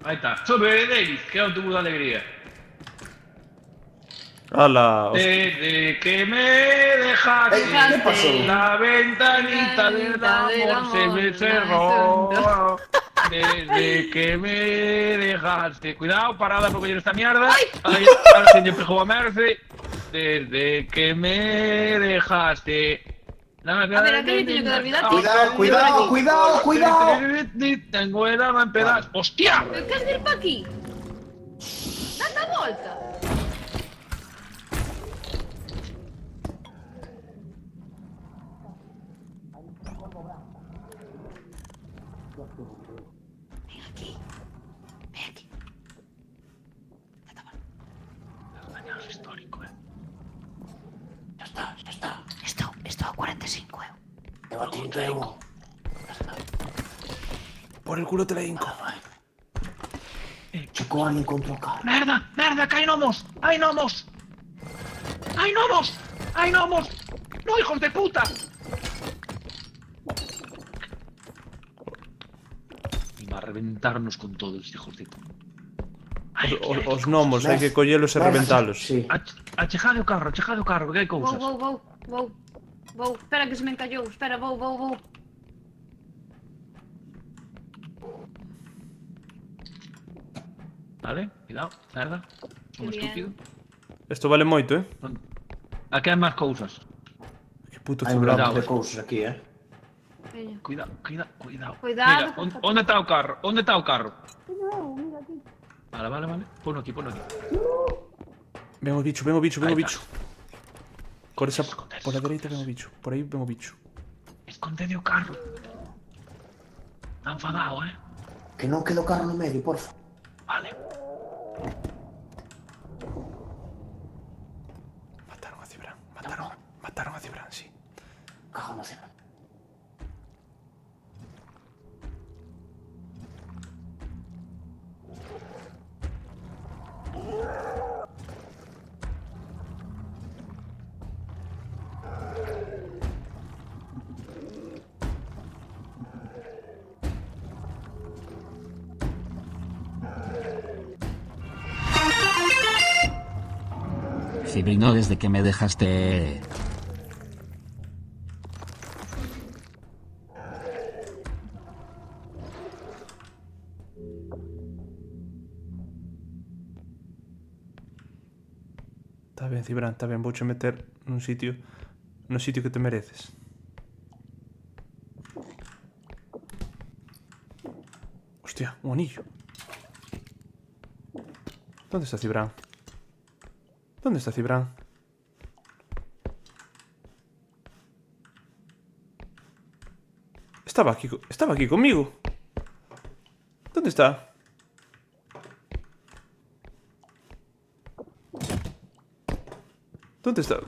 Ahí está. Sube, David, que autobús de alegría. Ala, Desde que me dejaste, ¿Qué pasó? la ventanita del amor se me cerró. Desde que me dejaste. Cuidado, parada porque yo esta mierda. Ahí ahora se me pegó a Merce. Desde que me dejaste. A ver, ¿a qué le tengo que dar vida? Cuidado. Tengo el alma en pedazos. ¡Hostia! Pero que has de ir pa aquí? Date a volta. Ven aquí. Date a volta. Dañados histórico, Ya está. Estou a 45, Eu a 31. Por el culo te la hinco. Chico, alguien contra o carro. Merda, merda, que hai gnomos. Hai gnomos. Hai gnomos. Hai gnomos. No, hijos de puta. Iba a reventarnos con todos, hijos de puta. Os gnomos, hai que collelos e reventalos. Sí. Achejade o carro, que hai cousas. Vou. Espera que se me encallou. Espera, vou. Vale, cuidado, merda. Son Que bien. estúpido. Isto vale moito, Aquí hai máis cousas. Que puto Hai un cibrán. lote de cousas aquí, Veña. Cuidado. Cuidado. Mira, onde está o carro? Onde está o carro? Vale. Ponlo aquí. Ven o bicho. Ahí Por esa... Esconderse, Por la dereita ven o bicho. Por aí ven o bicho. Escondede o carro. Está enfadado, Que non quede o carro no medio, porfa. Vale. Mataron a Cibrán. Mataron a Cibrán, sí. Cago na cena. Cibrino, desde que me dejaste... Está ben, Cibrán, está ben. Vouche meter no sitio que te mereces. Hostia, un anillo. ¿Dónde está Cibrán? ¿Dónde está Cibrán? Estaba aquí conmigo. ¿Dónde está? ¿Dónde está?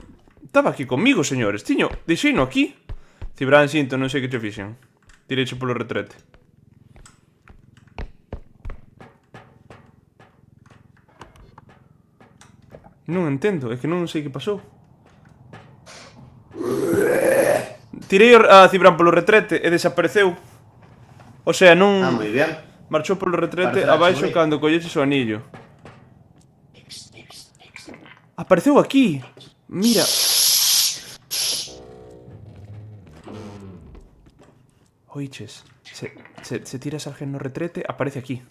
Estaba aquí conmigo, señores. Tiño, deixeino aquí. Cibrán, sinto, non sei que che fixen. Direito polo retrete. Non entendo, é que non sei que pasou. Tirei a Cibrán polo retrete e desapareceu. O sea, non... moi bien. Marchou polo retrete Parece abaixo moi. cando colleches o anillo. Apareceu aquí. Mira. Oiches, se tiras alguén no retrete, aparece aquí.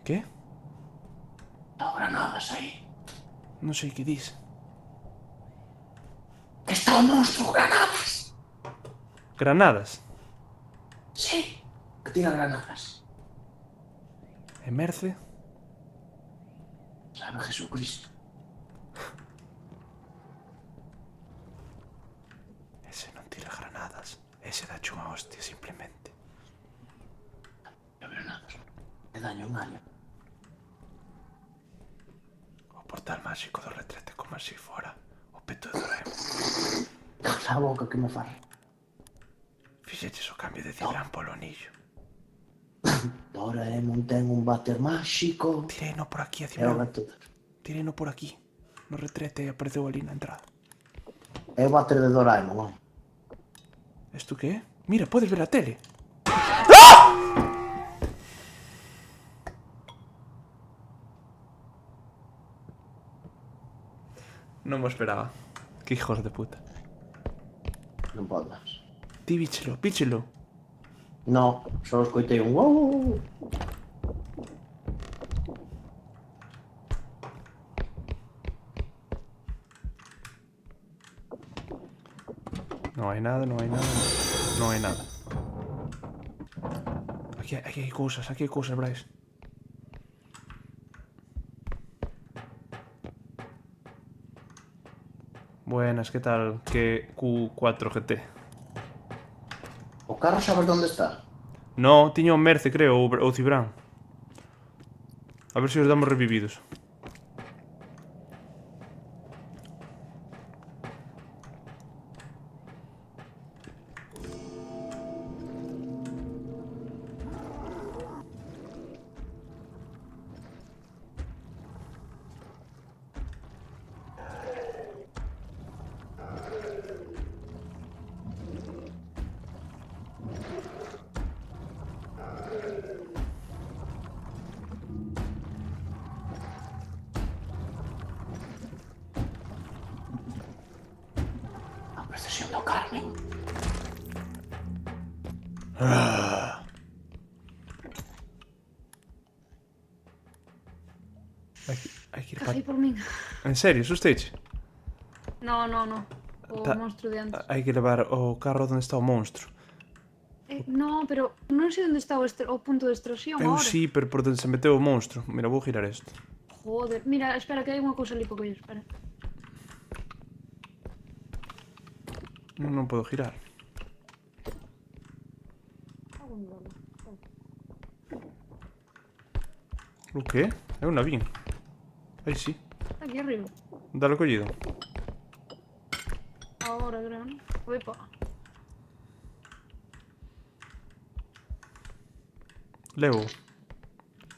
¿Qué? No granadas aí. Non sei que dis. Que está o monstro, granadas. Granadas. Sí, que tira granadas. E Merce? Sabe Jesucristo. Ese non tira granadas. Ese dá unha hostia, simplemente. Granadas. Me daño un año. O portal máxico do retrete como así fora. O peto de Doraemon. Cala a boca que me fai. Fixeches o cambio de Cibrán polo anillo. Doraemon ten un váter máxico. Tireino por aquí a É o Cibrán. gato. Tireino por aquí. No retrete e apareceu ali na entrada. É o váter de Doraemon, non? Isto que é? Mira, podes ver a tele. Non mo esperaba. Que hijos de puta. Non podes. Ti píchelo. No, só escoitei un wow. Non hai nada. Aquí hai cousas, Bryce. Buenas, que tal? Que Q4 GT. O carro sabes onde está? No, tiña un Merce, creo, ou Cibrán. A ver se os damos revividos. Carmen. Hai que ir Café por min. En serio, susteche? No. O monstro de antes. Hai que levar o carro onde está o monstro. No, pero non sei onde está o punto de extracción Eu agora. sí, pero por onde se meteu o monstro. Mira, vou girar isto. Joder, mira, espera, que hai unha cousa ali para coller, espera. Non podo girar. O que? Eu non vin. Aí sí. Está aquí arriba. Dalo collido. Agora, creo, non? Opa. Levo.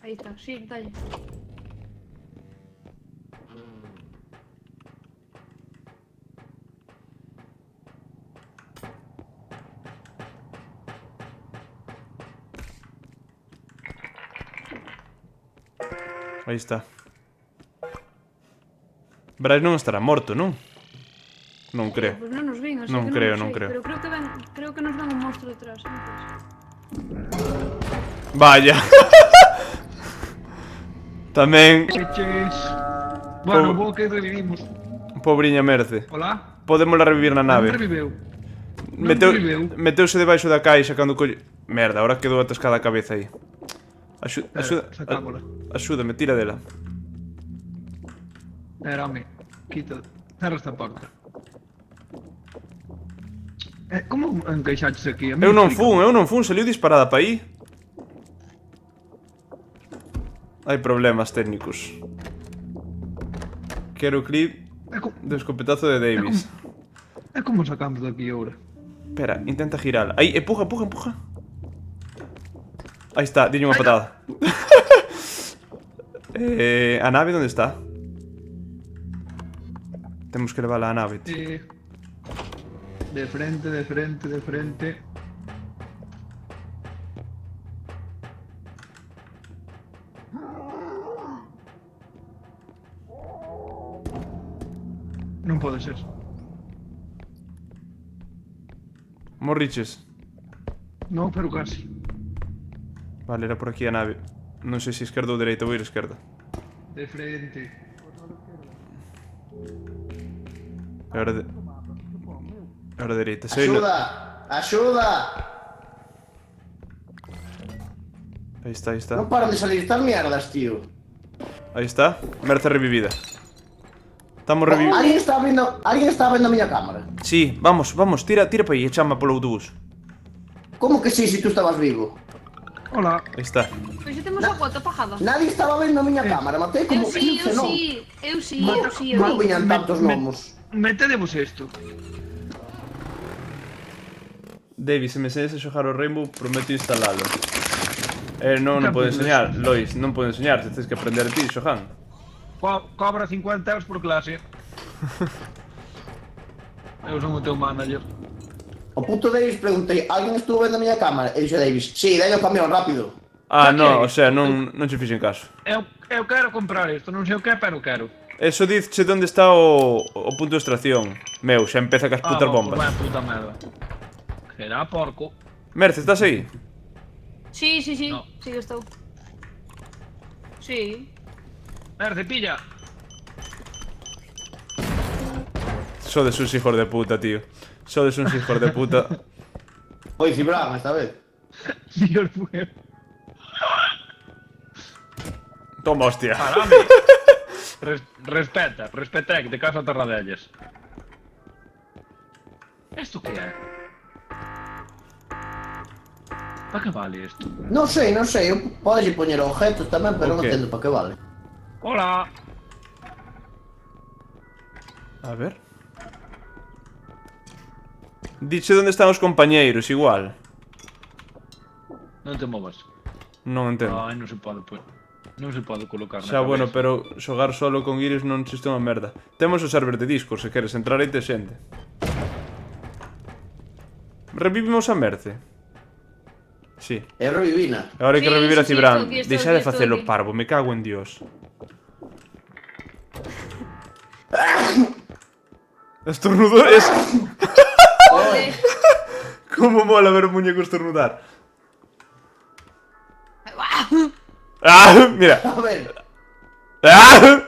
Aí está, sí, dalle. Aí está. Bryce non estará morto, non? Non creo. Pois non nos vin, así Non que creo, non non sei, creo. Pero creo que nos ven un monstro detrás, entonces. Vaya. Tamén Cheches. Bueno, vou que revivimos. pobriña Merce. Hola? Podémola revivir na Non nave. reviveu. Meteuse debaixo da caixa cando colle... Merda, ahora quedou atascada a cabeza aí. Sacámola. Axúdame, tira dela. Espérame, quita. Cerra esta porta. Como encaixaches aquí? A mí Eu non explícame. fun, saliu disparada pa aí. Hai problemas técnicos. Quero o clip do escopetazo de Davis. É como sacamos daqui agora? Espera, intenta girar. Aí, empuja. Aí está, diño unha patada. A nave onde está? Temos que levarla á nave, tío. De frente. Non pode ser. Morriches. Non, pero casi. Vale, era por aquí a nave. Non sei se esquerda ou dereita, vou ir a esquerda. De frente. Ahora dereita. Axuda! Aí está. Non paran de salir estas mierdas, tío. Aí está. Merce revivida. Estamos revividos. Alguén está vendo a miña cámara. Sí, vamos, tira para aí e chama polo autobús. Como que sí, se tú estabas vivo? Hola. Aí está. Pois xa temos a foto apagada. Nadie estaba vendo a miña cámara, matei como 15, non? Eu sí. Non viñan tantos gnomos. Metedemos isto. David, se me enseñas a xogar o Rainbow, prometo instalalo. Non podo enseñar, Lois, non podo enseñar, tens que aprender ti xogando. Cobra 50 euros por clase. Eu son o teu manager. O puto Davis preguntei, alguén estuvo vendo a miña cámara? E dixo Davis, sí, dai o camión, rápido. No, o sea, non che fixen caso. Eu quero comprar isto, non sei o que, pero quero. Eso dice onde está o punto de extracción. Meu, xa empeza cas putas bombas. Puta merda. Será porco. Merce, estás aí? Sí, No. sí que estou. Sí. Merce, pilla. Sodes uns hijos de puta, tío. Sodes uns hijos de puta. Foi Cibran esta vez. Dios mío. Toma, hostia. Parame. Respeta, que te caso a Terradellas. Esto que é? Para que vale isto? Non sei, eu podes poñer objetos tamén, pero non Ok. entendo para que vale. Hola. A ver. Diche onde están os compañeiros, igual. Non te movas. Non entendo. Ai, non se pode, pues. Non se pode colocar na Xa, bueno, cabeza. pero xogar solo con Iris non existe unha merda. Temos o server de Discord, se queres entrar aí te xente. Revivimos a Merce. Sí. É revivina. Agora hai que Sí, revivir a sí, Cibran. estou aquí, estou Deixa aquí, de facelo, estou aquí. parvo, me cago en Dios. Estornudo es... Como mola ver un muñeco estornudar. Guau. ¡Ah! Mira. A ver, ¡Ah!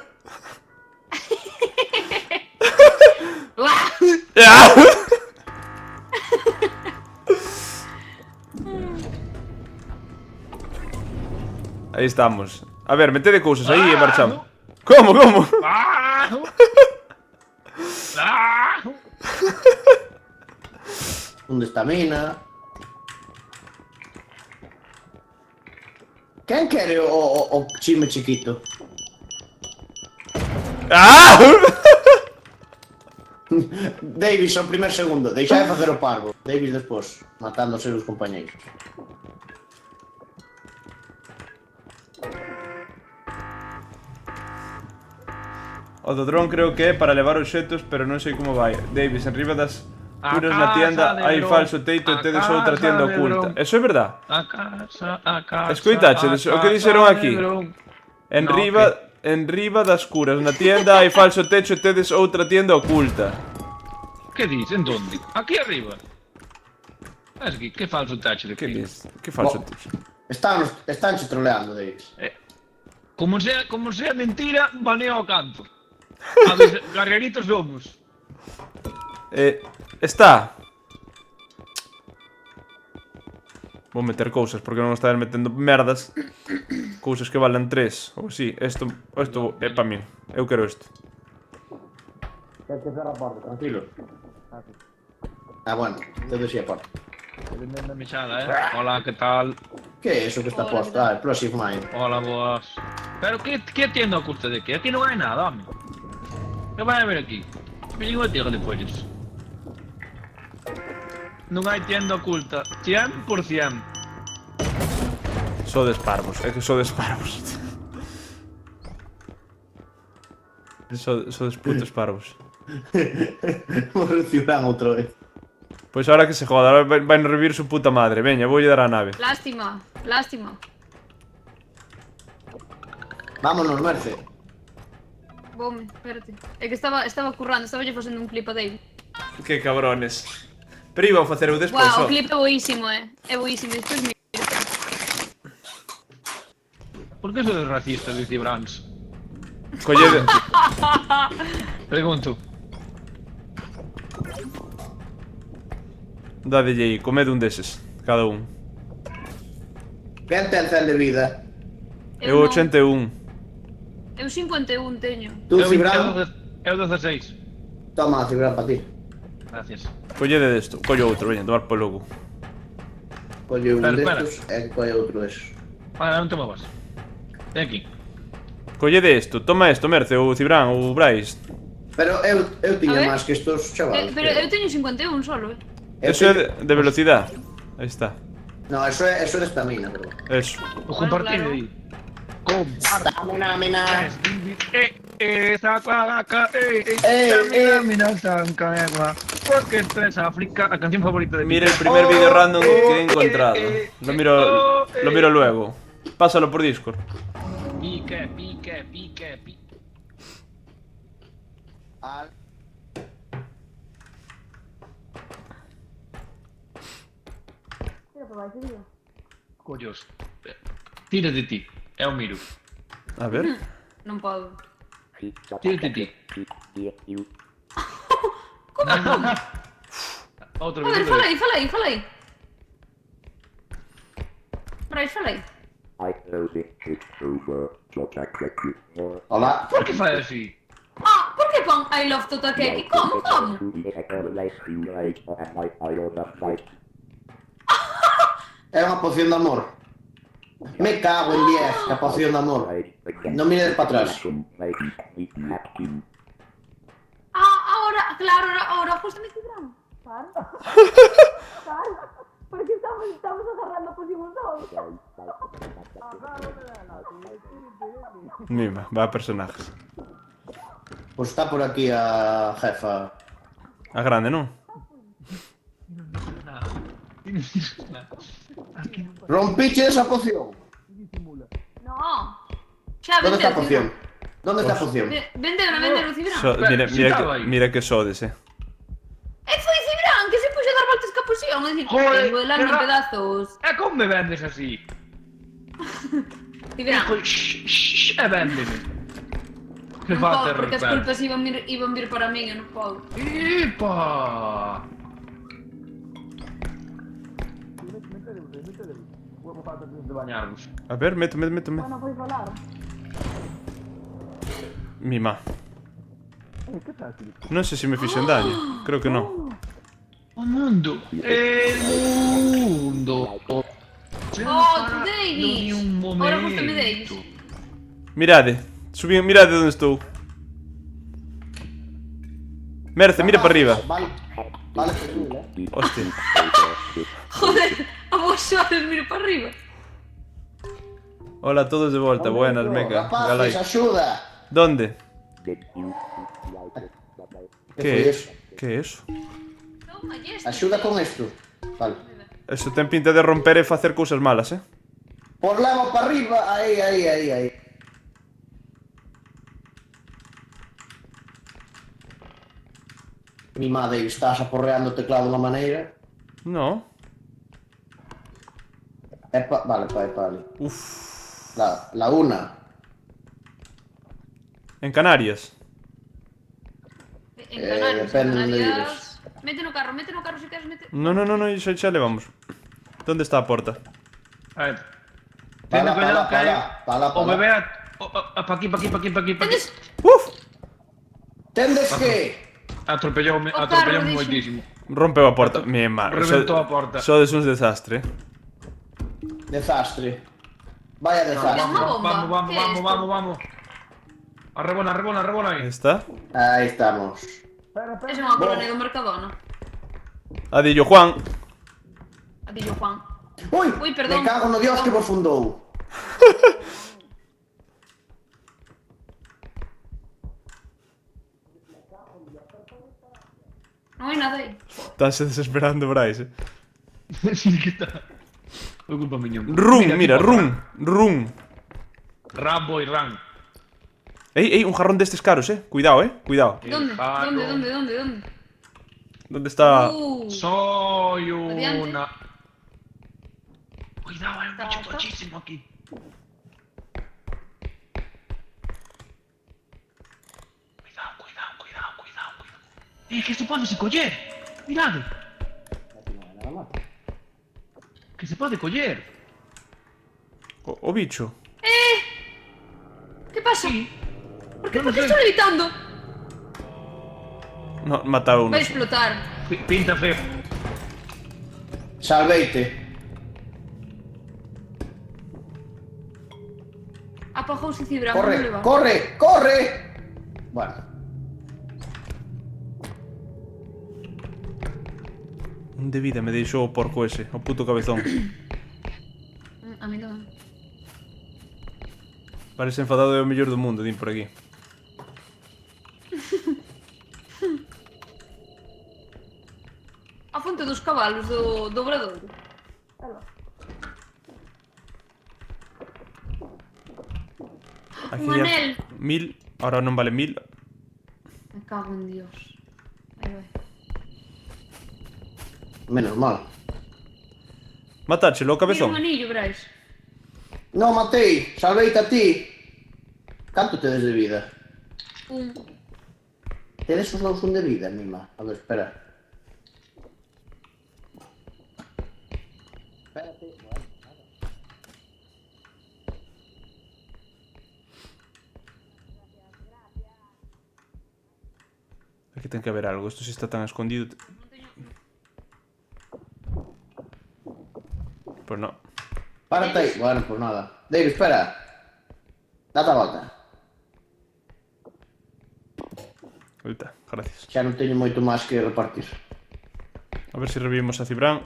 Guau. ¡Ah! Aí estamos. A ver, metede cousas aí e marchamos. Como, como? Ah! Ah! un de estamina. Quen quere o chime chiquito? ¡Ah! Davis ao primer segundo, deixa de facer o parvo. Davis despois, matando os seus compañeiros. O do dron creo que é para levar obxetos, pero non sei como vai. Davis, enriba das curas A na tienda casa de hai dron. falso teito e A tedes outra casa tienda de oculta. dron. Eso é verdad? A casa. Escoitachedes o que dixeron aquí? Enriba das curas na tienda hai falso techo e tedes outra tienda oculta. Que dis? En donde? Aquí arriba. Es que falso techo de Que aquí. dis? Que falso Bo- techo? Estánche troleando, Davis. Como sea mentira, baneo ao canto. Gargaritos somos. Está. Vou meter cousas porque non estás metendo merdas. Cousas que valen 3 ou si, isto é para min. Eu quero isto. Tens que cerrar a porta, tranquilo. Ah, bueno, te decía a porta. Tremenda mechada, Hola, que tal? Que é eso que está posto? Ah, Explosive Mine. Hola, boas. Pero que tienda oculta de aquí? Aquí non hai nada, home. Que vai haber aquí? Veñen a tierra de pollos. Non hai tienda oculta. 100%. Sodes parvos, é que sodes parvos. Sodes putos parvos. Morre Ciudad outra vez. Pois ahora que se joda, ahora vai revivir su puta madre. Veña, voulle dar a nave. Lástima, lástima. Vámonos, Merce. Bome, espérate. É que estaba currando, estaba lle facendo un clip a Dave. Que cabrones. Pero iba a facer eu despois, Guau, só. o clip é boísimo, É boísimo, despois me... Por que sodes racistas, dice Brans? Collede... Pregunto. Dadelle aí, comede un deses, cada un. Quen ten 100 de vida? Eu non. 81. Eu 51 teño. Tú, Cibran? Eu 16. Toma, Cibran, para ti. Gracias. Collede desto, collo outro, veña, tomar polo logo. Colle un Espera, destos e colle outro desos. Vale, non te movas. Ven aquí. Collede isto, toma isto, Merce, ou Cibran, ou Brais. Pero eu A tiña ver. máis que estos chavales. Pero eu teño 51 solo, Eso é de velocidade. Aí está. No, eso é de estamina, pero... Eso. O compartir claro. aí. Comparte. Estamina. Saca, mina, sanca, porque esto es África, la canción favorita de mi Mira el primer vídeo random que he encontrado. Lo miro luego. Pásalo por Discord. Pique. Ah, Collos. Tira de ti, é o miro. A ver. non podo. Tira de ti. Outro A ver, vídeo. fala aí. Brais, fala aí. Hola. Por que fai así? Ah, por que pon I love Totakeki? Como? É unha poción de amor. Me cago en 10, a poción de amor. Non mires para atrás. Ah, ahora, justamente Cibran. Claro. Porque estamos agarrando a poción os dous. Mima, va personajes. Pois está por aquí a jefa. A grande, non? Rompiche esa poción. No. Xa, ¿Dónde está a vende poción? ¿Dónde está a poción? Vende o Cibran. Mira que sodes, E foi Cibran que se puxo a dar voltas ca poción. vamos a decir, Joder, tengo el alma en qué pedazos. E como me vendes así? Y verán, E véndeme. Que non falta podo, porque as respeto. culpas iban vir para min, eu non podo. Epa! De bañarvos. A ver, méteme. Non foi falar. Mima. Non sei se me fixen daño. Creo que non. O mundo. El mundo. Oh, tú Davis! Ahora gústame Davis. Mirade. Mirade onde estou. Merce, mira para arriba. Vale, que Hostia. Joder, a vos Suárez miro para arriba. Hola a todos de volta. Buenas, meca. Rapaces, Galai. axuda. ¿Dónde? Que ¿Qué foi es? eso? ¿Qué es eso? Toma, y esto. Axuda con isto. Vale. Eso ten pinta de romper e facer cousas malas, eh? Por leva para arriba, aí. Mi madre, estás aporreando o teclado de unha maneira. No. Vale, vale. Uf. La una. En Canarias. En Canarias, depende en de onde Canarias. Mete no carro si queres meter. No, xa levamos. ¿Dónde está a porta? A ver. Ten cuidado que hai o Pala. bebé pa aquí. Tedes... Uf. Tendes que... Atropelloume carro, dixo. moitísimo. Rompeu a porta. Mi madre. Reventou a porta. Sodes uns desastre. Desastre. Vaya desastre. Unha bomba. Que é isto? Vamos. Arrebona Ahí aí. está. Aí estamos. Es unha colonia do Mercadona. Adillo Juan. Adillo Juan. Ui, Ui, perdón. me cago no Dios que vos fundou. Non hai nada aí. Estás desesperando, Bryce. Sí que está. Foi culpa miña. Run, mira, run. Rambo y Ram. Ey, un jarrón destes caros, Cuidado, cuidado. ¿Dónde? Claro. ¿Dónde? ¿Dónde está? Soy Adiante. una... Cuidado, hay un bicho ¿Está? tochísimo aquí. Cuidado. Que esto pode coller. Mirad. Que se pode coller. O bicho. ¿Qué pasa? Sí. ¿Por qué No lo sé. estoy levitando? No, mata a uno. Va a explotar. Pinta feo. Salveite. Apagouse Cibra. Corre. Bueno. Un de vida me deixou o porco ese, o puto cabezón. A mí no. Parece enfadado é o mellor do mundo, din por aquí. A fonte dos cabalos do Obradoiro. Aquí Un anel. 1000, ahora non vale 1000. Me cago en Dios. Ahí vai. Menos mal. Matáchelo o Mira cabezón. un anillo, Bryce. No, matei. Salveite a ti. Canto tedes de vida? Un. Tedes os dous un de vida, mima. A ver, espera. Espérate. Aquí ten que haber algo, esto si está tan escondido. Pues no. Párate aí. Bueno, pues nada. David, espera. Date a volta. Ahorita, gracias. Xa non teño moito máis que repartir. A ver se revivimos a Cibran.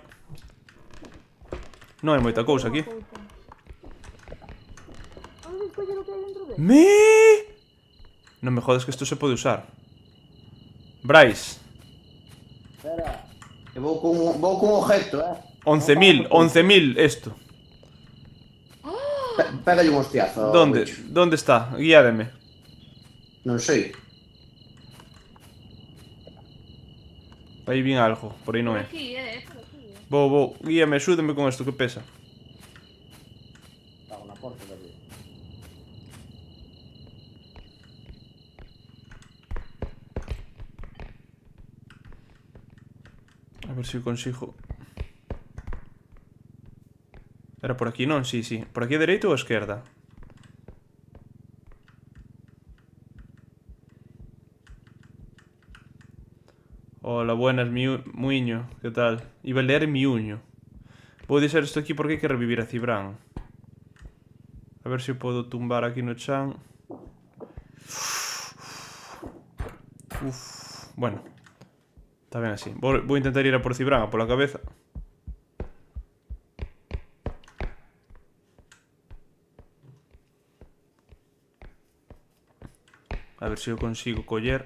Non hai moita cousa aquí. Non me jodes que isto se pode usar. Bryce. Espera. Que vou cun objeto, 11.000 esto. Pégalle un hostiazo. ¿Dónde? bicho. ¿Dónde está? Guíademe. Non sei. Aí vin algo, por aí non é. Por aquí, por aquí. Vou. Guíame, axúdame con isto que pesa. Estaba na porta de arriba. A ver se consigo. Era por aquí, non? Sí. Por aquí a dereita ou a esquerda? Hola, buenas, Muiño. Que tal? Iba a leer Miuño. Vou deixar isto aquí porque hai que revivir a Cibran. A ver se podo tumbar aquí no chan. Bueno. Está ben así. Vou intentar ir a por Cibran, a pola cabeza. A ver se eu consigo coller.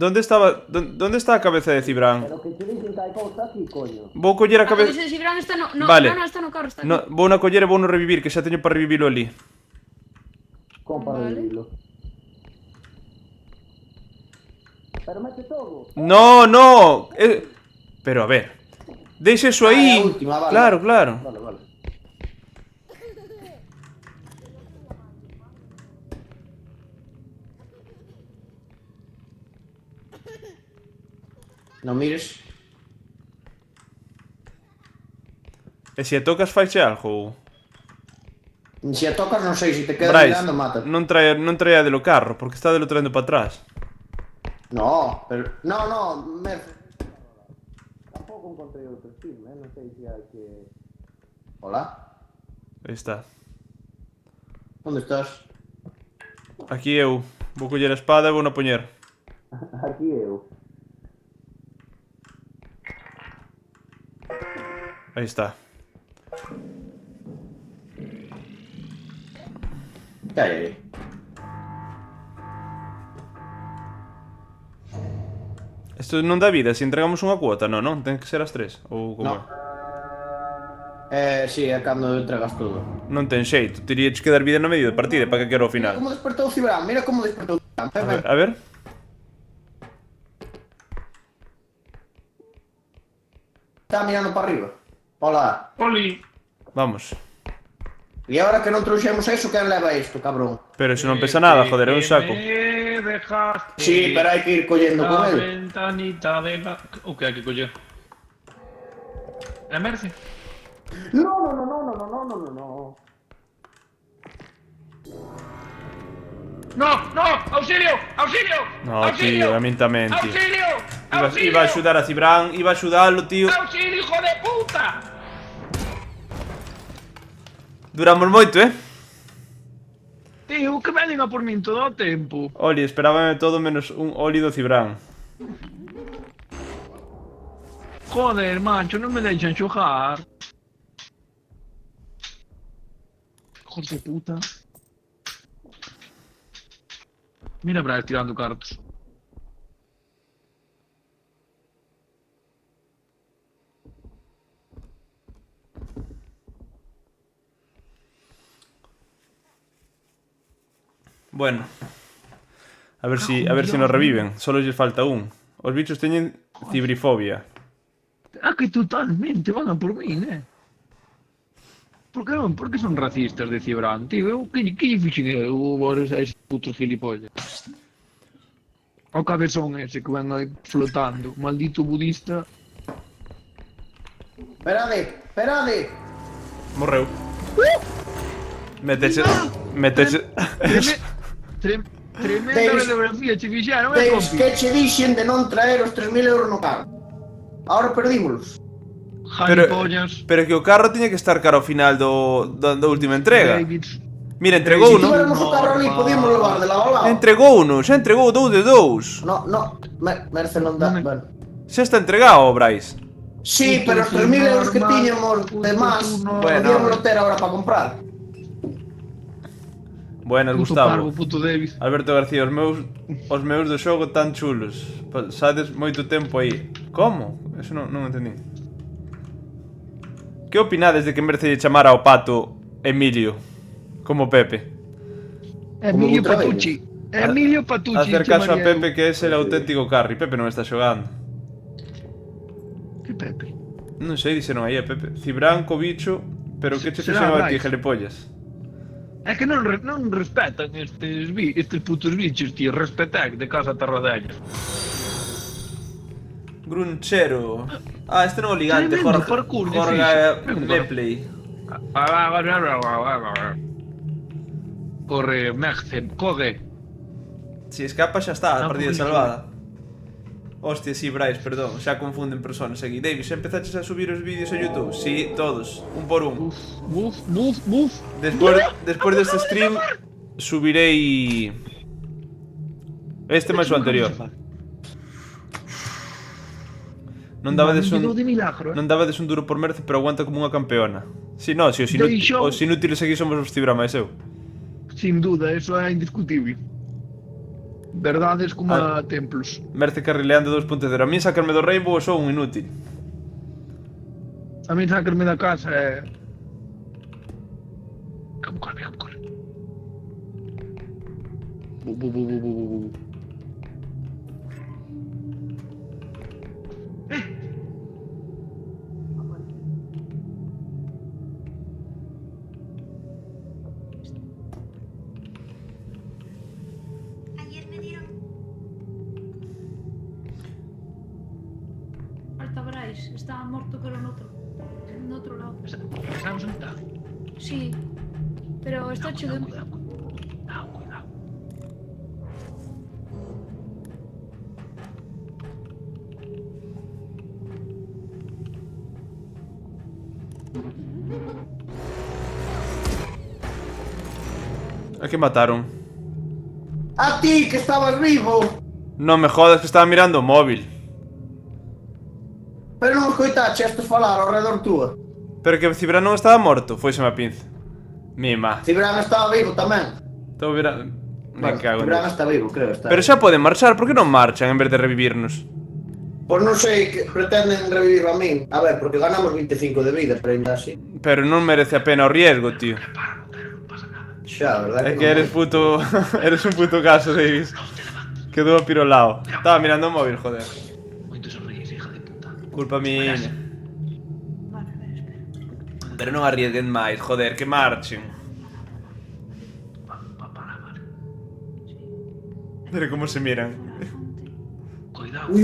¿Dónde está a cabeza de Cibran? Pero que te dicen que hai cousa aquí, coño. Vou coller a cabeza... Cabeza de Cibran está no... Vale. No, está no carro, está No, aquí. vou na coller e vou no revivir, que xa teño para revivilo ali. Como para Vale. vivilo. Pero mete todo. No. Pero a ver. Deixa eso aí. Ah, é a última, vale. Claro. Vale. Non mires. E se a tocas faixe algo? Se a tocas non sei, se te quedas Brais, mirando, mata. non traia delo carro, porque está delo traendo para atrás. No, pero... No, Merce. Tampouco encontrei outro filme, non sei se hai que... Hola? Aí está. Onde estás? Aquí eu. Vou coller a espada e vou na poñer. Aquí eu. Aí está. Que hai aí? Isto non dá vida, se entregamos unha cuota, non? Ten que ser as 3, ou como No. é? Si, é cando entregas todo. Non ten xeito, teríaches que dar vida no medio de partida para que quero ao final. Como despertou Cibran, mira como despertou Cibran. A ver. Está mirando para arriba. Hola. Oli. Vamos. E agora que non trouxemos eso, quen leva isto, cabrón? Pero iso non pesa nada, joder, é un saco. Me dejaste Sí, pero hai que ir collendo con la el. ventanita de la... O que hai que coller? É Merce? No. No, auxilio, auxilio. No, tío, a min tamén, tío. Auxilio, Iba a axudar a Cibran, iba a axudalo, tío. auxilio, hijo de puta. Duramos moito, Tío, que veñen a por min todo o tempo. Oli, esperábame todo menos un Oli do Cibran. Joder, macho, non me deixan xogar. Hijos de puta. Mira Brais tirando cartos. Bueno. A ver si nos reviven. Solo lles falta un. Os bichos teñen cibrifobia. Ah, que totalmente van a por min, Por que son racistas de Cibran, tío? Que lle fixen eu a ese puto gilipollas? O cabezón ese que ven aí flotando, maldito budista. Esperade. Morreu. Meteche... Tremenda Deis- radiografía che fixeron, Tens compi? que che dixen de non traer os 3.000 euros no carro. Ahora perdímolos. Jalipollas. Pero que o carro tiña que estar cara ao final da última entrega. Davids. Mira, entregou, Se non? tuviéramos o carro ali, podíamos levar de lado a lado. Entregou-nos, xa entregou 2 de 2. No. Merce non dá. Bueno. Xa está entregado, Brais. Sí, pero os 3.000 euros que tiñamos de más, Bueno. podíamos ter ahora para comprar. Buenas, Puto Gustavo. parvo, puto David. Alberto García, os meus do xogo tan chulos. Pasades moito tempo aí. Como? Eso non entendí. Que opinades de que en vez de chamar ao pato Emilio? Como Pepe. Emilio outra vez. Patucci. Emilio Patucci. Hacer caso a chamaría eu. Pepe que é el auténtico carry. Pepe non está xogando. Que Pepe? Non sei, dixeron aí a Pepe. Cibran co bicho, pero que che Será fixeron a ti, Bryce. gilipollas? É que non respetan estes putos bichos, tío. Respetec de casa Tarradellas. Grunchero. Ah, este non é o ligante, Tremendo Jorge. parkour, Jorge difícil. Mepley. Corre, Merce, corre. Si escapa xa está, a Ah, partida pois, salvada. Hostia, sí, Bryce, perdón, xa confunden personas aquí. David, xa empezaches a subir os vídeos a YouTube? Sí, todos, un por un. Buf. Despois deste stream subirei este máis o anterior. Non dabades un de milagro, non dabades un duro por Merce, pero aguanta como unha campeona. Si, no, si Deixou. os inútiles aquí somos os Cibra máis eu. Sin duda, eso é indiscutible. Verdades como a templos. Merce carrileando 2.0. A mí sacarme do Rainbow sou un inútil. A mí sacarme da casa é... Como corre. Bu. Falta Bryce, estaba morto pero no otro lado. Estamos en tal. Sí, pero está hecho de... Cuidado. A que mataron? A ti, que estabas vivo! Non me jodas que estaba mirando o móvil. Pero non escoitache estes falar ao redor túa. Pero que Cibra non estaba morto, foise a pinza. Mima. Cibran estaba vivo tamén. Estou virando. Me Bueno, cago en Cibran Dios. está vivo, creo. Está. Pero xa poden marchar, por que non marchan en vez de revivirnos? Pois non sei que pretenden revivir a min. A ver, porque ganamos 25 de vida, pero ainda así. Pero non merece a pena o riesgo, tío. Xa, verdad É que eres puto... eres un puto caso, Davis. Quedou pirolao. Estaba mirando o móvil, joder. Moito sonríes, hija de puta. Culpa miña. Vale, a ver, espera. Pero non arriesguen máis, joder, que marchen. Vale. Pero como se miran. Cuidado. Ui.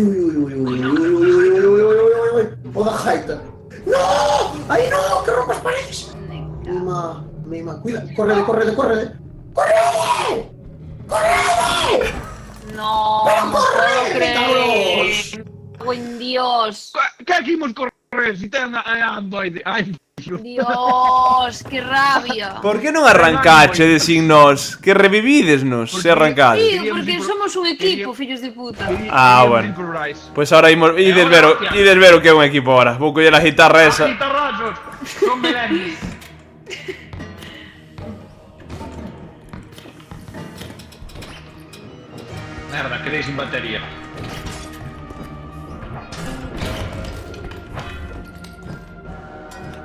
O da gaita. No! Aí no, que rompas paredes. Mima, cuida, correde. No, no puedo creer. Cago en Dios. Que aquí imos correr? Si ten Android. Ai, Dios, qué rabia. Por que non arrancache de signos? Que revivídesnos se arrancade. Sí, porque somos un equipo, fillos de puta. Ah, bueno. Pois ahora ides ver o que é un equipo ahora. Vou coller a guitarra esa. Guitarrazos. Son milenios. Merda, quedei sin batería.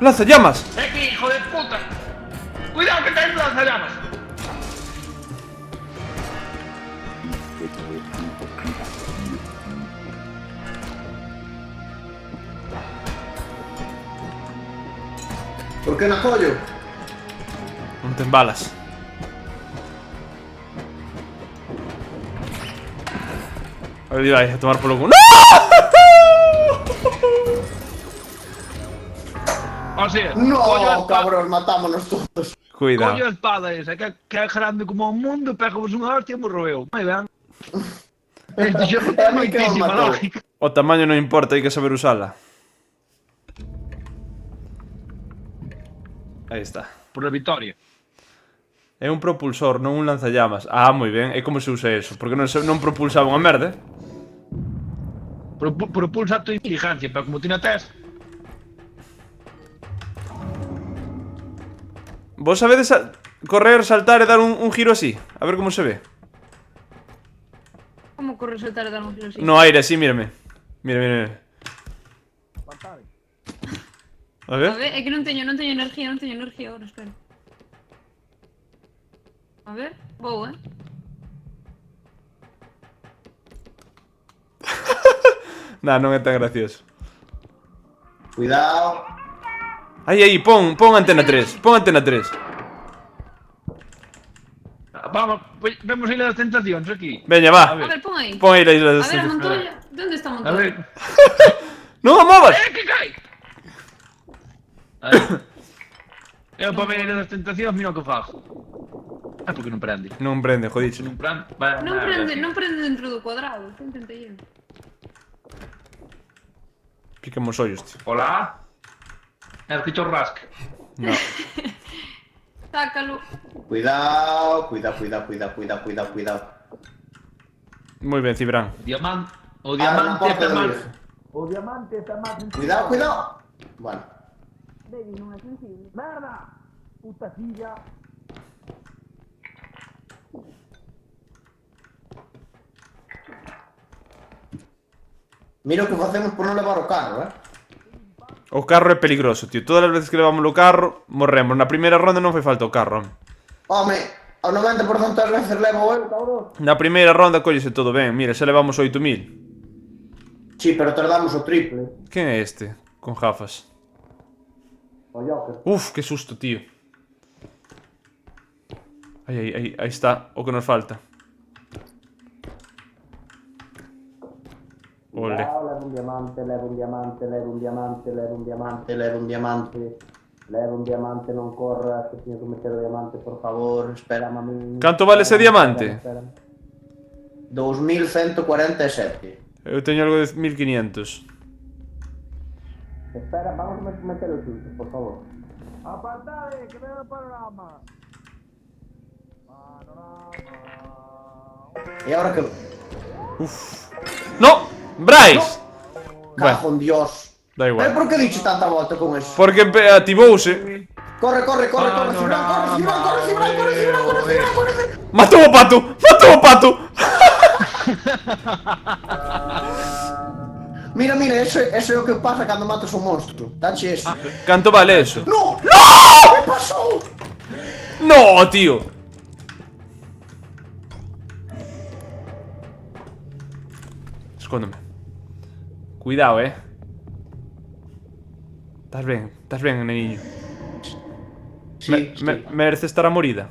¡Lanza llamas! Aquí, hijo de puta. Cuidado que tenés lanzallamas. Por que na collo? Non ten balas. Aí vai, a tomar polo cu. ¡No! O sea, No, collo a espada, cabrón, matámonos todos. Cuidado. collo a espada esa, que é grande como o mundo, pegamos unha hostia e morreu. Moi ben. Este xogo É ten a mí que nos moitísima matou. lógica. O tamaño non importa, hai que saber usala. Aí está. Por a victoria. É un propulsor, non un lanzallamas. Ah, moi ben. E como se usa eso? Porque non propulsaba unha merda, Propulsa a tua inteligencia, pero como ti na tes, Vos sabedes correr, saltar e dar un giro así? A ver como se ve. ¿Cómo corre saltar e dar un giro así? No aire, así, mírame. Mira. A A ver. ver, é que non teño energía agora, espera. A ver, vou, Nah, non é tan gracioso. Cuidado. Aí, pon antena 3. Pon antena 3. Vamos, vemos a Isla das Tentacións aquí. Veña, A va. A ver. ver, pon aí. Pon aí la isla de A ver, a Montoya. ¿Dónde está A Montoya? ver. Non a movas! Que cai! A ver. Eu para ver a Isla das Tentacións, mira o que fago. Ah, porque non prende. Non prende, jodiche. Non prende. Non prende dentro do cuadrado. Intentei. Pícame os ollos, tío. Hola. É que chorrasca. No. Sácalo. Cuidado. Moi ben, Cibrán. Diamante. O Ah, diamante na porta está do mal. virgen. O diamante está máis sensible. Cuidado. Bueno. Baby, non é sensible. Merda! Puta silla. Mira o que facemos por non levar o carro, O carro é peligroso, tío. Todas as veces que levamos o carro, morremos. Na primeira ronda non foi falta o carro, home. Home, ao 90% das veces levo eu, cabrón. Na primeira ronda collese todo ben. Mira, xa levamos 8000. Sí, pero tardamos o triple. Quen é este? Con gafas. O Joker. Uf, que susto, tío. Aí está o que nos falta. Ole. Levo un diamante, non corras, que teño que meter o diamante, por favor, espérame a min. Canto vale ese diamante? 2147. Eu teño algo de 1500. Espera, vamos a meter o chute, por favor. Apartade, que veo o panorama. E agora que... Uf. ¡No! ¡Bryce! Bueno, Cajo en Dios. da Pero igual. por que dixe tanta volta con eso? Porque activouse. Corre, Cibrán. ¡Matou o pato! ¡Matou o pato! Mira, ese é o que pasa cando matas un monstro. Dache ese. Canto vale eso? ¡No! ¡No! ¿Qué pasó? ¡No, tío! Escóndeme. Cuidado, Estás ben, neniño. Sí, Merece estará morida.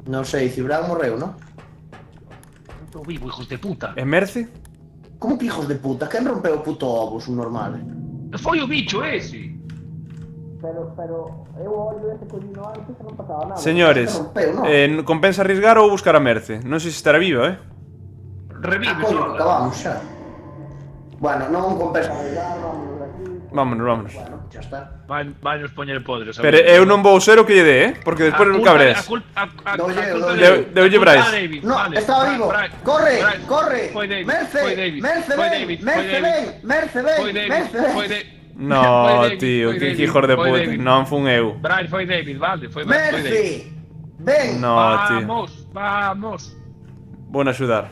Non sei, Cibrán morreu, non? Estou vivo, hijos de puta. É Merce? Como que hijos de puta? Quen rompeu o puto ovo, un normal? Foi o bicho ese. Pero, eu ollo ese collino antes e non pasaba nada. Señores, Rompeu, non? compensa arriesgar ou buscar a Merce. Non sei se estará viva, Revive, Coño, xorda. acabamos xa. Bueno, non compensa arriesgar, vámonos de aquí. Vámonos. Bueno, xa está. Vai nos poñer podres. Pero eu non vou ser o que lle dé, porque despois non cabres. Deulle Bryce. No, estaba vivo. Corre. Foi David. Merce, Foi David. Merce, Foi ven. David. Merce, Foi ven. David. Merce, Foi ven. David. Merce, Foi ven. David. No, Foi David, tío, foi que David, hijos de foi puta. David. Non fun eu. Bryce foi David, vale. Foi David. Merce, ven. No, tío. Vamos. Vou axudar.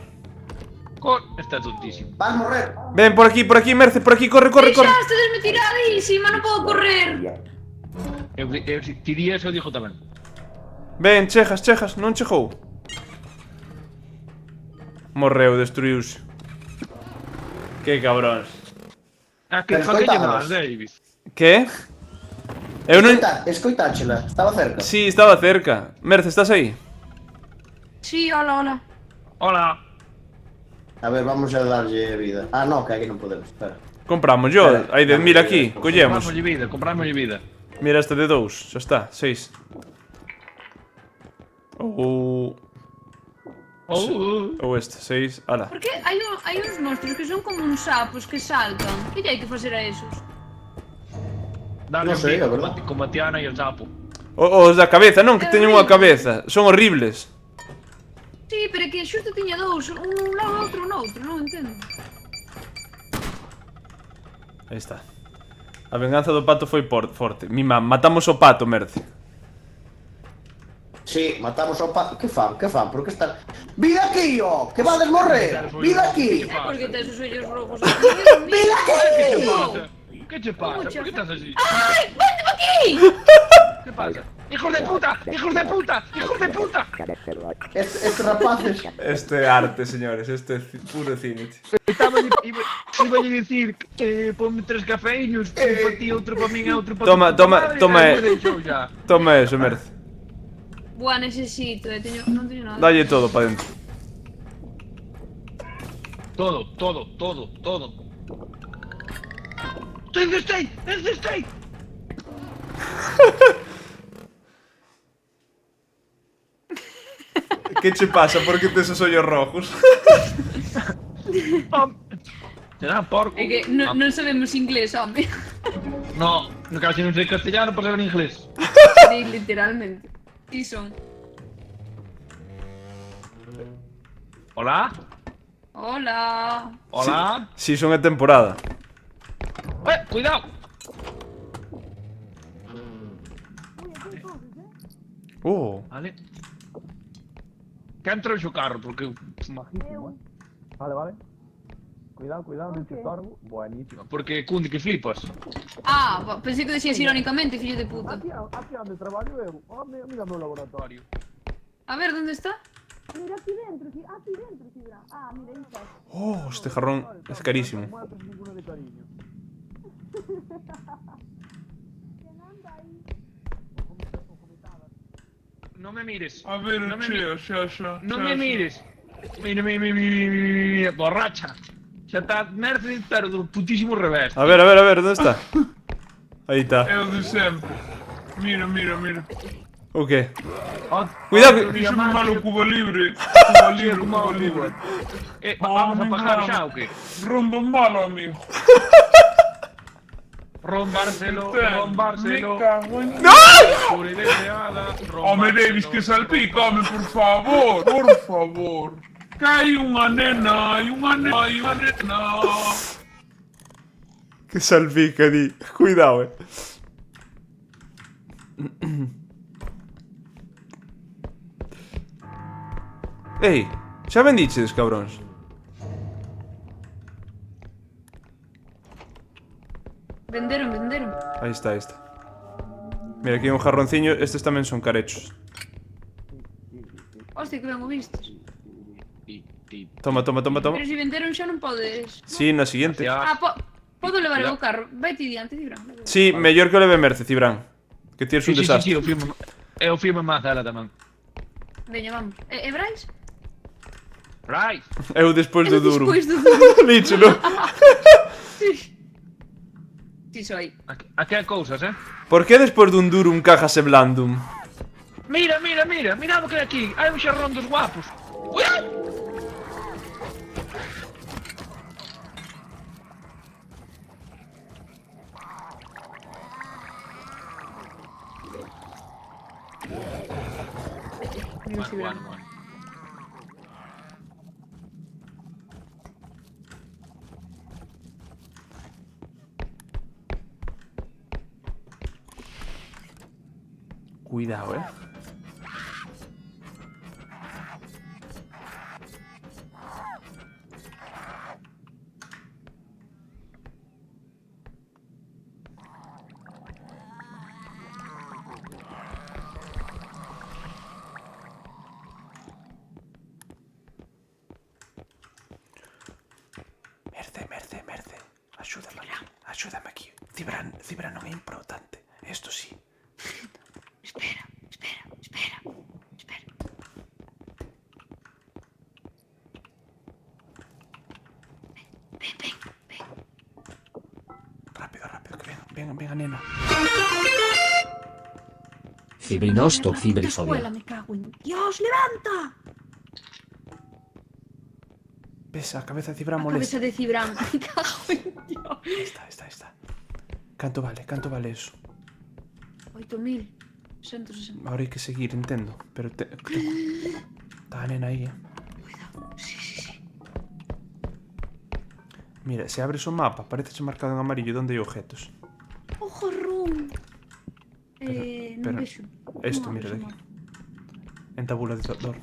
Está tontísimo. Vas morrer. Ven, por aquí, Merce, por aquí, corre. Deixaste desme tiradísima, non podo correr. Eu diría eso, dijo tamén. Ven, chejas, non chegou. Morreu, destruiuse. Que cabróns. Ah, que Pero faquelle escoitámonos. máis, David. Que? Eu non... Escoitáchela, estaba cerca. Sí, estaba cerca. Merce, estás aí? Sí, hola. Hola. A ver, vamos a darlle vida. Ah, no, que aquí non podemos, espera. Compramos yo, hai 10.000 aquí, collemos. Compramos vida. Mira este de 2, xa está, 6. Ou este, 6, ala. Porque hai uns monstros que son como uns sapos que saltan. Que lle hai que facer a esos? Dale No sé, un a pico, verdad. como a Tiana e o sapo. Os da cabeza, non, que teñen unha cabeza. Son horribles. Sí, pero é que xusto tiña dous, un lado outro noutro, non entendo. Aí está. A venganza do pato foi forte. Matamos o pato, Merce. Sí, matamos ao pato. Que fan? Por que están... Vida aquí, oh! Que vades morrer! Vida aquí! Porque tes os ollos rojos. Vida aquí! Que che pasa? Por que estás así? Ai, vente aquí! ¿Qué pasa? ¡Hijos de puta! ¡Hijos de puta! ¡Hijos de puta! Estos rapaces. Esto é arte, señores. Esto é puro cine. Iba a decir que ponme 3 cafeíños, un para ti, outro para min e outro para Toma, ya. Toma eso, Merce. Buah, necesito, non teño nada. Dalle todo para dentro. Todo. ¡Estoy! Que che pasa? Por que tes os ollos rojos? Será porco. É que non sabemos inglés, home. No, casi non sei castellano para saber inglés. Sí, literalmente. Sí son. Hola? Hola. Si son a temporada. Cuidado. Vale. Que entro en su carro, porque majísimo, Vale. Cuidado, non te estorbo. Buenísimo. Porque cunde que flipas. Pensei que decías irónicamente, fillo de puta. Aquí onde traballo eu. Mira o meu laboratorio. A ver, ¿dónde está? Mira aquí dentro, aquí dentro, Fibra. Mira, ahí está. Oh, este jarrón es carísimo. Non muestras ninguno de cariño. No me mires. A ver, xa. No me mires. Mira, borracha. Xa está Merce, pero do putísimo revés. A ver, ¿dónde está? Ahí está. É o de sempre. Mira. ¿O qué? Oh, Cuidado, Dixo malo Cuba Libre. Cuba Libre. Vamos a pagar xa o que? Rombo malo, amigo. Rombárselo. Me cago en... Pura y deseada, Home, Davis, que salpica, home, por favor. Que hai unha nena. Que salpica, di. Cuidado, Ey, xa ben diches, cabróns. Venderon. Aí está. Mira, aquí hai un jarronciño. Estes tamén son carechos. Hostia, que ben o vistes. Toma. Pero se venderon xa non podes... Sí, na siguiente. Podo levar o carro. Vai ti diante, Cibran. Sí, mellor que o leve Merce, Cibrán. Que tires un Sí, desastre. eu firmo máis ela tamén. Veña, vamos. E Brais? Right. Eu despois do duro. Despois do duro. Líchelo. Si soy. Aquí hai cousas, Por que despois dun durum cajase blandum? Mira o que hai aquí. Hai un xarrón dos guapos. Cuidado. Bueno. Cuidado, Merce. Axúdame aquí. Cibrán non é importante. Esto sí. Espera. Ven. Rápido, que venga, nena. Fibrinosto, fibrisodio. Escuela, me cago en Dios, levanta. Ves, a cabeza de Cibrán A molesta. cabeza de Cibran. Me cago en Dios. Está. Canto vale eso? 8.160. Ahora hai que seguir, entendo. Pero está a nena aí, Cuidado. Sí. Mira, se abres o mapa, aparece marcado en amarillo onde hai objetos. Ojo, rum. Non Pero, vexo. esto, mira, de aquí. En tabulador.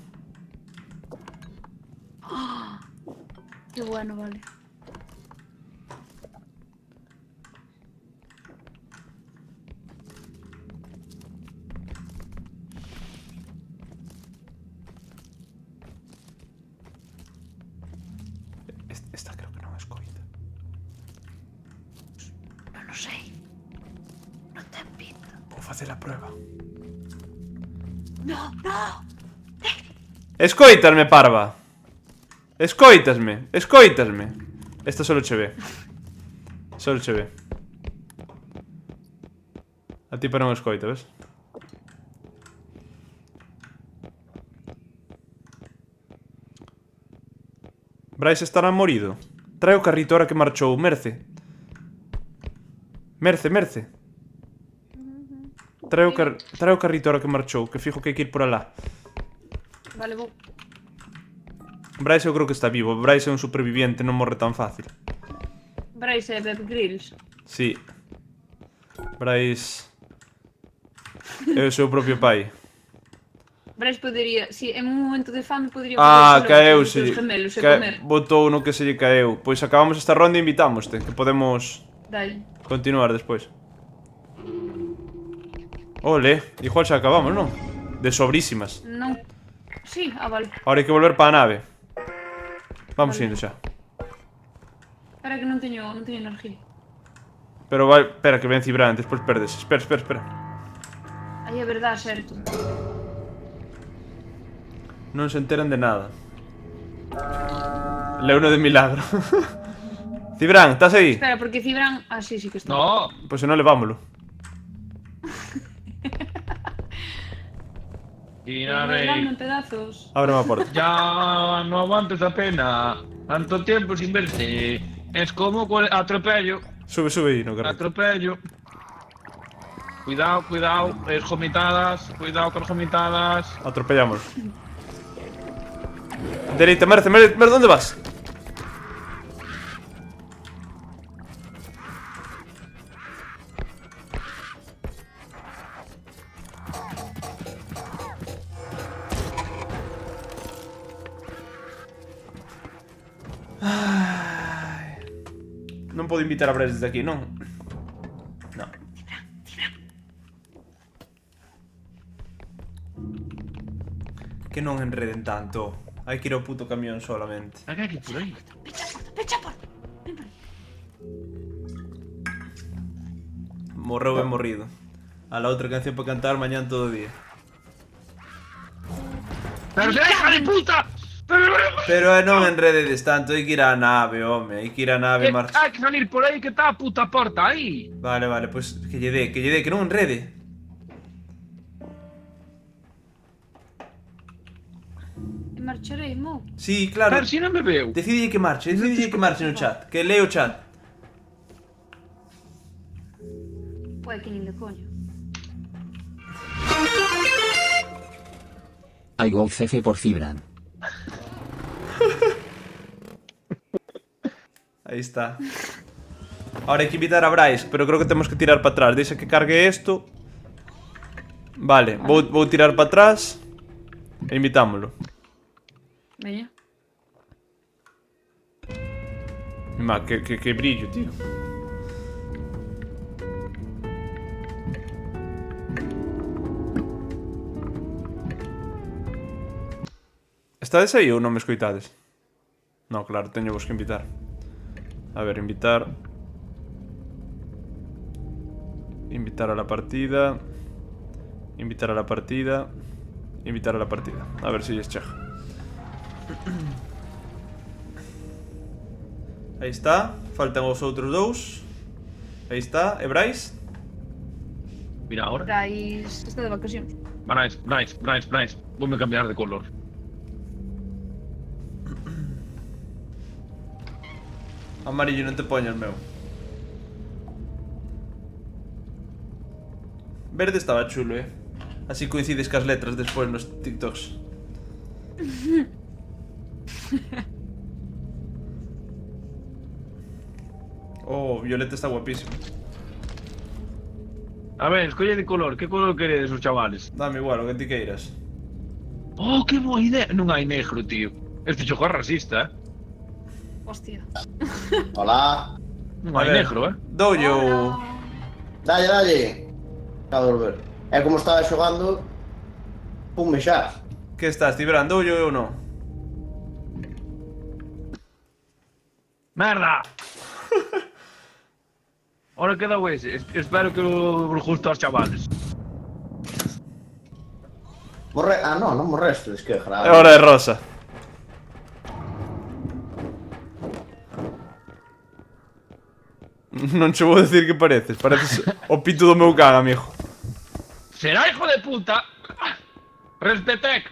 Qué bueno, vale. sei. Non ten pinta. Vou facer a prueba. No, no. Escoitasme, parva. Escoitasme, escoitasme. Esta solo che ve. Solo che ve. A ti para non escoita, ves? Bryce estará morido. Trae o carrito ahora que marchou, Merce. Merce. Trae o carrito ahora que marchou, que fijo que hai que ir por alá. Vale, vou. Bryce eu creo que está vivo. Bryce é un superviviente, non morre tan fácil. Bryce e Bear Grylls. Sí. Bryce é o seu propio pai. Bryce podería, si en un momento de fame podería Caeuse. os gemelos e comer. Botou no que se lle caeu. Pois acabamos esta ronda e invitámoste, que podemos Dale. continuar despois. Ole, igual xa acabamos, non? De sobrísimas. Non. Sí, vale. Ahora hai que volver para a nave. Vamos indo xa. Espera que non teño energía. Pero vai, espera que ven Cibran, despois perdes. Espera. Aí é verdade, certo. Non se enteran de nada. Leuno de milagro. Cibran, estás aí? Espera, porque Cibran... Ah, sí que está. No, Pois se non levámolo. Dame en pedazos. Ábreme a porta. ya no aguanto esa pena. Tanto tiempo sin verte. Es como atropello. Sube aí no carrito. Atropello. Cuidado, esgomitadas. Cuidado con esgomitadas. Atropellamos. Dereita, Merce, ¿dónde vas? Non podo invitar a Bryce desde aquí, non? Non. Que non enreden tanto. Hai que ir ao puto camión solamente. Acá aquí por ahí. Pecha a porta. Morreu ben morrido. A la outra canción para cantar mañán todo o día. ¡Pero deja de puta! Pero non enrededes tanto, hai que ir á nave, home. Hai que ir á nave, marcha. Hay que salir por ahí que está a puta porta ahí. Vale, pois que lle dé, que non enrede. E marcharei, mo. Sí, claro. Pero si non me veo. Decidille que marche no chat. Que lee o chat. Puede que nin de coño. I go CF por Cibran. Aí está. Ahora hai que invitar a Bryce, pero creo que temos que tirar para atrás. Deixa que cargue isto. Vale, vou tirar para atrás e invitámolo. Veña. Mima, que brillo, tío. Estades aí ou non me escoitades? No, claro, teño vos que invitar. A ver, invitar. Invitar a la partida. Invitar a la partida. Invitar a la partida. A ver si es cheja. Aí está. Faltan os outros dous. Aí está. E Bryce? Mira ahora. Bryce está de vacacións. Bryce. Voume cambiar de color. Amarillo, non te poñas, meu. Verde estaba chulo, Así coincides cas letras despois nos TikToks. Oh, violeta está guapísimo. A ver, escolle de color. Que color queredes os chavales? Dame igual, o que ti queiras. Oh, que boa idea. Non hai negro, tío. Este xogo é racista, Hostia. Hola. Non A hai ver. negro, Doulle o... Dalle. Acabo de volver. É como estaba xogando. Pumme xa. Que estás, Cibran? Doulle ou non? Merda! Ahora quedou ese. Espero que os guste aos chavales. Ah, no, non morrestes, que É grave. hora de rosa. Non che vou decir que pareces. Pareces o pito do meu can, amigo. Será hijo de puta. Respetec.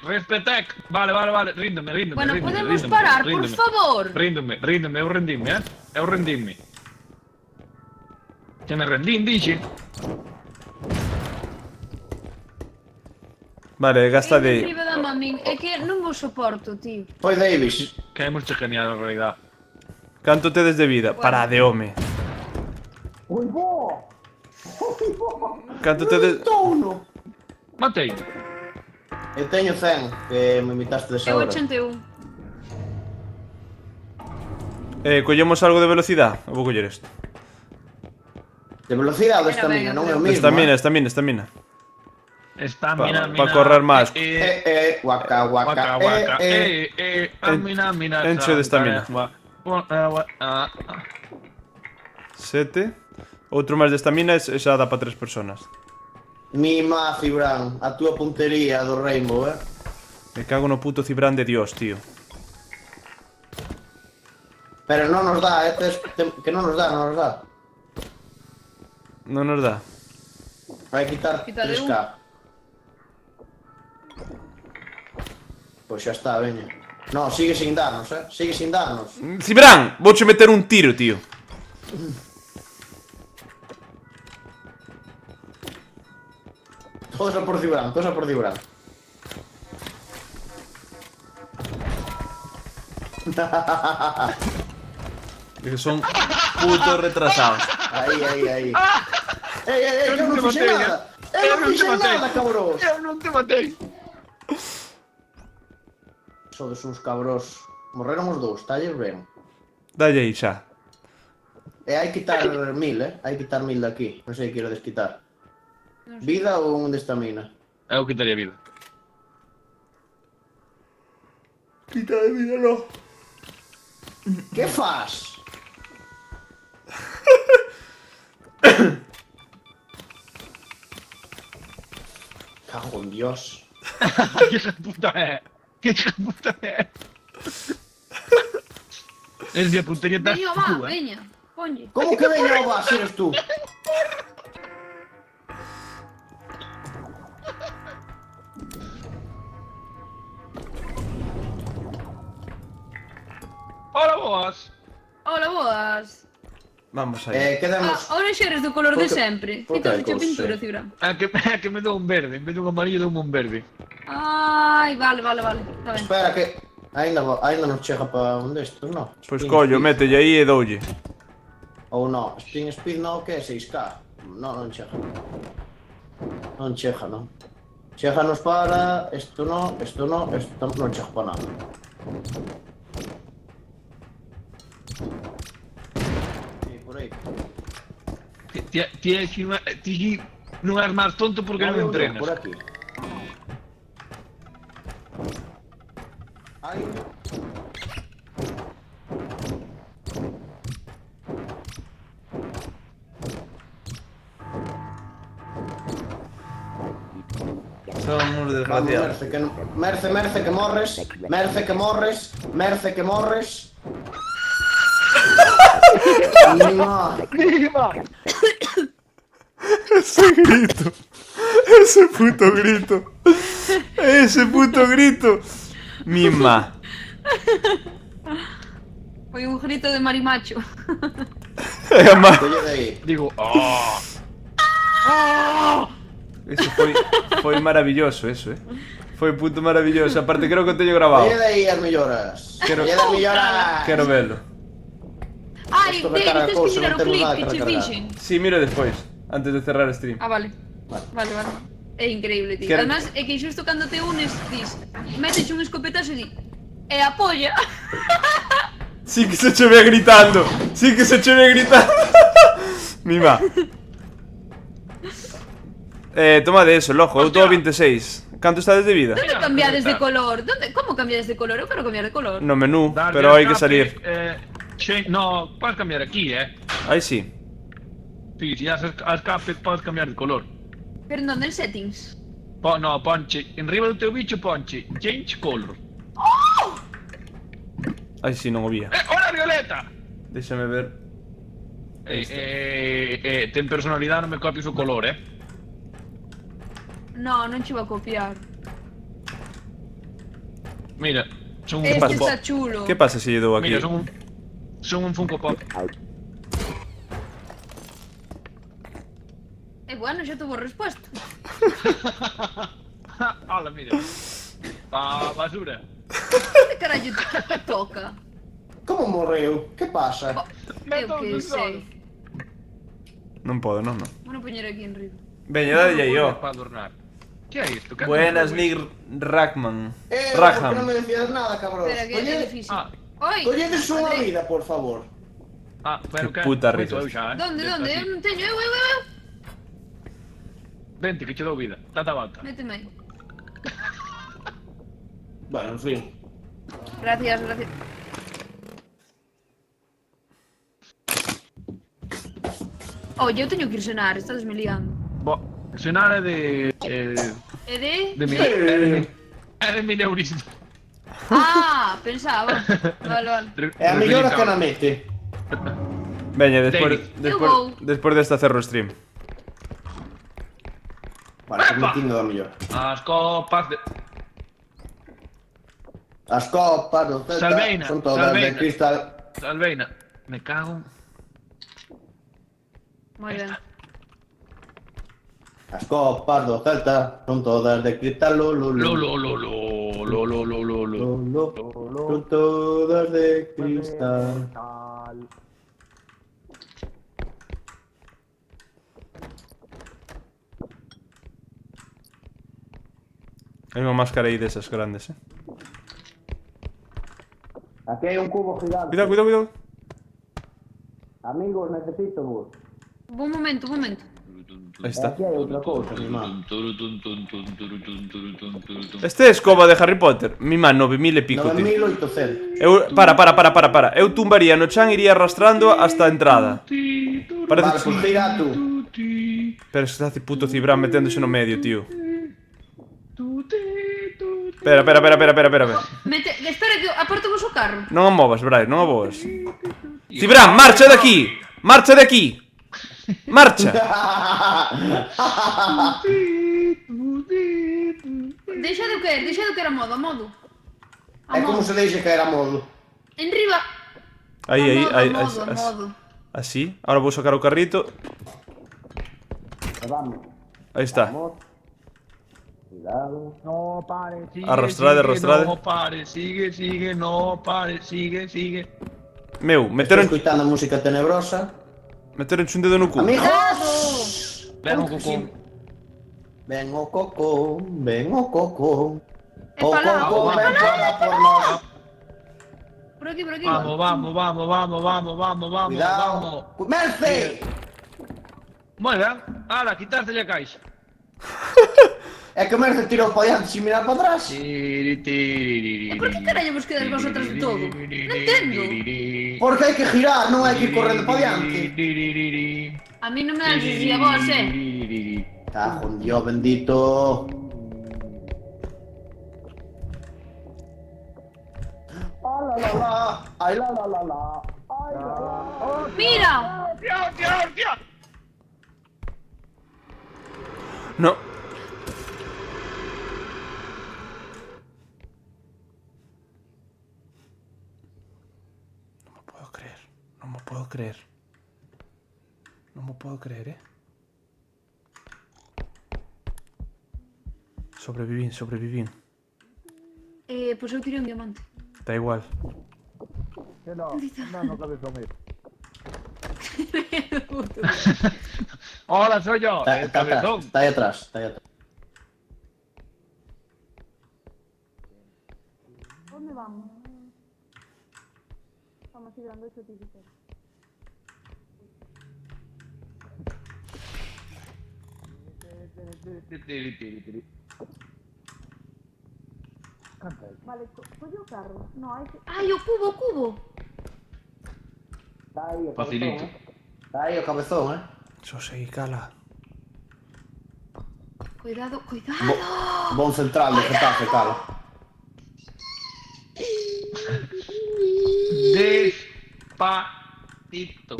Vale. Ríndome. Bueno, ríndome, podemos ríndome, parar, por ríndome. favor. Ríndome, eu rendime, Eu rendime. Que me rendín, dixe. Vale, gasta de... Arriba da mamin, é que non vos soporto, tío. Foi Davis. Que hemos che genial, en realidad. Canto tedes de vida? Para de home. Canto tedes... Touno. Matei. Eu teño 100, que me imitaste desa Eu hora. 81. Collemos algo de velocidade? Eu vou coller isto. De velocidade ou de Venga, estamina, non é o De mismo. estamina. Estamina, Pa correr máis. Waka, Waka. Mina. Enche de estamina. 7. Outro máis de estamina e xa dá para 3 personas. Mima, Cibran, a túa puntería do Rainbow, Me cago no puto Cibran de Dios, tío. Pero non nos dá, que non nos dá. Non nos dá. Vai quitar Quítale 3K. Pois xa está, veña. No, sigue sin darnos, sigue sin darnos. Cibran, vouche meter un tiro, tío. Todos a por Cibran. Que son putos retrasados. Aí. Ei, que eu non fixe nada. Eu non fixe nada, cabros. Eu non te matei. Sodes uns cabros. Morreron os dous, talles ben. Dalle aí xa. E hai que quitar 1000, hai que quitar 1000 de aquí. Non sei que quero desquitar. Vida ou un de estamina? Eu quitaría vida. Quita de vida, no. Que faz? Cago en Dios. Que hija de puta é. Es de puntería estás Veño, va, tú, veña. Ponlle. Como que veña o vas, eres tú? Hola, boas. Hola, boas. Vamos aí. Quedamos... Ahora xa eres do color de sempre. Por que Quítate a cousa, pintura, sí. Cibran. É que me dou un verde. En vez dun amarillo dou un verde. Ai, vale. Está ben. Espera que... Ainda nos chega para un destos, no? Pois Spin collo, Speed. mételle aí e doulle. Ou no, Spin Speed no, que é 6K. Non chega. Non chega, non. Cheganos para... Isto non chega para nada. Sí, por aí. Ti non és máis tonto porque non entrenas. Por aquí. Ai. Somos Vamos, desgraciados. Merce que morres. Merce que morres. Mima. Ese grito. Ese puto grito. Ese puto grito. Mima. Foi un grito de marimacho. Colle de aí. Digo, Eso foi maravilloso, eso, Foi puto maravilloso. Aparte creo que o teño grabado. Colle de aí as melloras. Colle das melloras. Quero velo. Ai, Esto David, recarga tens que cousa, mirar non o temos clip nada que que che recargar. fixen. Sí, miro despois, antes de cerrar o stream. Ah, vale. Vale. É increíble, tío. Quero- Además, é que xusto cando te unes, dis, metes un escopetazo e di, e apoia. Sí que se che ve gritando. Sí que se che ve gritando. Mima. Toma de eso, lojo. Eu tô a 26. Canto estades de vida? Donde cambiades de color? Como cambiades de color? Eu quero cambiar de color. No menú, darlle pero al hai que escape, salir. No, podes cambiar aquí, Aí sí. Sí, si das a escape podes cambiar de color. Pero non, en settings. No, ponche, enriba do teu bicho ponche change color. Ai, si, non o vía. Hola, Violeta! Déxame ver. Ten personalidade, non me copies o color, No, non che vou a copiar. Mira, son un Este Funko Pop. está chulo. Que pasa se lle dou aquí? Mira, son un Funko Pop. Bueno, xa tuvo resposta. Hola, mira. Basura. Que carallo te toca? Como morreu? Que pasa? Eu que sei. Non podo, non. Vou poñer aquí en riba. Veña, dalle aí, ó. Para adornar. Que é isto? Que Buenas, é Nick Rackman. ¿Por qué no Rackham. me decías nada, cabrón? Espera, que é difícil. Oi! Colledes unha André. vida, por favor. pero Que puta risa. Donde? Eu non teño. Eu. Vente, que che dou vida. Date a volta. Méteme aí. Bueno, en fin. Gracias. Oye, eu teño que ir cenar, estás me liando. Cenar é de... E de? É de mileurismo. Ah, pensaba. Vale. É a mellor que na mete. Veña, Eu vou. despois desta cerro stream. Vale, permitindo da mellor. As copas de... As copas do Celta Salveina, son todas de cristal. Salveina. Me cago. Moi ben. As copas do Celta son todas de cristal. Son todas de cristal. Hai unha máscara aí desas grandes, Aquí hai un cubo gigante. Cuidado. Amigos, necesito vos. Un momento. Aí está. Aquí hai outra cousa, mi man. Este é escoba de Harry Potter. Mi man, 9000 e pico, tío. 9800. Para. Eu tumbaría no chan e iría arrastrando hasta a entrada. Vale, Parece pues tira tú. Pero está puto Cibran meténdose no medio, tío. Espera. Espera que aporto vos o carro. Non o movas, Brais, non o movas. Cibran, marcha de aquí. Marcha de aquí. Marcha. Deixa de querer a modo. É como se deixa caer a modo. Enriba. Aí. A modo. Así. Ahora vou sacar o carrito. Vamos. Aí está. Cuidado. No pare, sigue. Arrastrade. No pare, sigue, no pare, sigue. Meu, Estou meteron escuitando música tenebrosa. un dedo no cu. Amigos! Ven o cocón. Ven o cocón, ven o cocón. É O para cocón ven para por nós. Por aquí. Vamos. Cuidado. Merce! Moi ben. Ala, quitaste a caixa. É que Merce tirou para diante sin mirar para atrás. E por que carallo vos quedas vos atrás de todo? Non entendo. Porque hai que girar, non hai que ir correndo para diante. A mí non me dan así a vos, Cajo en Dios bendito. Ay, la. Ay, la. Mira. Hostia. No. No me puedo creer. Sobrevivín. Pois eu tirei un diamante. Da igual. No, cabezón. Hola, soy yo, el cabezón. Está ahí atrás. Onde vamos? Vamos ir dando 8 tickets. Vale, colle o carro. No, hai que... Ai, o cubo! Está ahí o Facilito. cabezón, Está ahí o cabezón, Xo sei, cala. Cuidado, cuidado. Bon central de Getafe, cala. Despacito.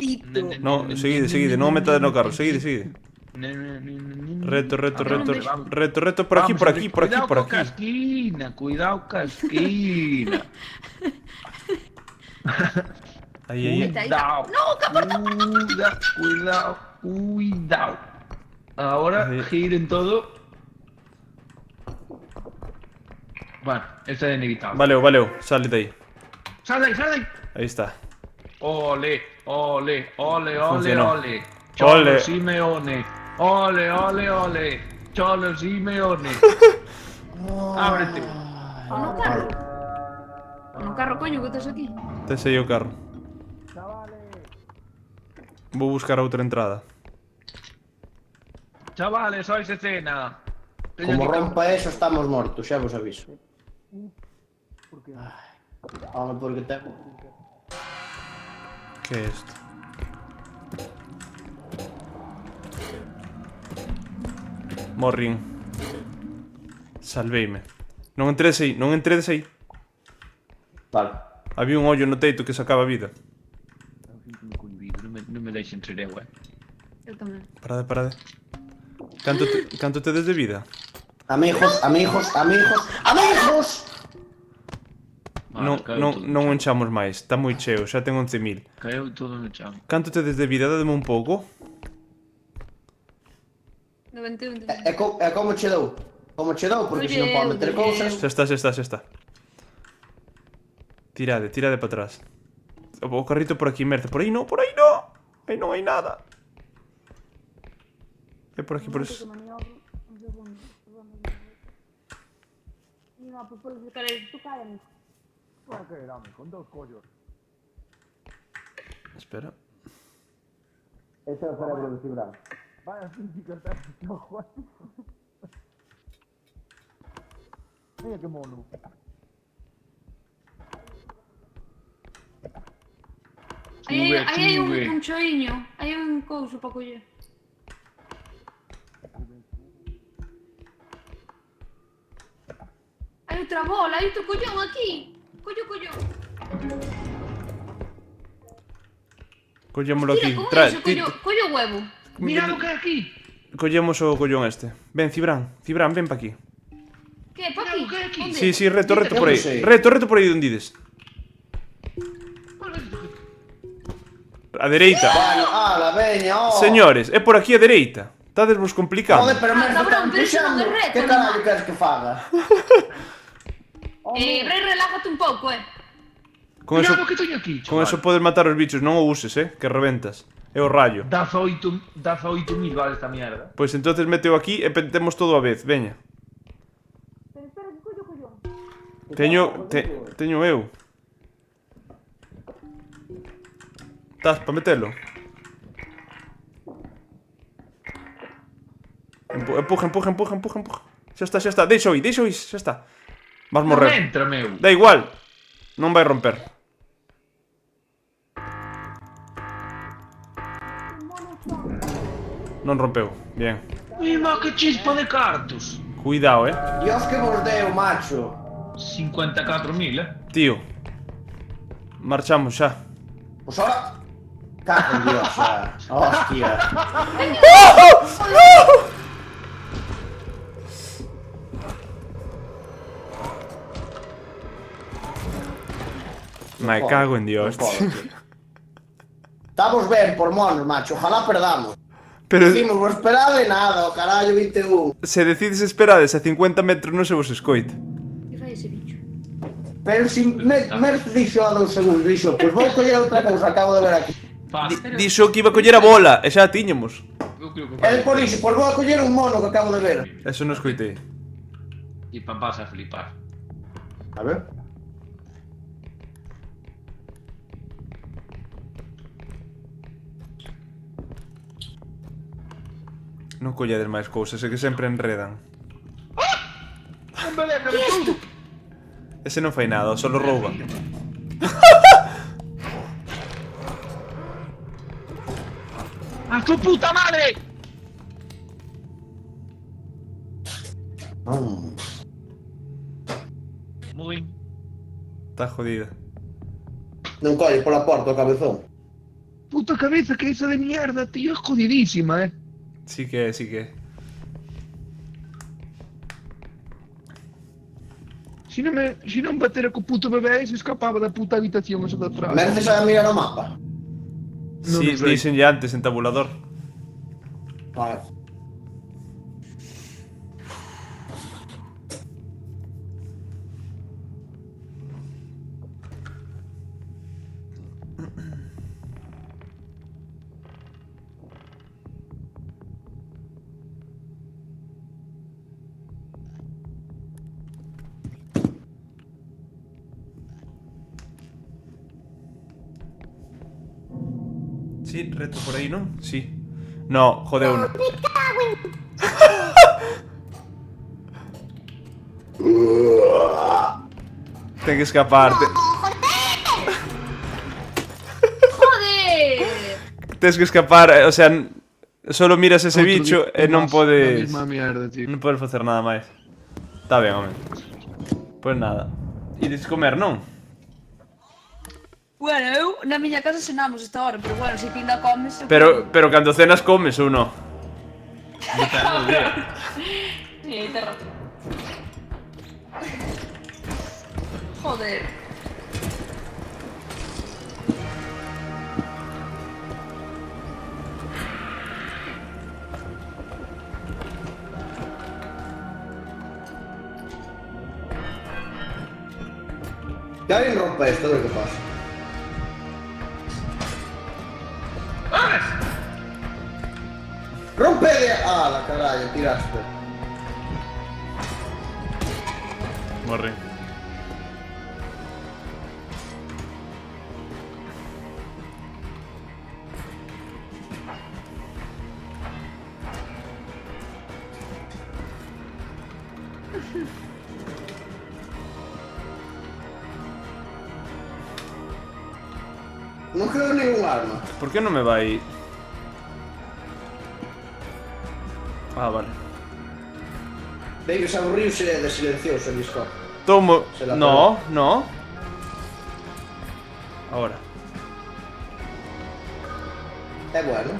No, seguide, non o metades no carro, seguide. Reto por aquí, por aquí. Cuidado ca esquina. Aí. Cuidado. No, que aporta. Cuidado. Ahora Ahí. giren todo. Bueno, esta es inevitable. Valeu, sale de aí. ¡Sal de ahí! Aí está. Ole. Funcionó. Cholo Ole. Simeone. Ole. Cholo Simeone. Ábrete. No carro. No carro, coño, que estás aquí. Tes aí o carro. Vou buscar outra entrada. Chavales, sois escena. Como rompa eso, estamos mortos, xa vos aviso. Home, porque tengo... Que é isto? Morrin. Salveime. Non entredes aí. Vale. Había un ollo no teito que sacaba vida. Non me deixen ser eu, Eu tamén. Parade. Canto tedes de vida? Amigos! Non enchamos máis, está moi cheo, xa ten 11.000. Caeu todo no chão. Canto tedes de vida? Dademe un pouco. 91. É como che dou? Como che dou? Porque se non podo meter cousas... Xa está. Tirade para atrás. O carrito por aquí, Merce. Por aí non. Aí non hai nada. É por aquí, por eso. Espera. Ese é o cerebro de Cibran. Vaya física, está Juan. Mira que mono. Aí hai Sube. un choiño. Aí hai un couso para coller. Hai outra bola, hai outro collón aquí. Collón. Collémolo aquí. Tira con eso, collo huevo. Mira lo que hai aquí. Collemos o collón este. Ven, Cibran, ven pa aquí. Que, pa aquí? Mira, aquí. Onde? Sí, reto por aí. Eu sei. Reto por aí onde ides. A dereita. Bueno, ala, veña, Señores, é por aquí a dereita. Tadesvos complicando. Joder, pero me cabrón, están pero iso non é puxando. reto, Que non carallo é? queres que faga? Bray, relájate un pouco, Con Mira eso, lo que teño aquí, con chaval. eso podes matar os bichos, non o uses, que reventas. É o rayo. 18.000 vale esta mierda. Pois entonces meteo aquí e pentemos todo a vez, veña. Pero espera, que collo collón. Teño eu. Estás para metelo? Empuja. Xa está. Deixa aí, xa está. Vas morrer. Non entra, meu. Da igual. Non vai romper. Non rompeu. Bien. Mima, que chispa de cartos. Cuidado, Dios que vos deu, macho. 54.000, Tío. Marchamos xa. Pues ahora... Cago en Dios, hostia. Me cago en Dios. Non podo, tío. Estamos ben por monos, macho. Ojalá perdamos. Pero Dicimos, vos esperade nada, o carallo 21. se decides esperades a 50 metros non se vos escoita. Que fai ese bicho? Pero si Merce dixo a 2 segundos, dixo, pues vou coller outra cousa, acabo de ver aquí. Fácil. Dixo que iba a coller a bola e xa a tiñamos. Eu creo que El por iso, pues vou a coller un mono que acabo de ver. Eso non escoitei. E vas a flipar. A ver. Non colledes máis cousas, é que sempre enredan. Un veneno de todo. Ese non fai nada, só lo rouba. ¡A tu puta madre! Moi ben. Está jodida. Non colle pola porta o cabezón. Puta cabeza que esa de mierda, tío, es jodidísima, Sí que é, sí que é. Si non batera co puto bebé, se escapaba da puta habitación esa de atrás. Mereces a mirar o mapa? Non Sí, o sei. dixen ya antes en tabulador. Vale. Sí, reto por aí, non? Sí. No, jode uno. Ten que escaparte. Joder. Tens que escapar, o sea, solo miras ese Outro bicho día e non máis, podes... a mesma mierda, tío. Non podes facer nada máis. Está ben, home. Pois nada. Ides comer, non? Bueno, eu na miña casa cenamos esta hora, pero bueno, se ti ainda comes... Pero cando cenas comes ou non? Sí, te razón. Joder. Que alguien rompa esto, a ver qué pasa. ¡Rompe de... Ah, la carallo, tiraste. Morri. Non creo ningún arma. Por que non me vai... Ah, vale. Veio se aburriuse de silencioso el Discord. Tomo... Se la No, no. Ahora. É bueno.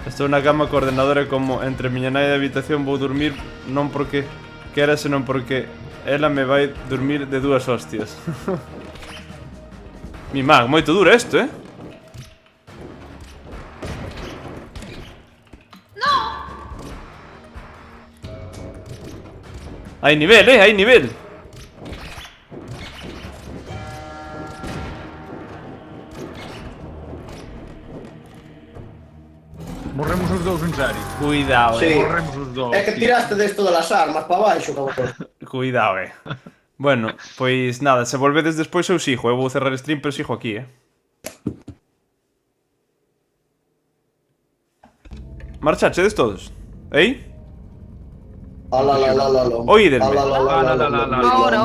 Estou na cama co ordenador e como entre miña nai de habitación vou dormir non porque quera, senón porque ela me vai dormir de dúas hostias. Mi mag, moito duro isto, No. Hai nivel, hai nivel. Morremos os dous en serio. Cuidado, Sí. Morremos os dous. É que tío. tiraste desto de las armas para baixo, cabrón. Cuidado, Bueno, pois nada, se volvedes despois eu sigo. Eu vou cerrar stream, pero sigo aquí, Marchachedes todos? Ei? Ala, la, la, la, la. Oídenme. Ala, la, la, la, la, la, la. Ahora.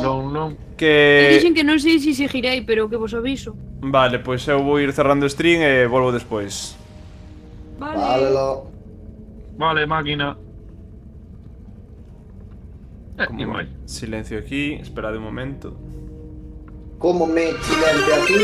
Non, non. Me Que... dixen que non sei se seguirei, pero que vos aviso. Vale, pois eu vou ir cerrando o stream e volvo despois. Vale, lo. Vale, máquina. Como Igual. silencio aquí, esperad un momento. Como me silencio aquí.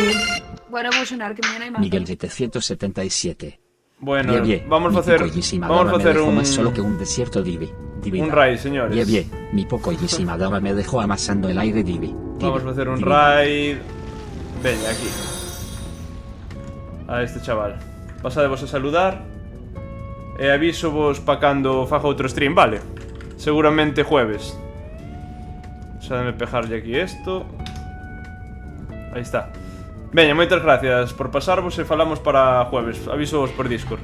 Bueno, vou sonar que mañana hai máis. Miguel 777. Bueno, Bien, bien. vamos a Mi facer pocoyísima vamos a dama me facer dejó un más solo que un desierto divi. Divina. un raid, señores. Bien, bien. Mi pocoyísima dama me dejó amasando el aire divi. Vamos a facer un divina. raid. Veña, aquí. A este chaval. Pasadevos a saludar. E aviso vos pa cando faga outro stream, vale? Seguramente jueves. Xa de pejarlle aquí esto. Aí está. Veña, moitas gracias por pasarvos e falamos para jueves. Aviso vos por Discord.